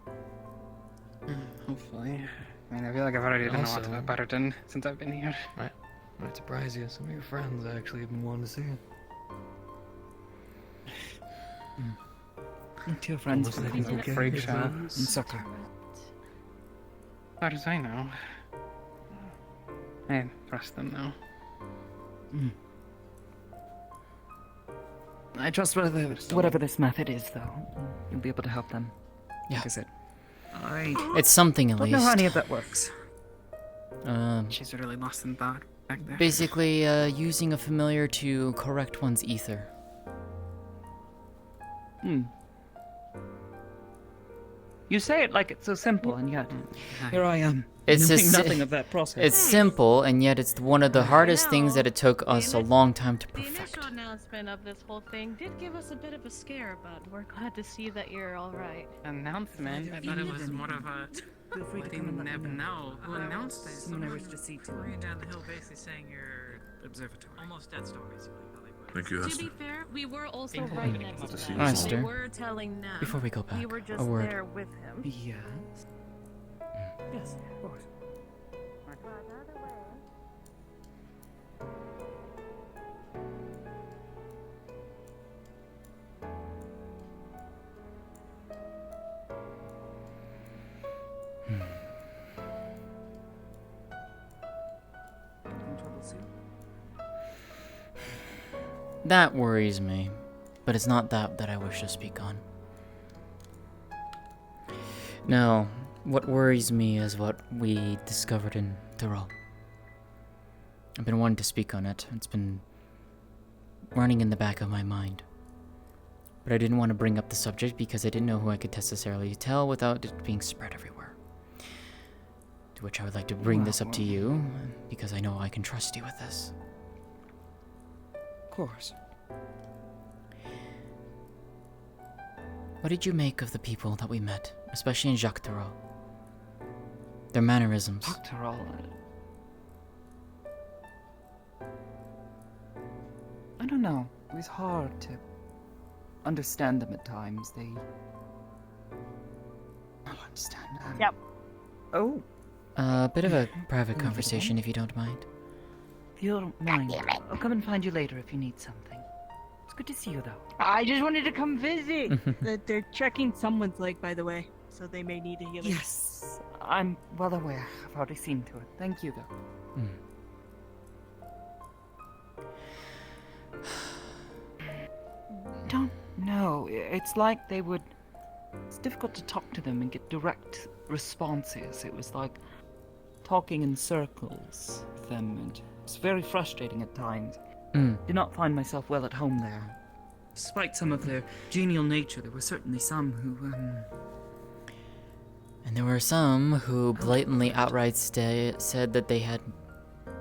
out. Hopefully. I mean, I feel like I've already done a lot Also- about Butterton since I've been here. Might surprise you, some of your friends actually have been wanting to see you. To your friends Almost from like the he's people okay. Freak His show. love. in Sucker. How does I know? I trust them now. I trust whatever this method is, though. You'll be able to help them. Yeah. Like I said, I It's something at don't least. know how any of that works. She's really lost in thought back there. Basically, using a familiar to correct one's ether. You say it like it's so simple, and yet here I am. It's knowing a nothing of that process. It's simple, and yet it's one of the hardest things that it took us a long time to perfect. The initial announcement of this whole thing did give us a bit of a scare, but we're glad to see that you're alright. Announcement? I thought it was more of a... Feel free to come and let me know. Who announced this? Someone I wish to see to. Running down the hill, basically saying you're observatory. Almost dead store, basically. Thank you, To Esther. be fair, we were also right next to them. Esther, We were telling them. before we go back, we were a just word. there with him. Yes. Yes, of course. That worries me, but it's not that I wish to speak on. No, what worries me is what we discovered in Tural. I've been wanting to speak on it. It's been running in the back of my mind. But I didn't want to bring up the subject because I didn't know who I could necessarily tell without it being spread everywhere. To which I would like to bring this up to you, because I know I can trust you with this. Of course. What did you make of the people that we met, especially in Jacques Tural? Their mannerisms. Jacques Tural. I don't know. It was hard to understand them at times. They. I don't understand. Yep. Oh. A bit of a private conversation, if you don't mind. If you don't mind, I'll come and find you later if you need something. It's good to see you, though. I just wanted to come visit. They're checking someone's leg, by the way, so they may need a healing. Yes, I'm well aware. I've already seen to it. Thank you, though. Don't know. It's like they would. It's difficult to talk to them and get direct responses. It was like talking in circles with them, and it's very frustrating at times. Did not find myself well at home there. Despite some of their genial nature, there were certainly some who, And there were some who blatantly outright said that they had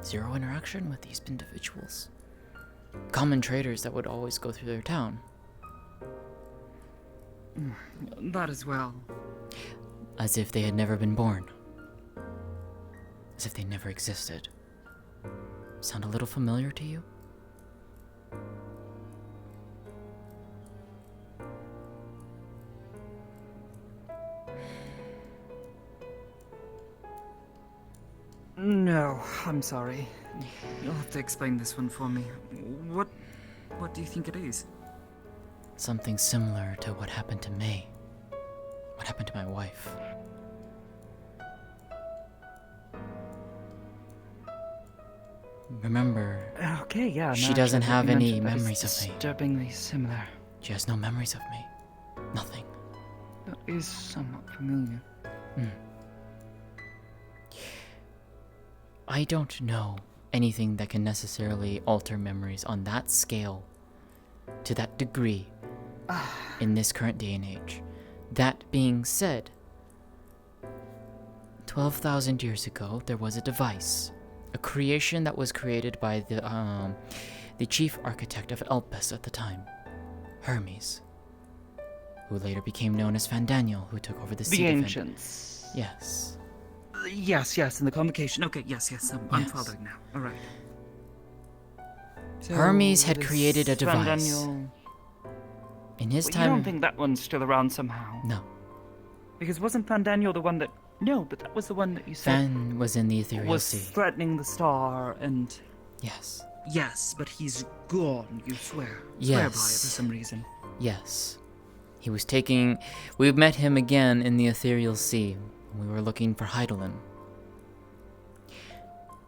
zero interaction with these individuals. Common traders that would always go through their town. That as well. As if they had never been born. As if they never existed. Sound a little familiar to you? No, I'm sorry. You'll have to explain this one for me. What do you think it is? Something similar to what happened to me. What happened to my wife. Remember, Okay, yeah. she no, doesn't actually, have you any mentioned that is memories of me. Disturbingly similar. She has no memories of me. Nothing. That is somewhat familiar. I don't know anything that can necessarily alter memories on that scale, to that degree, in this current day and age. That being said, 12,000 years ago, there was a device, a creation that was created by the chief architect of Elpis at the time, Hermes, who later became known as Fandaniel, who took over the seat The of ancients. Yes. Yes, in the convocation. Okay, yes, I'm Yes. following now. All right. So Hermes had this created a device. Fandaniel- In his Well, time... You don't think that one's still around somehow? No. Because wasn't Fandaniel the one that... No, but that was the one that you said... Fan was in the Ethereal was Sea. threatening the star and... Yes. Yes, but he's gone, you swear. Yes. Swear by it for some reason. Yes. He was taking... We met him again in the Ethereal Sea. We were looking for Heidelin.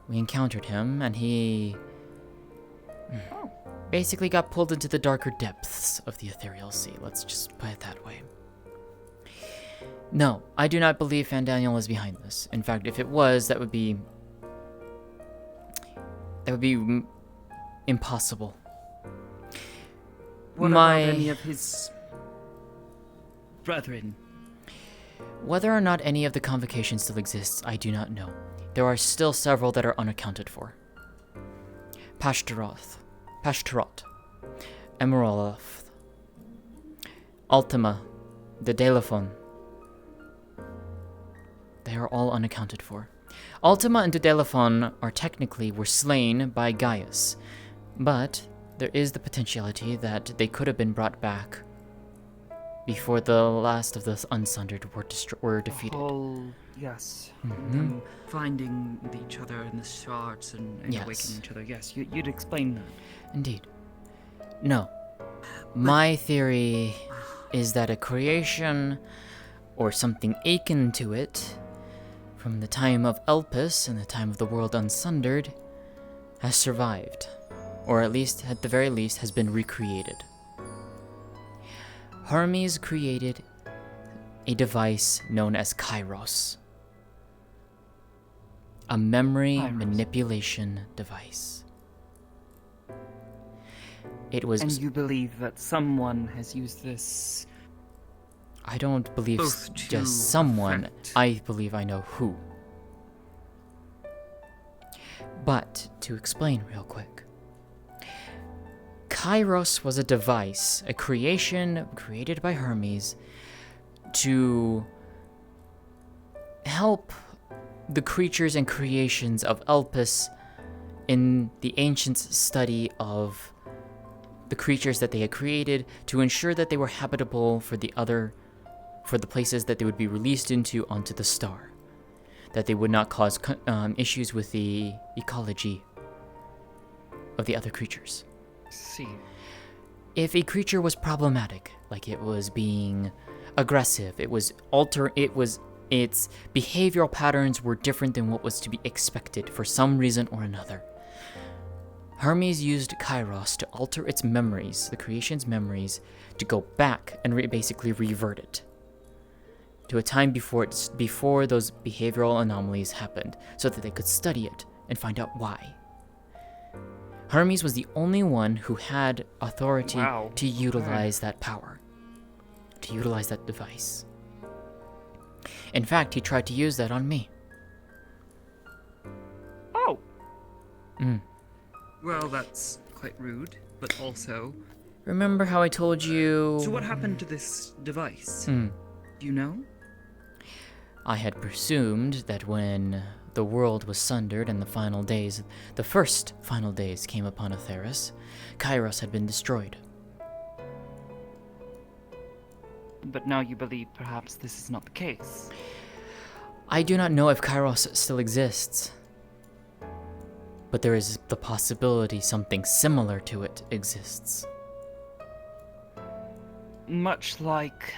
We encountered him, and he Basically got pulled into the darker depths of the ethereal sea. Let's just put it that way. No, I do not believe Fandaniel is behind this. In fact, if it was, that would be impossible. What about any of his brethren? Whether or not any of the convocation still exists, I do not know. There are still several that are unaccounted for. Pashtaroth, Emeraloth, Ultima, the Delaphon. They are all unaccounted for. Ultima and Delaphon were slain by Gaius, but there is the potentiality that they could have been brought back before the last of the Unsundered were defeated. Yes. Mhm. Them finding each other in the shards and Yes. awakening each other. Yes, you'd explain that. Indeed. No. My theory is that a creation, or something akin to it, from the time of Elpis and the time of the world Unsundered, has survived. Or at least, at the very least, has been recreated. Hermes created a device known as Kairos. A memory manipulation device. It was... And you believe that someone has used this... I don't believe both to just someone. affect- I believe I know who. But, to explain real quick. Kairos was a device, a creation created by Hermes to help the creatures and creations of Elpis in the ancients' study of the creatures that they had created to ensure that they were habitable for the places that they would be released onto the star, that they would not cause issues with the ecology of the other creatures. See. If a creature was problematic, like it was being aggressive, its behavioral patterns were different than what was to be expected for some reason or another, Hermes used Kairos to alter its memories, the creation's memories, to go back and basically revert it to a time before those behavioral anomalies happened, so that they could study it and find out why. Hermes was the only one who had authority to utilize that power, to utilize that device. In fact, he tried to use that on me. Oh! Mm. Well, that's quite rude, but also... Remember how I told you... So what happened to this device? Hmm. Do you know? I had presumed that when the world was sundered and the first final days came upon Atheris, Kairos had been destroyed. But now you believe perhaps this is not the case. I do not know if Kairos still exists, but there is the possibility something similar to it exists. Much like...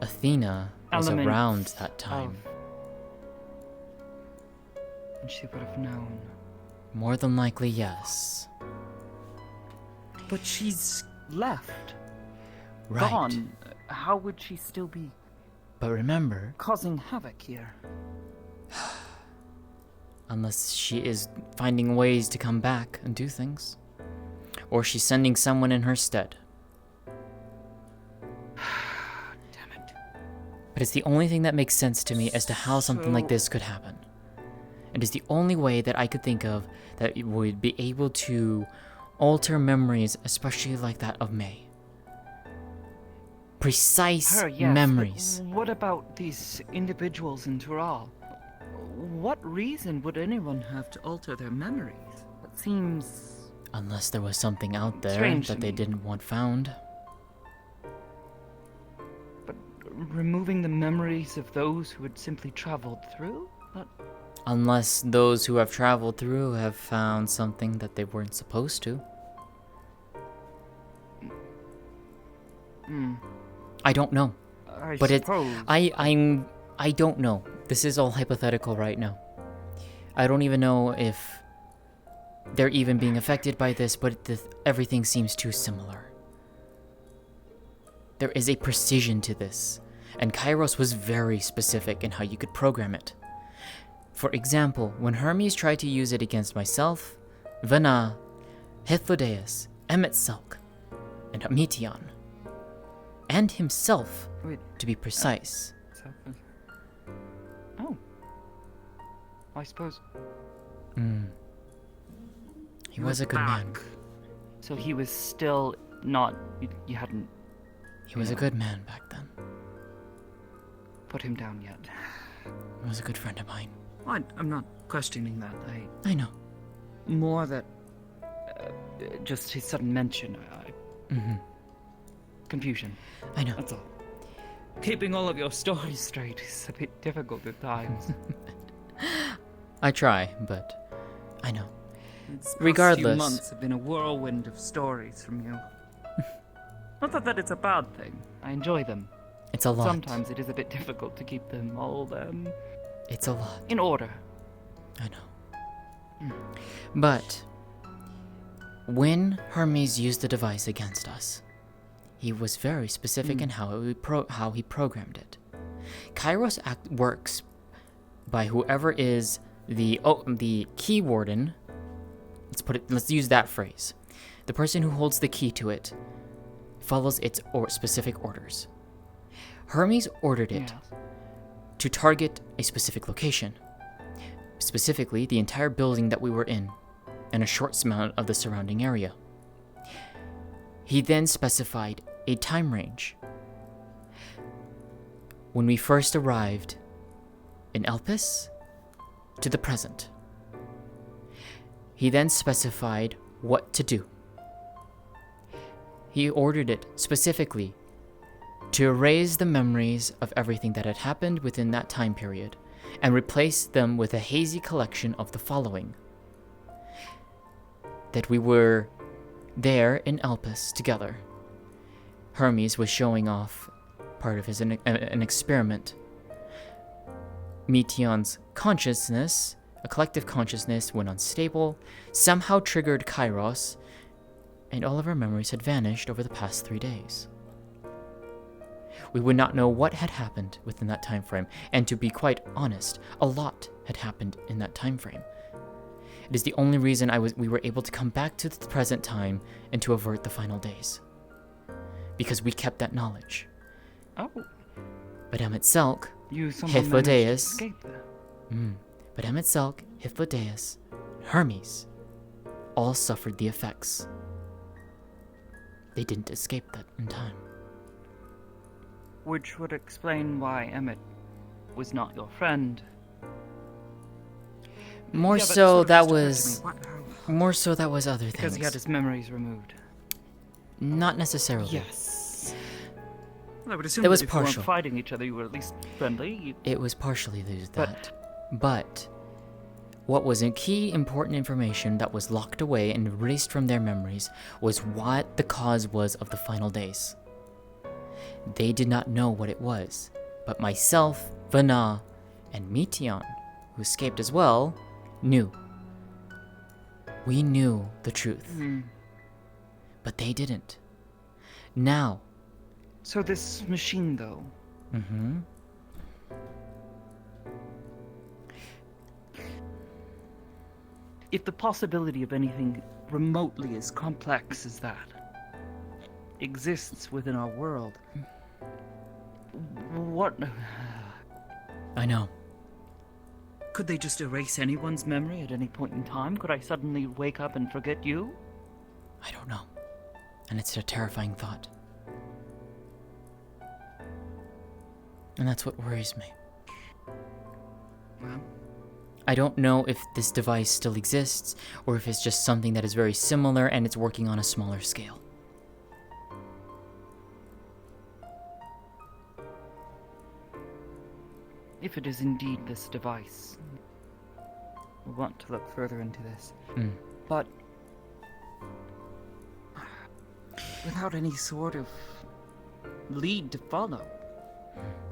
Athena was elements around that time. And she would have known. More than likely, yes. But she's left. Right. Gone. How would she still be But remember, causing havoc here? unless she is finding ways to come back and do things. Or she's sending someone in her stead. But it's the only thing that makes sense to me as to how something like this could happen. It is the only way that I could think of that would be able to alter memories, especially like that of May. Precise Her, yes, memories. but what about these individuals in Tural? What reason would anyone have to alter their memories? That seems... Unless there was something out there strange that to they me. didn't want found. Removing the memories of those who had simply traveled through? That... Unless those who have traveled through have found something that they weren't supposed to. Hmm. I don't know. I But suppose. I don't know. This is all hypothetical right now. I don't even know if they're even being affected by this, but everything seems too similar. There is a precision to this, and Kairos was very specific in how you could program it. For example, when Hermes tried to use it against myself, Vana, Hythlodaeus, Emet-Selk, and Meteon, and himself, to be precise. Oh. I suppose. He was a good man. So he was still not. You hadn't. He was a good man back then. Put him down yet. He was a good friend of mine. I'm not questioning that. I know. More that. Just his sudden mention. Confusion. I know. That's all. Keeping all of your stories straight is a bit difficult at times. I try, but I know. Regardless, past few months have been a whirlwind of stories from you. Not that it's a bad thing. I enjoy them. It's a lot. Sometimes it is a bit difficult to keep them all It's a lot. in order. I know. But when Hermes used the device against us, he was very specific in how he programmed it. Kairos works by whoever is the key warden. Let's use that phrase. The person who holds the key to it follows its specific orders. Hermes ordered it to target a specific location, specifically the entire building that we were in, and a short amount of the surrounding area. He then specified a time range. When we first arrived in Elpis to the present. He then specified what to do. He ordered it specifically to erase the memories of everything that had happened within that time period and replace them with a hazy collection of the following. That we were there in Elpis together. Hermes was showing off part of an experiment. Meteon's consciousness, a collective consciousness, went unstable, somehow triggered Kairos, and all of our memories had vanished over the past 3 days. We would not know what had happened within that time frame, and to be quite honest, a lot had happened in that time frame. It is the only reason we were able to come back to the present time and to avert the final days. Because we kept that knowledge. Oh. But Emet-Selk, Hythlodaeus, but Emet-Selk, Hythlodaeus, Hermes, all suffered the effects. They didn't escape that in time. Which would explain why Emmett was not your friend. More so that was other things. Because he had his memories removed. Not necessarily. Yes. Well, I would assume it was that if partial. you weren't fighting each other, you were at least friendly. It was partially that. But what was a key important information that was locked away and erased from their memories was what the cause was of the final days. They did not know what it was, but myself, Vana, and Meteon, who escaped as well, knew. We knew the truth. But they didn't. Now. So this machine, though. If the possibility of anything remotely as complex as that exists within our world, what... I know. Could they just erase anyone's memory at any point in time? Could I suddenly wake up and forget you? I don't know. And it's a terrifying thought. And that's what worries me. Well, I don't know if this device still exists, or if it's just something that is very similar and it's working on a smaller scale. if it is indeed this device, we want to look further into this. But without any sort of lead to follow,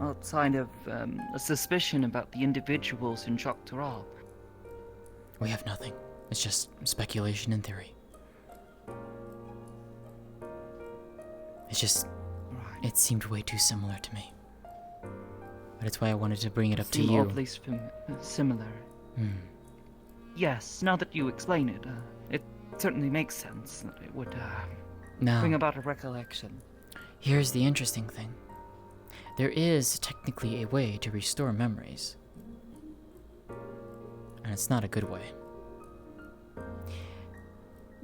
outside of a suspicion about the individuals in Tural. We have nothing. It's just speculation and theory. It's just... It seemed way too similar to me. But it's why I wanted to bring it up to you. Oddly similar. Yes, now that you explain it, it certainly makes sense that it would Now, bring about a recollection. here's the interesting thing. There is technically a way to restore memories. And it's not a good way.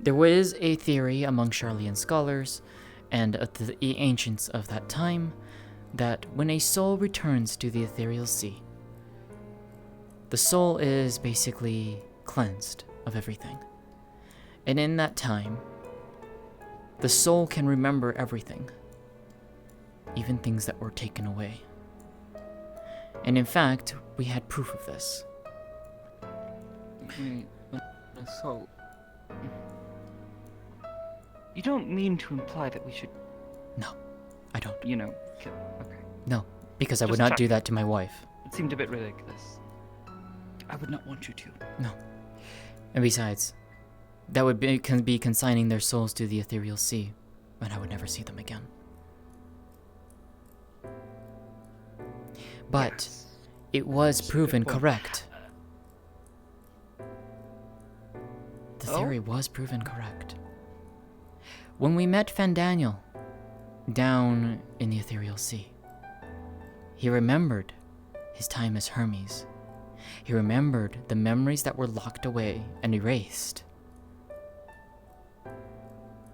There was a theory among Charlian scholars and the ancients of that time that when a soul returns to the ethereal sea, the soul is basically cleansed of everything. And in that time, the soul can remember everything, even things that were taken away. And in fact, we had proof of this. So... You don't mean to imply that we should... No, I don't. You know, okay. No, because I would Just not check. do that to my wife. It seemed a bit ridiculous. I would not want you to. No. And besides, that would be consigning their souls to the ethereal sea, and I would never see them again. But it was proven correct. The theory was proven correct. When we met Fandaniel down in the ethereal sea, he remembered his time as Hermes. He remembered the memories that were locked away and erased.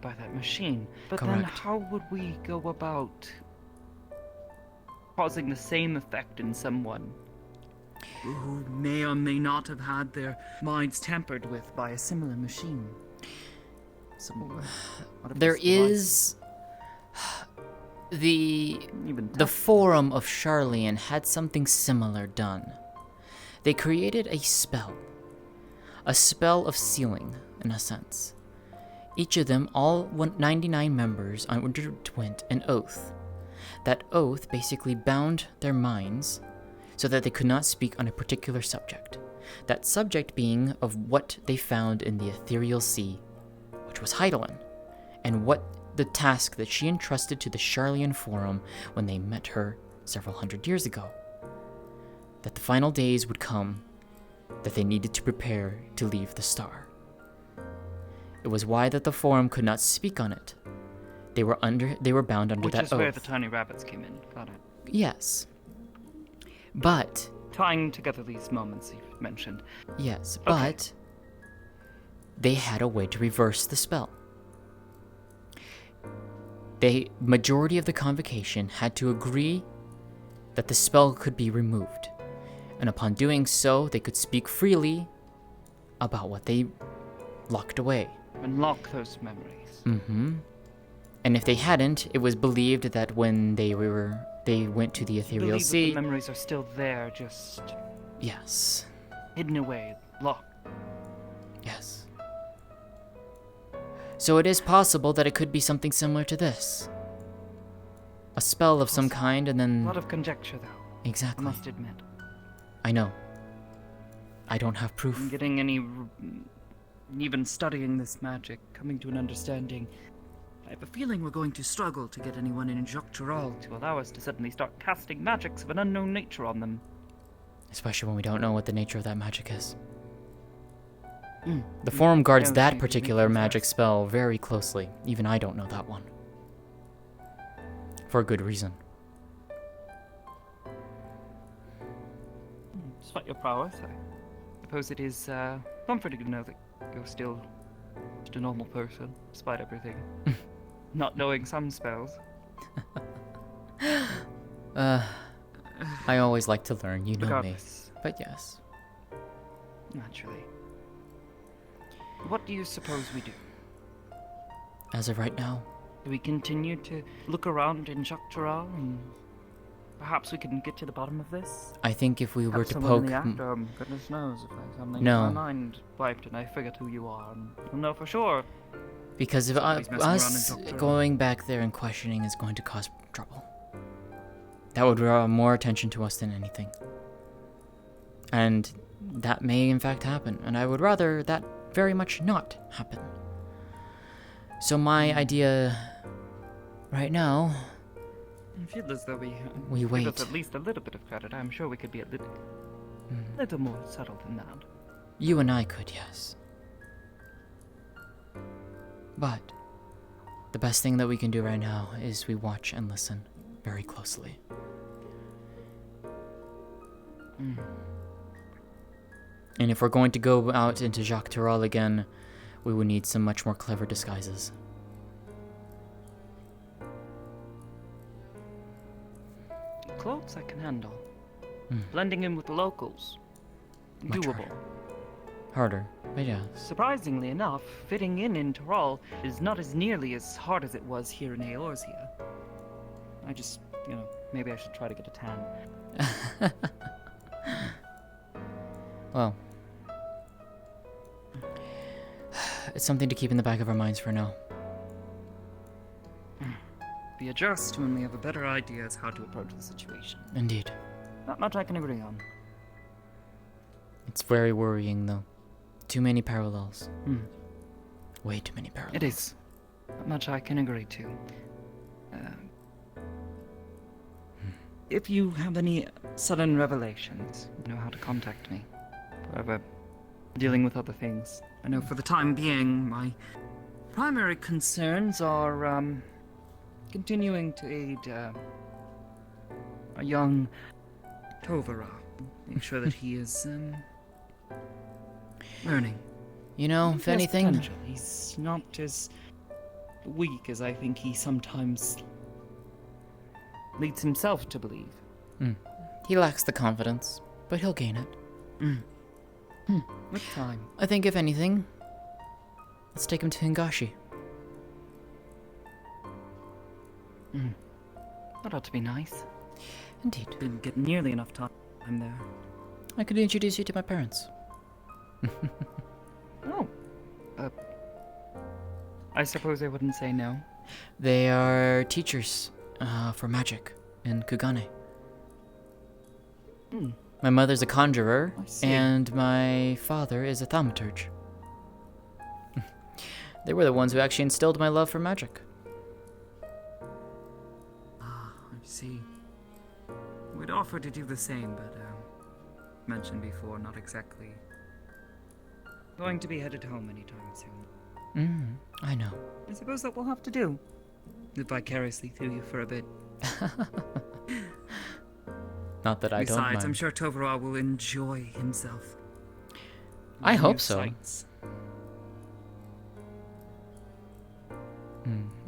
By that machine. But Correct. then how would we go about causing the same effect in someone who may or may not have had their minds tampered with by a similar machine? There is the Forum of Charlian had something similar done. They created a spell of sealing, in a sense. Each of them, all 99 members, underwent an oath. That oath basically bound their minds so that they could not speak on a particular subject. That subject being of what they found in the ethereal sea, which was Heidelin, and what the task that she entrusted to the Charlian Forum when they met her several hundred years ago. That the final days would come, that they needed to prepare to leave the star. It was why that the Forum could not speak on it. They were bound under that oath. Which is where the tiny rabbits came in. Got it. Yes. But... Tying together these moments you've mentioned. Yes, Okay. but... They had a way to reverse the spell. The majority of the convocation had to agree that the spell could be removed. And upon doing so, they could speak freely about what they locked away. Unlock those memories. Mm-hmm. And if they hadn't, it was believed that when they went to the ethereal Believe that sea... the memories are still there, just... Yes. hidden away, locked. Yes. So it is possible that it could be something similar to this. A spell of some kind, and then... A lot of conjecture, though. Exactly. I must admit. I know. I don't have proof. I'm getting any... Even studying this magic, coming to an understanding... I have a feeling we're going to struggle to get anyone in Tural to allow us to suddenly start casting magics of an unknown nature on them. Especially when we don't know what the nature of that magic is. Mm. The Forum guards Yeah, that maybe particular that's magic spell very closely. Even I don't know that one. For a good reason. Despite your prowess, I suppose it is comforting to know that you're still just a normal person, despite everything. Not knowing some spells. I always like to learn, you know Regardless. me. But yes. Naturally. What do you suppose we do? As of right now, Do we continue to look around in Tural and perhaps we can get to the bottom of this? I think if we were Have to someone poke... in the act, goodness knows if there's something No. in my mind wiped and I figured who you are and you'll know for sure. Because if Somebody's messing around us in Tural. going back there and questioning is going to cause trouble. That would draw more attention to us than anything. And that may in fact happen, and I would rather that very much not happen. So my idea right now, I feel as though we give wait. us at least a little bit of credit. I'm sure we could be a little more subtle than that. You and I could, yes. But the best thing that we can do right now is we watch and listen very closely. And if we're going to go out into Jacques Tural again, we would need some much more clever disguises. Clothes I can handle. Blending in with the locals. Much Doable. Harder, but yeah. Surprisingly enough, fitting in Tural is not as nearly as hard as it was here in Eorzea. I just, maybe I should try to get a tan. Well, it's something to keep in the back of our minds for now. We adjust when we have a better idea as how to approach the situation. Indeed. Not much I can agree on. It's very worrying, though. Too many parallels. Way too many parallels. It is. Not much I can agree to. If you have any sudden revelations, you know how to contact me. However, dealing with other things. I know for the time being, my primary concerns are, continuing to aid, a young Tovara. Make sure that he is, learning. You know, if anything... Potential. He's not as weak as I think he sometimes leads himself to believe. He lacks the confidence, but he'll gain it. With time. I think, if anything, let's take him to Hingashi. That ought to be nice. Indeed. Didn't get nearly enough time there. I could introduce you to my parents. Oh. I suppose I wouldn't say no. They are teachers for magic in Kugane. My mother's a conjurer, and my father is a thaumaturge. They were the ones who actually instilled my love for magic. I see. We'd offer to do the same, but, mentioned before, not exactly going to be headed home anytime soon. I know. I suppose that we'll have to do. Live vicariously through you for a bit. Not that I don't mind. Besides, I'm sure Tovara will enjoy himself. I New hope so. sights.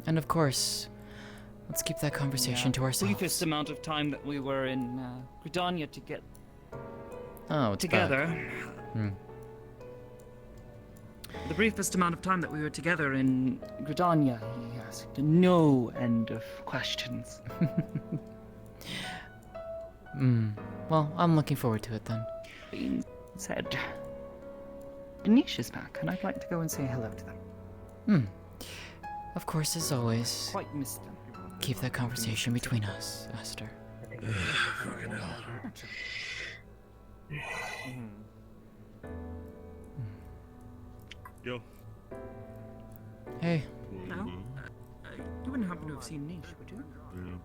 And of course, let's keep that conversation to ourselves. Briefest amount of time that we were in Gridania to get it's together. bad. The briefest amount of time that we were together in Gridania, he asked no end of questions. Well, I'm looking forward to it then. Being said, Denish is back, and I'd like to go and say hello to them. Of course, as always. Quite missed them. Keep that conversation between us, Esther. Fucking hell. Yo. Hey. No? You wouldn't happen to have seen Niche, would you? No.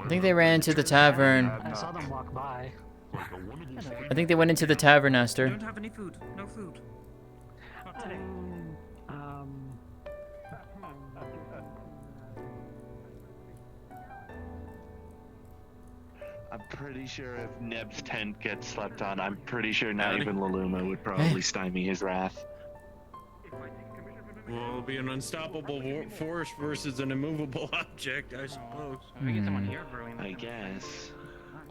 I think they ran into the tavern. I saw them walk by. I think they went into the tavern, You Esther. don't have any food. No food. Not today. I'm pretty sure if Neb's tent gets slept on, I'm pretty sure not even Laluma would probably stymie his wrath. Well, it'll be an unstoppable force versus an immovable object, I suppose. We get someone here brewing. I guess.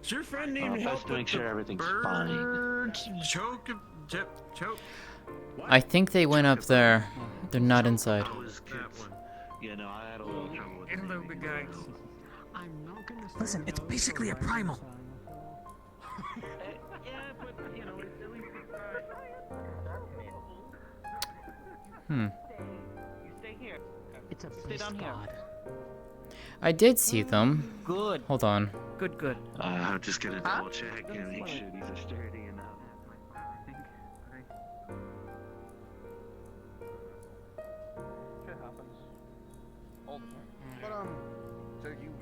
Is your friend named Best help to make with sure the everything's fine. birds? Choke. I think they went up there. They're not inside. You know, I had a little trouble with Hello, big guy. Listen, it's basically a primal. It's a Stay down here. I did see them. Good. Hold on. Good. I'm just gonna double check and make sure these are sturdy enough.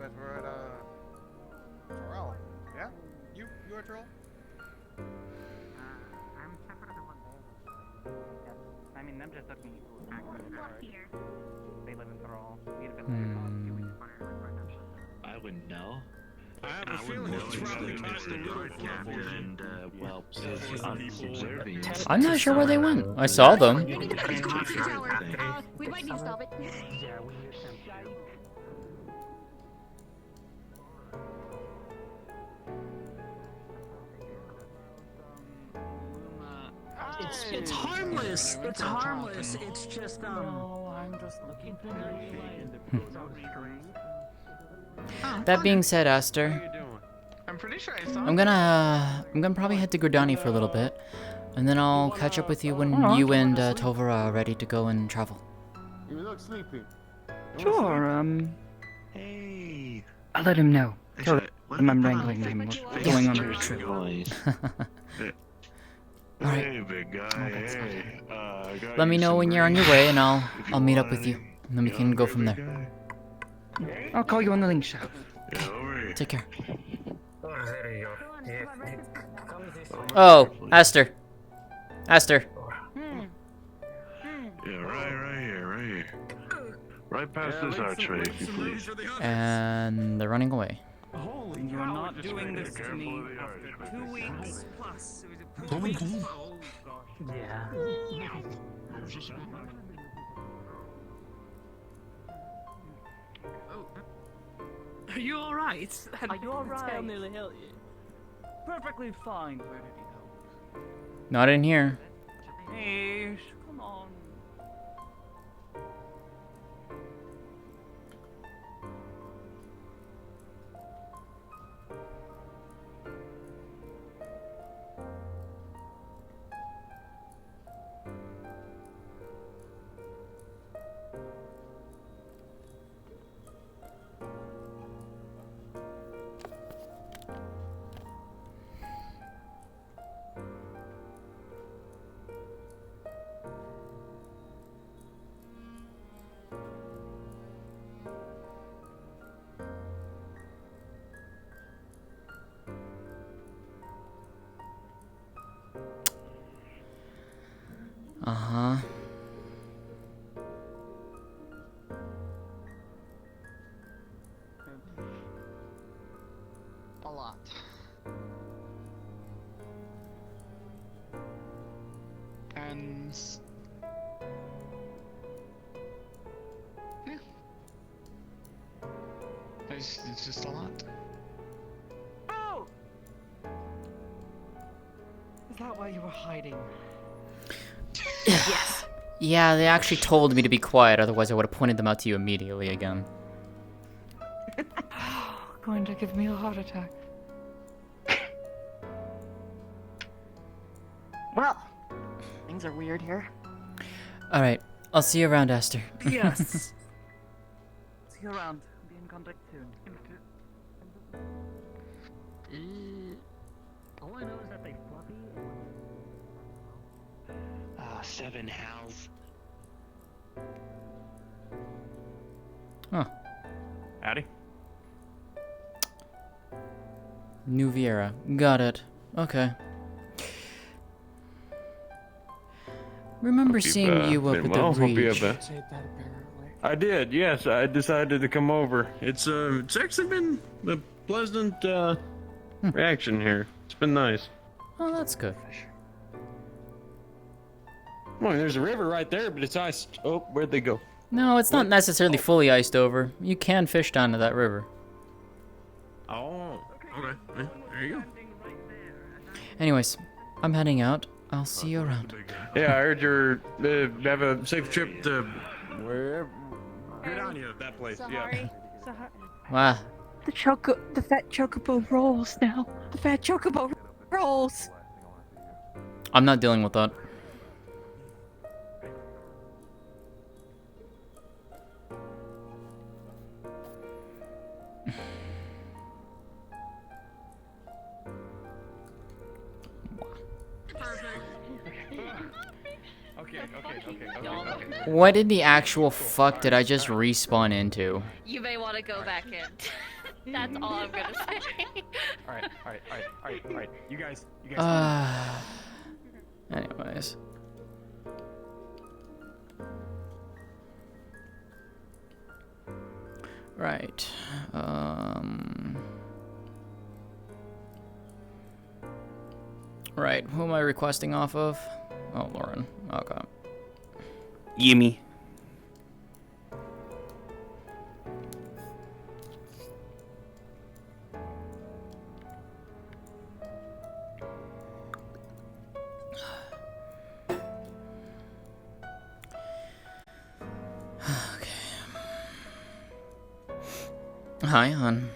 but we're at Tural. Yeah? You are Tural? I'm separate of what I mean, them just took me to here. They live in Tural. We had been there a few weeks prior. I wouldn't know. I have a feeling it's probably past the little and well, observing. I'm not sure where they went. I saw them. We might need to stop it. Yeah, we need them. It's harmless. It's harmless. It's just I'm just looking for That being said, Aster, I'm pretty sure I saw. I'm gonna probably head to Gordani for a little bit, and then I'll catch up with you when you and Tovara are ready to go and travel. You look sleepy. Sure, Hey. I'll let him know. Tell him I'm wrangling him. We're going on a trip. Alright. Hey, big guy. Hey. Let me know when you're on your way, and I'll meet up with you, and then we can go from there. I'll call you on the link shop. Take care. Oh, Oh, Aster. Aster. Yeah, right here. Right past this archway, if you please. And they're running away. You're not doing this to me after 2 weeks plus. Home. Oh, gosh. Yeah. Are you alright? Are you alright? Nearly hit you. Perfectly fine. Where did he go? Not in here. Hey, come on. Uh-huh. A lot. And yeah, it's just a lot. Oh! Is that why you were hiding? Yes. Yeah, they actually told me to be quiet, otherwise I would have pointed them out to you immediately again. Going to give me a heart attack. Well, things are weird here. Alright, I'll see you around, Aster. Yes. See you around. Be in contact soon. All I know is that they fluffy. 7 Hals. Huh. Howdy. New Viera. Got it. Okay. Remember Hope you've, seeing you up been at well. the Hope you Reach. have I did, yes. I decided to come over. It's actually been a pleasant reaction here. It's been nice. Oh, that's good. Well, there's a river right there, but it's iced. Oh, where'd they go? No, it's not necessarily fully iced over. You can fish down to that river. Oh, okay. Yeah, there you go. Anyways, I'm heading out. I'll see you around. Yeah, I heard you're have a safe trip to wherever. Good on you, that place. Yeah. Wow. The fat chocobo rolls now. The fat chocobo rolls. I'm not dealing with that. Okay. What in the actual fuck did I just respawn into? You may want gonna go back in. That's all I'm gonna say. Alright. You guys. Anyways. Right. Right. Who am I requesting off of? Oh, Lauren. Okay. Yimmy. Hi, hon.